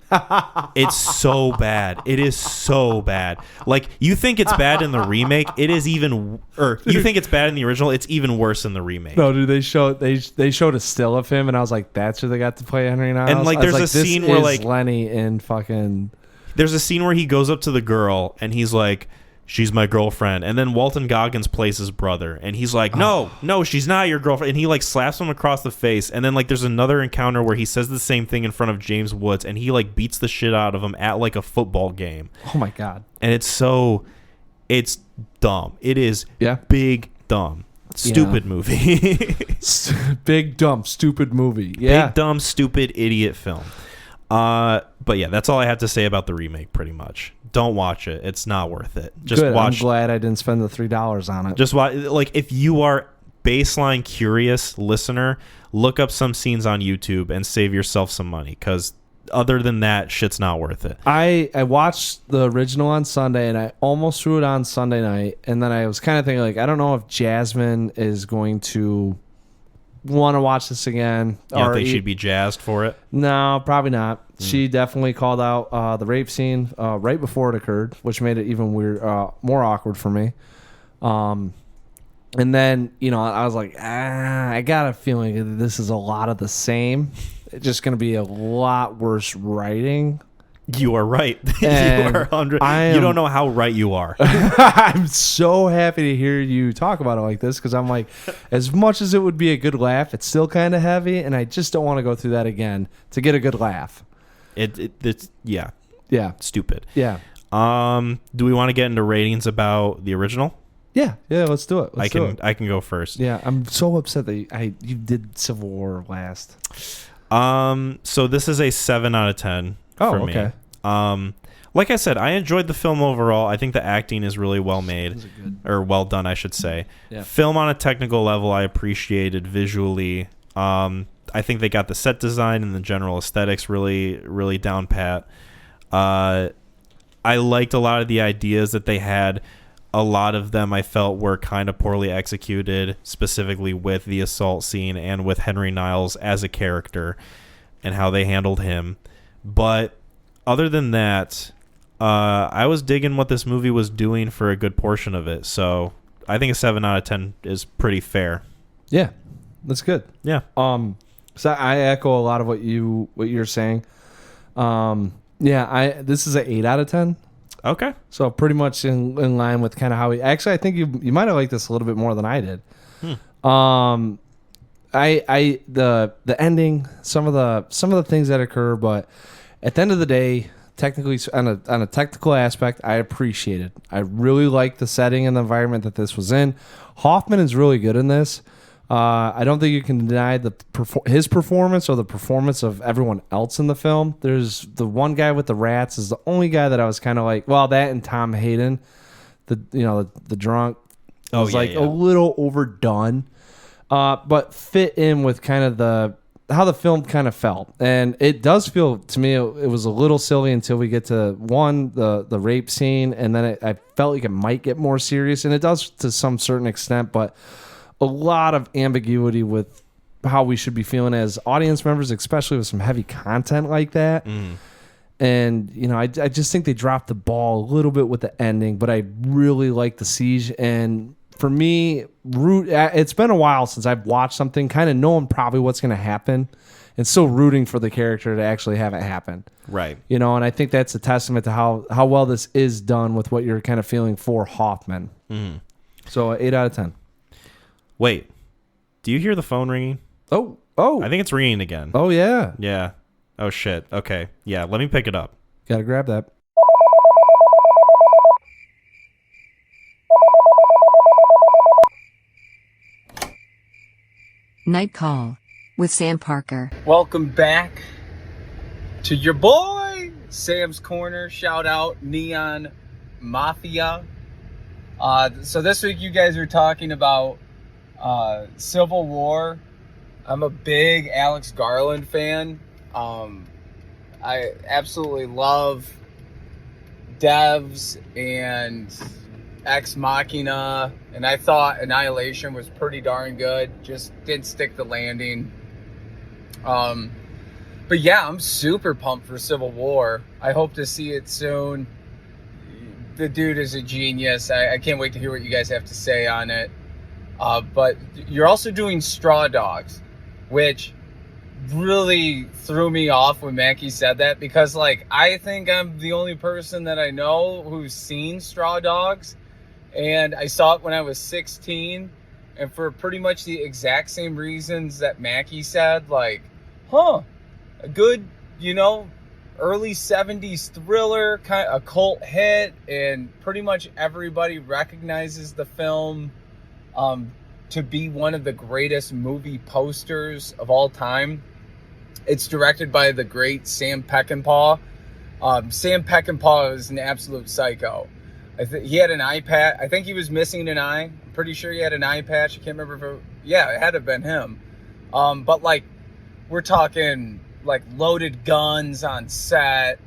It's so bad. It is so bad. Like, you think it's bad in the remake, it is even, or you think it's bad in the original, it's even worse in the remake. No, dude, they showed a still of him, and I was like, that's who they got to play Henry Niles. And like, there's a scene where like Lenny in fucking. There's a scene where he goes up to the girl and he's like, "She's my girlfriend," and then Walton Goggins plays his brother, and he's like, no, she's not your girlfriend, and he like slaps him across the face. And then like there's another encounter where he says the same thing in front of James Woods, and he like beats the shit out of him at like a football game. Oh my god. And it's dumb. It is big dumb stupid movie. Big dumb stupid movie. Yeah. Big dumb stupid idiot film. But yeah, that's all I have to say about the remake. Pretty much, don't watch it. It's not worth it. Just Good. watch. I'm glad I didn't spend the $3 on it. Just watch. Like, if you are baseline curious listener, look up some scenes on YouTube and save yourself some money, because other than that, shit's not worth it. I watched the original on Sunday, and I almost threw it on Sunday night, and then I was kind of thinking, like, I don't know if Jasmine is going to want to watch this again. You don't think she'd be jazzed for it? No, probably not. She definitely called out the rape scene right before it occurred, which made it even weird, more awkward for me. And then, I was like, I got a feeling that this is a lot of the same. It's just going to be a lot worse writing. You are right. You are 100. You don't know how right you are. I'm so happy to hear you talk about it like this, because I'm like, as much as it would be a good laugh, it's still kind of heavy, and I just don't want to go through that again to get a good laugh. It's stupid. Yeah. Do we want to get into ratings about the original? Yeah, let's do it. I can go first. Yeah, I'm so upset that you did Civil War last. So this is a 7 out of 10 for me. Okay. like I said, I enjoyed the film overall. I think the acting is really well made, or well done, I should say. Yeah. Film on a technical level, I appreciated visually. I think they got the set design and the general aesthetics really, really down pat. I liked a lot of the ideas that they had. A lot of them I felt were kind of poorly executed, specifically with the assault scene and with Henry Niles as a character and how they handled him. But other than that, I was digging what this movie was doing for a good portion of it. So I think a 7 out of 10 is pretty fair. Yeah, that's good. Yeah. So I echo a lot of what you're saying. This is an 8 out of 10. Okay. So pretty much in line with kind of how actually I think you might have liked this a little bit more than I did. The ending, some of the things that occur, but at the end of the day, technically on a technical aspect, I appreciate it. I really like the setting and the environment that this was in. Hoffman is really good in this. I don't think you can deny his performance or the performance of everyone else in the film. There's the one guy with the rats is the only guy that I was kind of like, well, that and Tom Hayden, the drunk, was a little overdone, but fit in with kind of how the film kind of felt. And it does feel to me it was a little silly until we get to the rape scene, and then I felt like it might get more serious, and it does to some certain extent, but a lot of ambiguity with how we should be feeling as audience members, especially with some heavy content like that. And, I just think they dropped the ball a little bit with the ending, but I really like the siege. And for me, it's been a while since I've watched something kind of knowing probably what's going to happen and still rooting for the character to actually have it happen. Right. And I think that's a testament to how well this is done with what you're kind of feeling for Hoffman. So 8 out of 10. Wait, do you hear the phone ringing? Oh! I think it's ringing again. Oh yeah. Yeah. Oh shit. Okay. Yeah. Let me pick it up. Gotta grab that. Night Call with Sam Parker. Welcome back to your boy Sam's Corner. Shout out Neon Mafia. So this week you guys are talking about Civil War. I'm a big Alex Garland fan. I absolutely love Devs and Ex Machina, and I thought Annihilation was pretty darn good. Just didn't stick the landing. But yeah, I'm super pumped for Civil War. I hope to see it soon. The dude is a genius. I can't wait to hear what you guys have to say on it. But you're also doing Straw Dogs, which really threw me off when Mackie said that, because I think I'm the only person that I know who's seen Straw Dogs, and I saw it when I was 16, and for pretty much the exact same reasons that Mackie said, a good, early 70s thriller, kind of a cult hit, and pretty much everybody recognizes the film to be one of the greatest movie posters of all time. It's directed by the great Sam Peckinpah. Sam Peckinpah is an absolute psycho. He had an eye patch. I think he was missing an eye. I'm pretty sure he had an eye patch. I can't remember if it had to have been him. But we're talking loaded guns on set,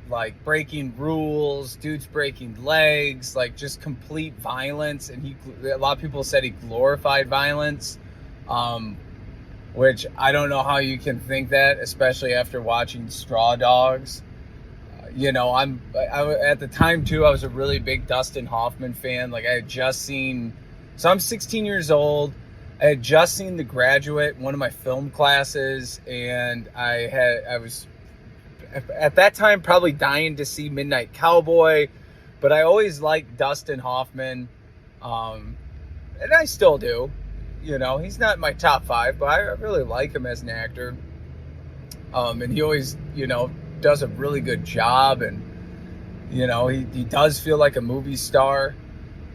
breaking rules, dudes breaking legs, just complete violence. And a lot of people said he glorified violence, which I don't know how you can think that, especially after watching Straw Dogs. At the time too, I was a really big Dustin Hoffman fan. I had just seen, so I'm 16 years old. I had just seen The Graduate, one of my film classes, and I was at that time probably dying to see Midnight Cowboy, but I always liked Dustin Hoffman, and I still do. He's not in my top 5, but I really like him as an actor, and he always, does a really good job, and he does feel like a movie star.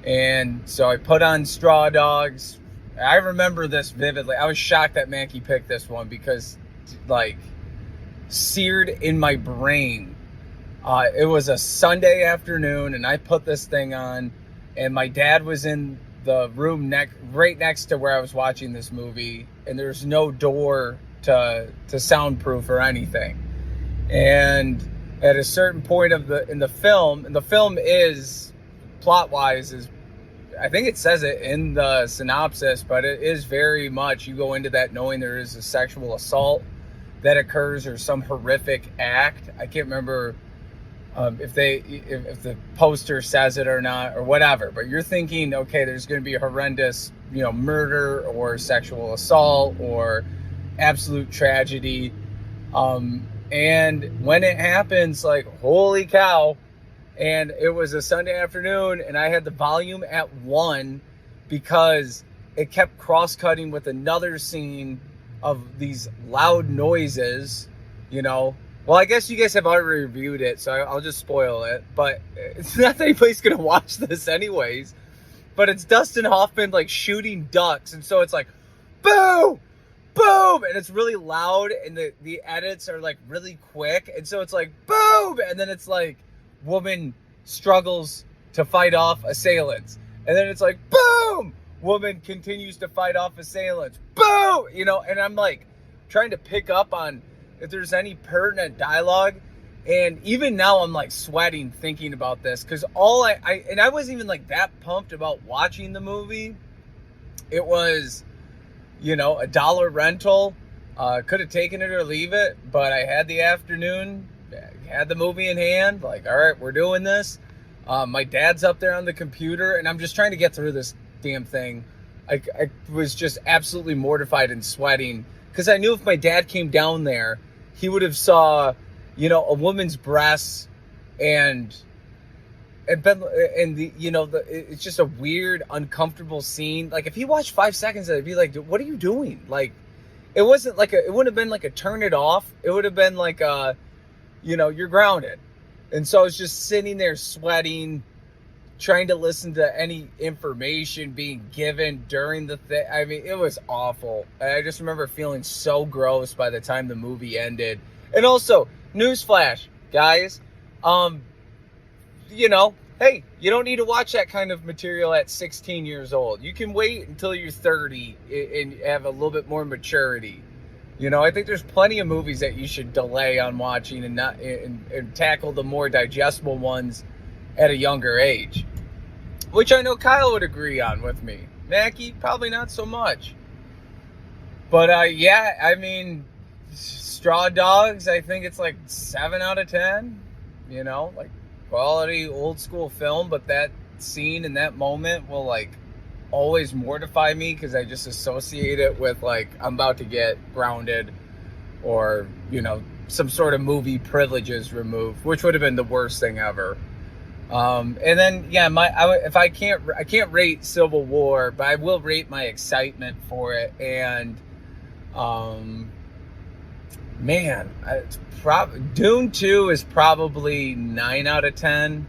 And so I put on Straw Dogs. I remember this vividly. I was shocked that Mackey picked this one because, seared in my brain, It was a Sunday afternoon, and I put this thing on, and my dad was in the room right next to where I was watching this movie, and there's no door to soundproof or anything. And at a certain point in the film, and the film is plot-wise is, I think it says it in the synopsis, but it is very much, you go into that knowing there is a sexual assault that occurs or some horrific act. I can't remember if the poster says it or not or whatever, but you're thinking, okay, there's going to be a horrendous, murder or sexual assault or absolute tragedy. And when it happens, like, holy cow. And it was a Sunday afternoon, and I had the volume at 1 because it kept cross-cutting with another scene of these loud noises, Well, I guess you guys have already reviewed it, so I'll just spoil it. But it's not that anybody's going to watch this anyways. But it's Dustin Hoffman, like, shooting ducks. And so it's like, boom, boom. And it's really loud, and the edits are, like, really quick. And so it's like, boom. And then it's like, woman struggles to fight off assailants. And then it's like, boom. Woman continues to fight off assailants. Boom. And I'm, like, trying to pick up on if there's any pertinent dialogue. And even now I'm like sweating thinking about this, because all I wasn't even like that pumped about watching the movie. It was, a dollar rental. Could have taken it or leave it, but I had the afternoon, had the movie in hand, like, all right, we're doing this. My dad's up there on the computer, and I'm just trying to get through this damn thing. I was just absolutely mortified and sweating, because I knew if my dad came down there, he would have saw, a woman's breasts and it's just a weird, uncomfortable scene. Like, if he watched 5 seconds of it, I'd be like, what are you doing? Like, it wouldn't have been like a turn it off. It would have been like you're grounded. And so I was just sitting there sweating, trying to listen to any information being given during the thing. I mean, it was awful. I just remember feeling so gross by the time the movie ended. And also, newsflash, guys, hey, you don't need to watch that kind of material at 16 years old. You can wait until you're 30 and have a little bit more maturity. I think there's plenty of movies that you should delay on watching and tackle the more digestible ones at a younger age, which I know Kyle would agree on with me. Mackie, probably not so much. But yeah, I mean, Straw Dogs, I think it's like 7 out of 10. Like, quality old school film, but that scene in that moment will like always mortify me, because I just associate it with like I'm about to get grounded or some sort of movie privileges removed, which would have been the worst thing ever. And then I can't rate Civil War, but I will rate my excitement for it. And Dune 2 is probably 9 out of 10.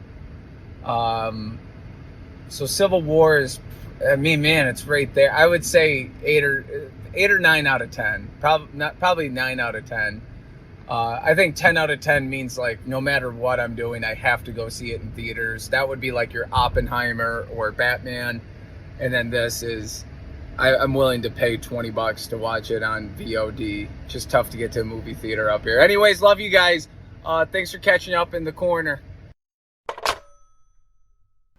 So Civil War is, it's right there. I would say 8 or 9 out of 10. Probably 9 out of 10. I think 10 out of 10 means like no matter what I'm doing, I have to go see it in theaters. That would be like your Oppenheimer or Batman, and then this is, I'm willing to pay $20 to watch it on VOD. Just tough to get to a movie theater up here. Anyways, love you guys. Thanks for catching up in the corner.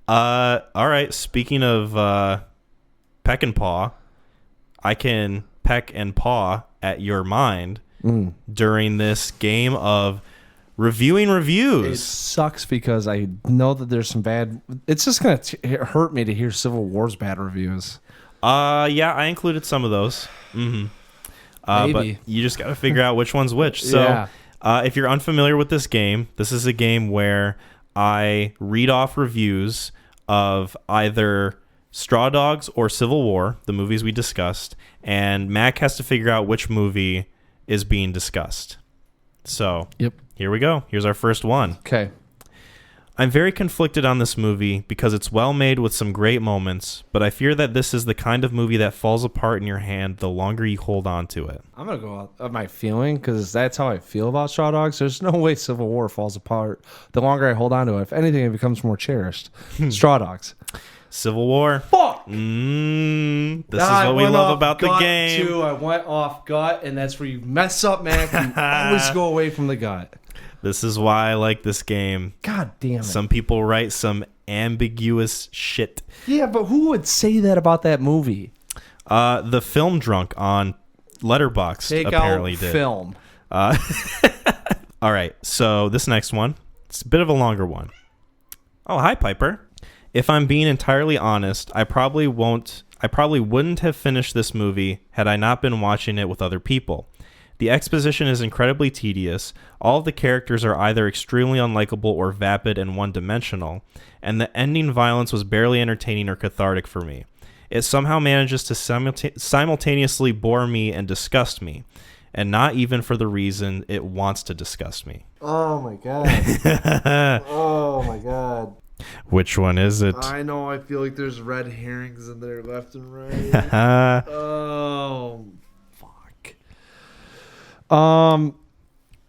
All right. Speaking of peck and paw, I can peck and paw at your mind during this game of reviewing reviews. It sucks because I know that there's some bad. It's just gonna hurt me to hear Civil War's bad reviews. Yeah, I included some of those. Mm-hmm. But you just got to figure out which one's which. So, yeah. If you're unfamiliar with this game, this is a game where I read off reviews of either Straw Dogs or Civil War, the movies we discussed, and Mac has to figure out which movie is being discussed. So, yep. Here we go. Here's our first one. Okay. I'm very conflicted on this movie because it's well made with some great moments, but I fear that this is the kind of movie that falls apart in your hand the longer you hold on to it. I'm going to go out of my feeling because that's how I feel about Straw Dogs. There's no way Civil War falls apart the longer I hold on to it. If anything, it becomes more cherished. Straw Dogs. Civil War. Fuck! This is what we love about the game. Too. I went off gut, and that's where you mess up, Mac. You always go away from the gut. This is why I like this game. God damn it. Some people write some ambiguous shit. Yeah, but who would say that about that movie? The film drunk on Letterboxd apparently did. Film. All right, so this next one, it's a bit of a longer one. Oh, hi, Piper. If I'm being entirely honest, I probably wouldn't have finished this movie had I not been watching it with other people. The exposition is incredibly tedious, all of the characters are either extremely unlikable or vapid and one-dimensional, and the ending violence was barely entertaining or cathartic for me. It somehow manages to simultaneously bore me and disgust me, and not even for the reason it wants to disgust me. Oh my god. Oh my god. Which one is it? I know, I feel like there's red herrings in there left and right. Oh, fuck.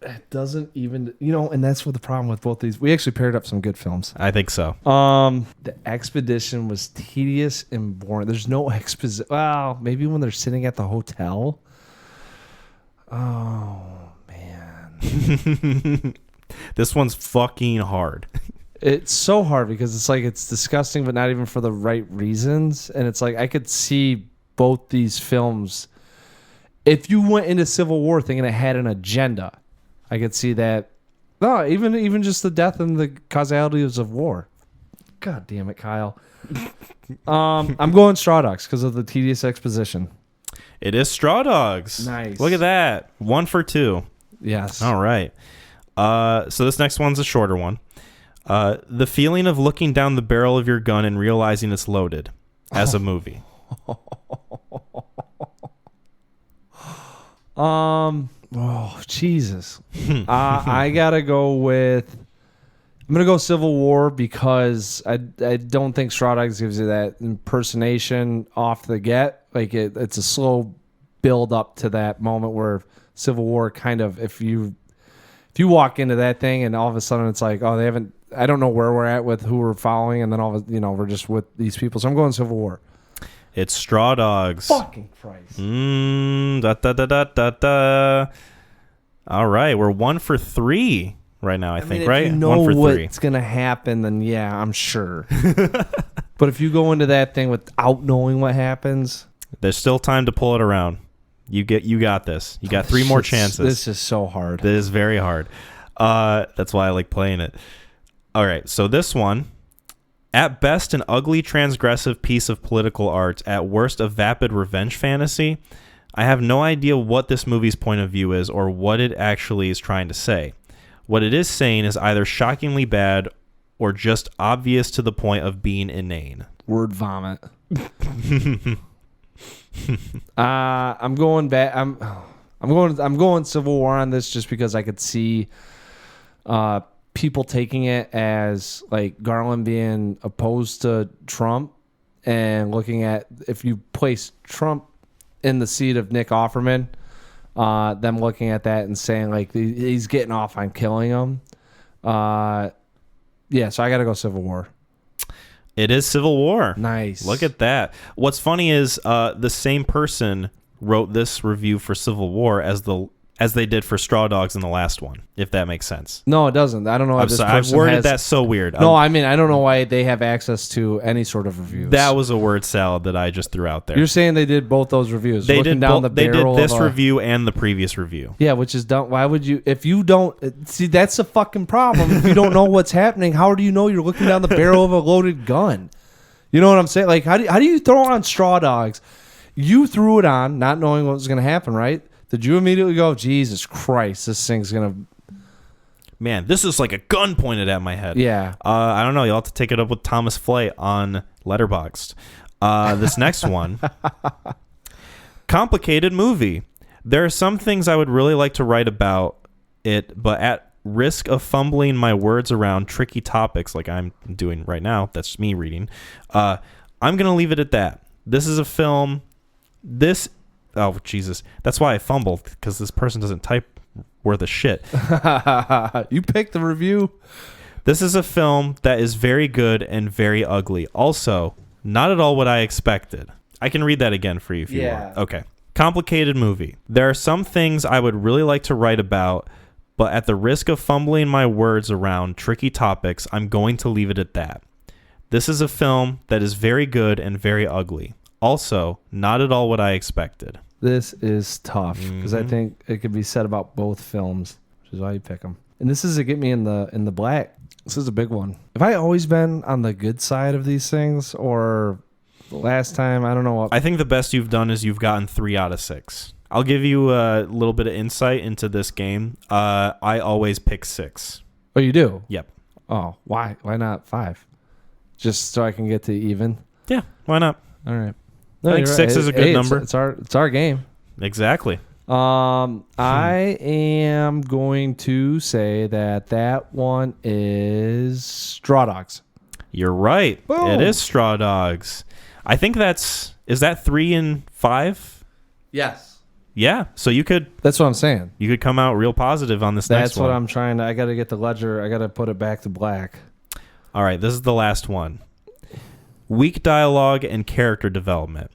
It doesn't even, and that's what the problem with both these. We actually paired up some good films. I think so. The expedition was tedious and boring. There's no exposition. Well, maybe when they're sitting at the hotel. Oh, man. This one's fucking hard. It's so hard because it's like it's disgusting, but not even for the right reasons. And it's like I could see both these films. If you went into Civil War thinking it had an agenda, I could see that. No, even just the death and the causalities of war. God damn it, Kyle. I'm going Straw Dogs because of the tedious exposition. It is Straw Dogs. Nice. Look at that. 1 for 2. Yes. All right. So this next one's a shorter one. The feeling of looking down the barrel of your gun and realizing it's loaded as a movie. Oh, Jesus. I gotta go with. I'm gonna go Civil War because I don't think Straw Dogs gives you that impersonation off the get. Like it's a slow build up to that moment where Civil War kind of if you walk into that thing and all of a sudden it's like, oh, they haven't. I don't know where we're at with who we're following, and then all of we're just with these people. So I'm going Civil War. It's Straw Dogs. Fucking Christ. Da, da, da, da, da, da. All right, we're 1 for 3 right now. I think, if right? you know 1 for 3. what's gonna happen, then yeah, I'm sure. But if you go into that thing without knowing what happens, there's still time to pull it around. You got this. You got 3 more chances. This is so hard. This is very hard. That's why I like playing it. All right, so this one, at best an ugly transgressive piece of political art, at worst a vapid revenge fantasy. I have no idea what this movie's point of view is or what it actually is trying to say. What it is saying is either shockingly bad or just obvious to the point of being inane. Word vomit. I'm going back. I'm going Civil War on this just because I could see people taking it as like Garland being opposed to Trump and looking at if you place Trump in the seat of Nick Offerman, them looking at that and saying like he's getting off on killing him. Yeah, so I got to go Civil War. It is Civil War. Nice. Look at that. What's funny is the same person wrote this review for Civil War as they did for Straw Dogs in the last one, if that makes sense. No, it doesn't. I don't know why this person I've worded has... that so weird. No, I mean, I don't know why they have access to any sort of reviews. That was a word salad that I just threw out there. You're saying they did both those reviews? They looking did down both. the They did barrel this of a... review and the previous review. Yeah, which is dumb. Why would you... If you don't... See, that's the fucking problem. If you don't know what's happening, how do you know you're looking down the barrel of a loaded gun? You know what I'm saying? Like, how do you throw on Straw Dogs? You threw it on, not knowing what was going to happen, right? Did you immediately go, Jesus Christ, this thing's going to... Man, this is like a gun pointed at my head. Yeah. I don't know. You'll have to take it up with Thomas Flay on Letterboxd. This next one. Complicated movie. There are some things I would really like to write about it, but at risk of fumbling my words around tricky topics like I'm doing right now, that's me reading, I'm going to leave it at that. This is a film. Oh, Jesus. That's why I fumbled, because this person doesn't type worth a shit. You picked the review. This is a film that is very good and very ugly. Also, not at all what I expected. I can read that again for you if you want. Okay. Complicated movie. There are some things I would really like to write about, but at the risk of fumbling my words around tricky topics, I'm going to leave it at that. This is a film that is very good and very ugly. Also, not at all what I expected. This is tough because I think it could be said about both films, which is why you pick them. And this is to get me in the black. This is a big one. Have I always been on the good side of these things, or last time I don't know what? I think the best you've done is you've gotten 3 out of 6. I'll give you a little bit of insight into this game. I always pick 6. Oh, you do? Yep. Oh, why? Why not 5? Just so I can get to even? Yeah, why not? All right. I think 6 is a good number. It's our game. Exactly. I am going to say that one is Straw Dogs. You're right. Boom. It is Straw Dogs. I think is that 3 and 5? Yes. Yeah. So That's what I'm saying. you could come out real positive on this next That's one. what I'm trying to. I got to get the ledger. I got to put it back to black. All right, this is the last one. Weak dialogue and character development.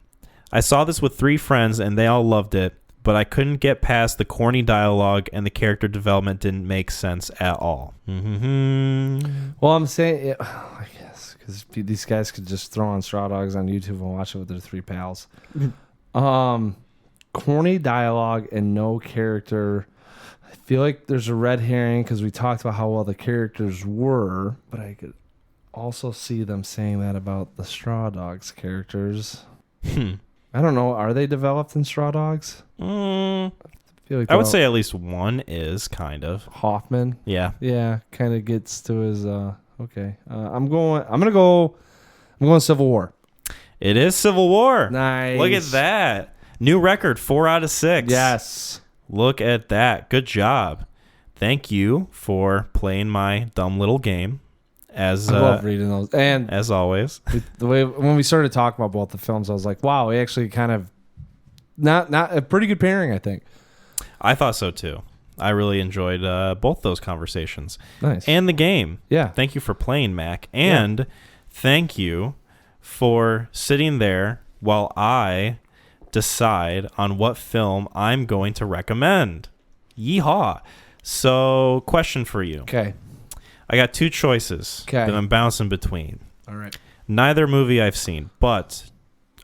I saw this with 3 friends and they all loved it, but I couldn't get past the corny dialogue and the character development didn't make sense at all. Well, I'm saying, I guess, because these guys could just throw on Straw Dogs on YouTube and watch it with their 3 pals. Corny dialogue and no character. I feel like there's a red herring because we talked about how well the characters were, but I could also see them saying that about the Straw Dogs characters. I don't know. Are they developed in Straw Dogs? I feel like would say at least one is kind of. Hoffman. Yeah. Yeah, kind of gets to his. Okay. I'm going Civil War. It is Civil War. Nice. Look at that. New record, 4 out of 6. Yes. Look at that. Good job. Thank you for playing my dumb little game. I love reading those. And as always. the way when we started talking about both the films, I was like, wow, we actually kind of not a pretty good pairing, I think. I thought so too. I really enjoyed both those conversations. Nice. And the game. Yeah. Thank you for playing, Mac. And thank you for sitting there while I decide on what film I'm going to recommend. Yeehaw. So, question for you. Okay. I got 2 choices that I'm bouncing between. All right. Neither movie I've seen, but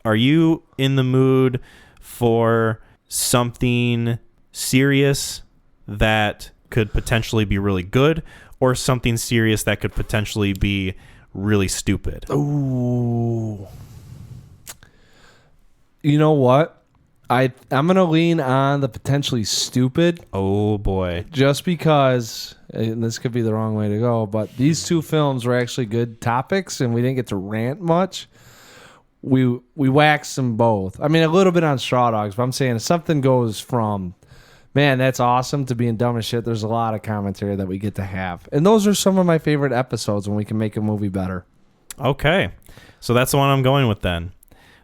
are you in the mood for something serious that could potentially be really good, or something serious that could potentially be really stupid? Ooh. You know what? I'm going to lean on the potentially stupid. Oh, boy. Just because, and this could be the wrong way to go, but these 2 films were actually good topics, and we didn't get to rant much. We waxed them both. I mean, a little bit on Straw Dogs, but I'm saying if something goes from, man, that's awesome, to being dumb as shit, there's a lot of commentary that we get to have. And those are some of my favorite episodes when we can make a movie better. Okay. So that's the one I'm going with then.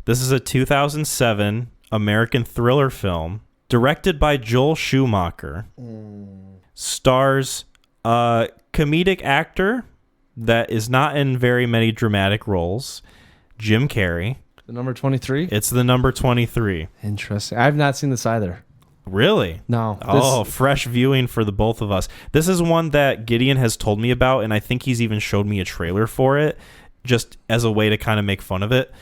This is a 2007 American thriller film directed by Joel Schumacher. Stars a comedic actor that is not in very many dramatic roles, Jim Carrey. The number 23? It's the number 23. Interesting. I've not seen this either. Really? No. Oh, fresh viewing for the both of us. This is one that Gideon has told me about, and I think he's even showed me a trailer for it, just as a way to kind of make fun of it.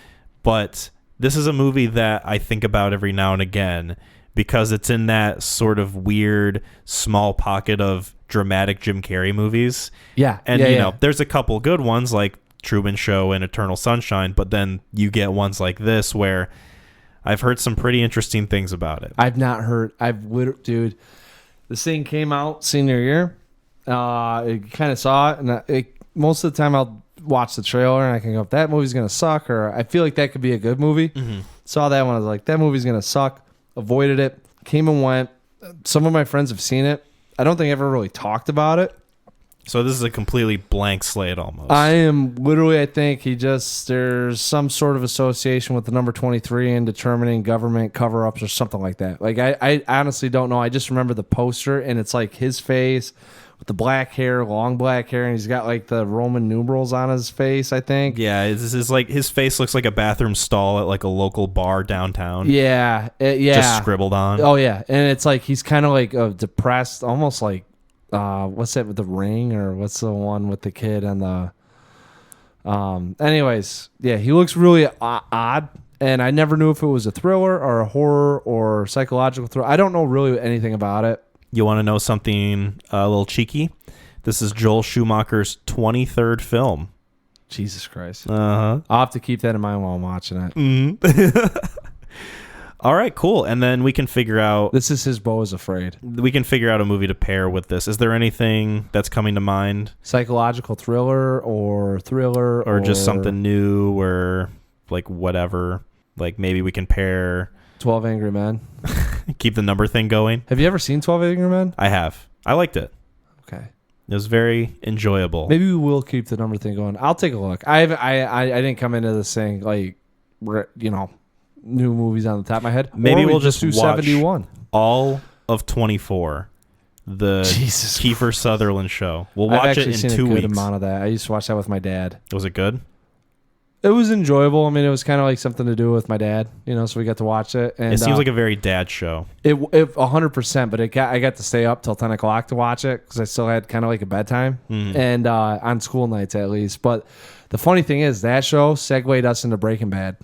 But this is a movie that I think about every now and again because it's in that sort of weird small pocket of dramatic Jim Carrey movies. Yeah. And, you know, there's a couple good ones like Truman Show and Eternal Sunshine, but then you get ones like this where I've heard some pretty interesting things about it. I've not heard. Dude, this thing came out senior year. I kind of saw it, and most of the time I'll watch the trailer and I can go, that movie's going to suck, or I feel like that could be a good movie. Mm-hmm. Saw that one. I was like, that movie's going to suck. Avoided it. Came and went. Some of my friends have seen it. I don't think I ever really talked about it. So this is a completely blank slate almost. I am literally, I think there's some sort of association with the number 23 in determining government cover-ups or something like that. Like, I honestly don't know. I just remember the poster, and it's like his face with the black hair, long black hair, and he's got like the Roman numerals on his face, I think. Yeah, this is like his face looks like a bathroom stall at like a local bar downtown. Yeah, yeah. Just scribbled on. Oh, yeah. And it's like he's kind of like depressed, almost like, what's that with the Ring, or what's the one with the kid and the anyways, yeah, he looks really odd, and I never knew if it was a thriller or a horror or psychological thriller. I don't know really anything about it. You want to know something a little cheeky? This is Joel Schumacher's 23rd film. Jesus Christ. Uh-huh. I'll have to keep that in mind while I'm watching it. Mm-hmm. All right, cool. And then we can figure out... This is his Beau is Afraid. We can figure out a movie to pair with this. Is there anything that's coming to mind? Psychological thriller or thriller? Or just something new or like whatever? Like maybe we can pair... 12 Angry Men. Keep the number thing going. Have you ever seen 12 Angry Men? I have. I liked it. Okay. It was very enjoyable. Maybe we will keep the number thing going. I'll take a look. I didn't come into this saying, like, you know... new movies on the top of my head. Maybe we'll just do watch 71. all of 24, the Jesus Kiefer Sutherland show. We'll watch it in 2 weeks. I've actually seen a good amount of that. I used to watch that with my dad. Was it good? It was enjoyable. I mean, it was kind of like something to do with my dad, you know, so we got to watch it. And it seems like a very dad show. It 100%, but I got to stay up till 10 o'clock to watch it because I still had kind of like a bedtime, and on school nights at least. But the funny thing is, that show segued us into Breaking Bad.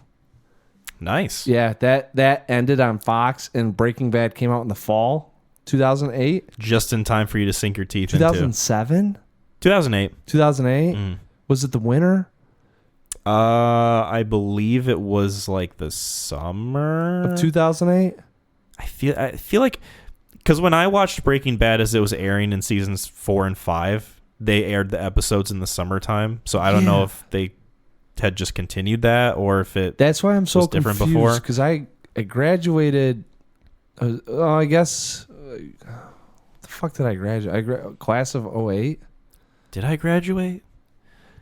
Nice. Yeah, that ended on Fox, and Breaking Bad came out in the fall, 2008. Just in time for you to sink your teeth 2007? 2008. 2008? Was it the winter? I believe it was like the summer of 2008. I feel like, because when I watched Breaking Bad as it was airing in seasons 4 and 5, they aired the episodes in the summertime. So I don't know if they had just continued that or if it that's why I'm so different confused before, because I graduated I guess the fuck did I graduate? Class of 08. Did I graduate?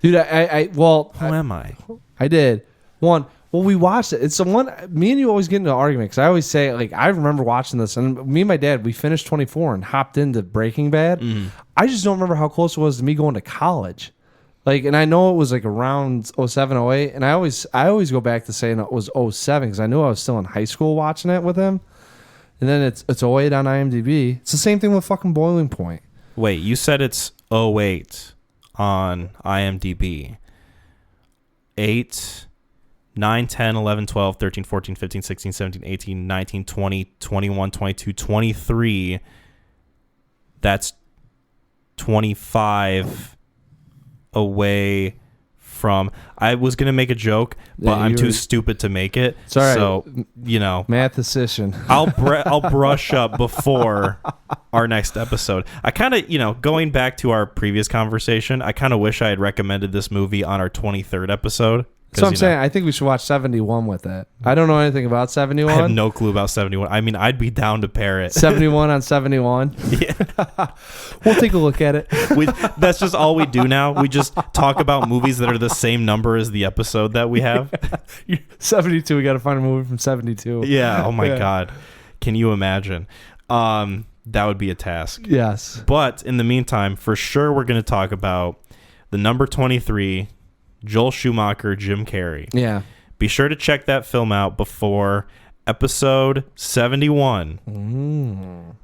Dude, I well who am I did one. Well, we watched it. It's the one me and you always get into an argument because I always say, like, I remember watching this, and me and my dad, we finished 24 and hopped into Breaking Bad. I just don't remember how close it was to me going to college. Like, and I know it was like around 07, 08, and I always go back to saying it was 07 because I knew I was still in high school watching it with him. And then it's 08 on IMDb. It's the same thing with fucking Boiling Point. Wait, you said it's 08 on IMDb. 8, 9, 10, 11, 12, 13, 14, 15, 16, 17, 18, 19, 20, 21, 22, 23. That's 25 away from... I was going to make a joke, but I'm too stupid to make it. Sorry. So, you know... Mathematician. I'll brush up before our next episode. I kind of, you know, going back to our previous conversation, I kind of wish I had recommended this movie on our 23rd episode. So I'm saying I think we should watch 71 with that. I don't know anything about 71. I have no clue about 71. I mean, I'd be down to pair it. 71 on 71. Yeah. We'll take a look at it. That's just all we do now. We just talk about movies that are the same number as the episode that we have. 72. We got to find a movie from 72. Yeah. Oh my God. Can you imagine? That would be a task. Yes. But in the meantime, for sure, we're going to talk about the number 23, Joel Schumacher, Jim Carrey. Yeah. Be sure to check that film out before episode 71.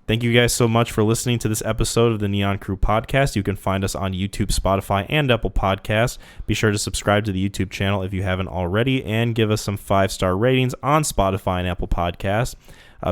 Thank you guys so much for listening to this episode of the Neon Crew podcast. You can find us on YouTube, Spotify, and Apple Podcasts. Be sure to subscribe to the YouTube channel if you haven't already, and give us some 5-star ratings on Spotify and Apple Podcasts.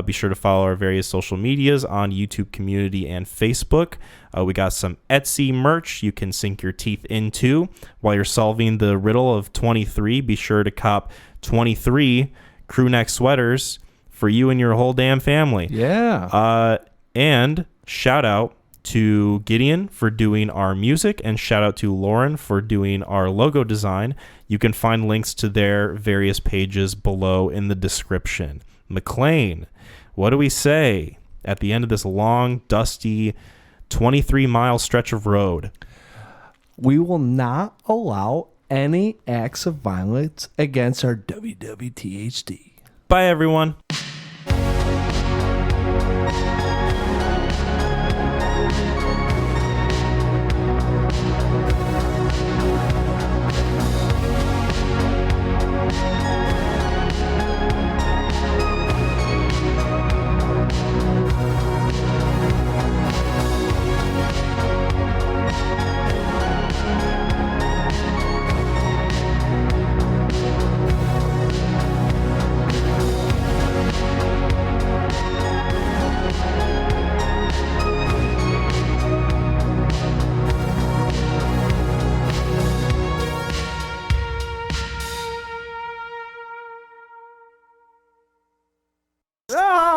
Be sure to follow our various social medias on YouTube Community and Facebook. We got some Etsy merch you can sink your teeth into while you're solving the riddle of 23. Be sure to cop 23 crew neck sweaters for you and your whole damn family. Yeah. And shout out to Gideon for doing our music, and shout out to Lauren for doing our logo design. You can find links to their various pages below in the description. McClain, what do we say at the end of this long, dusty 23-mile stretch of road. We will not allow any acts of violence against our WWTHD. Bye, everyone. Ah!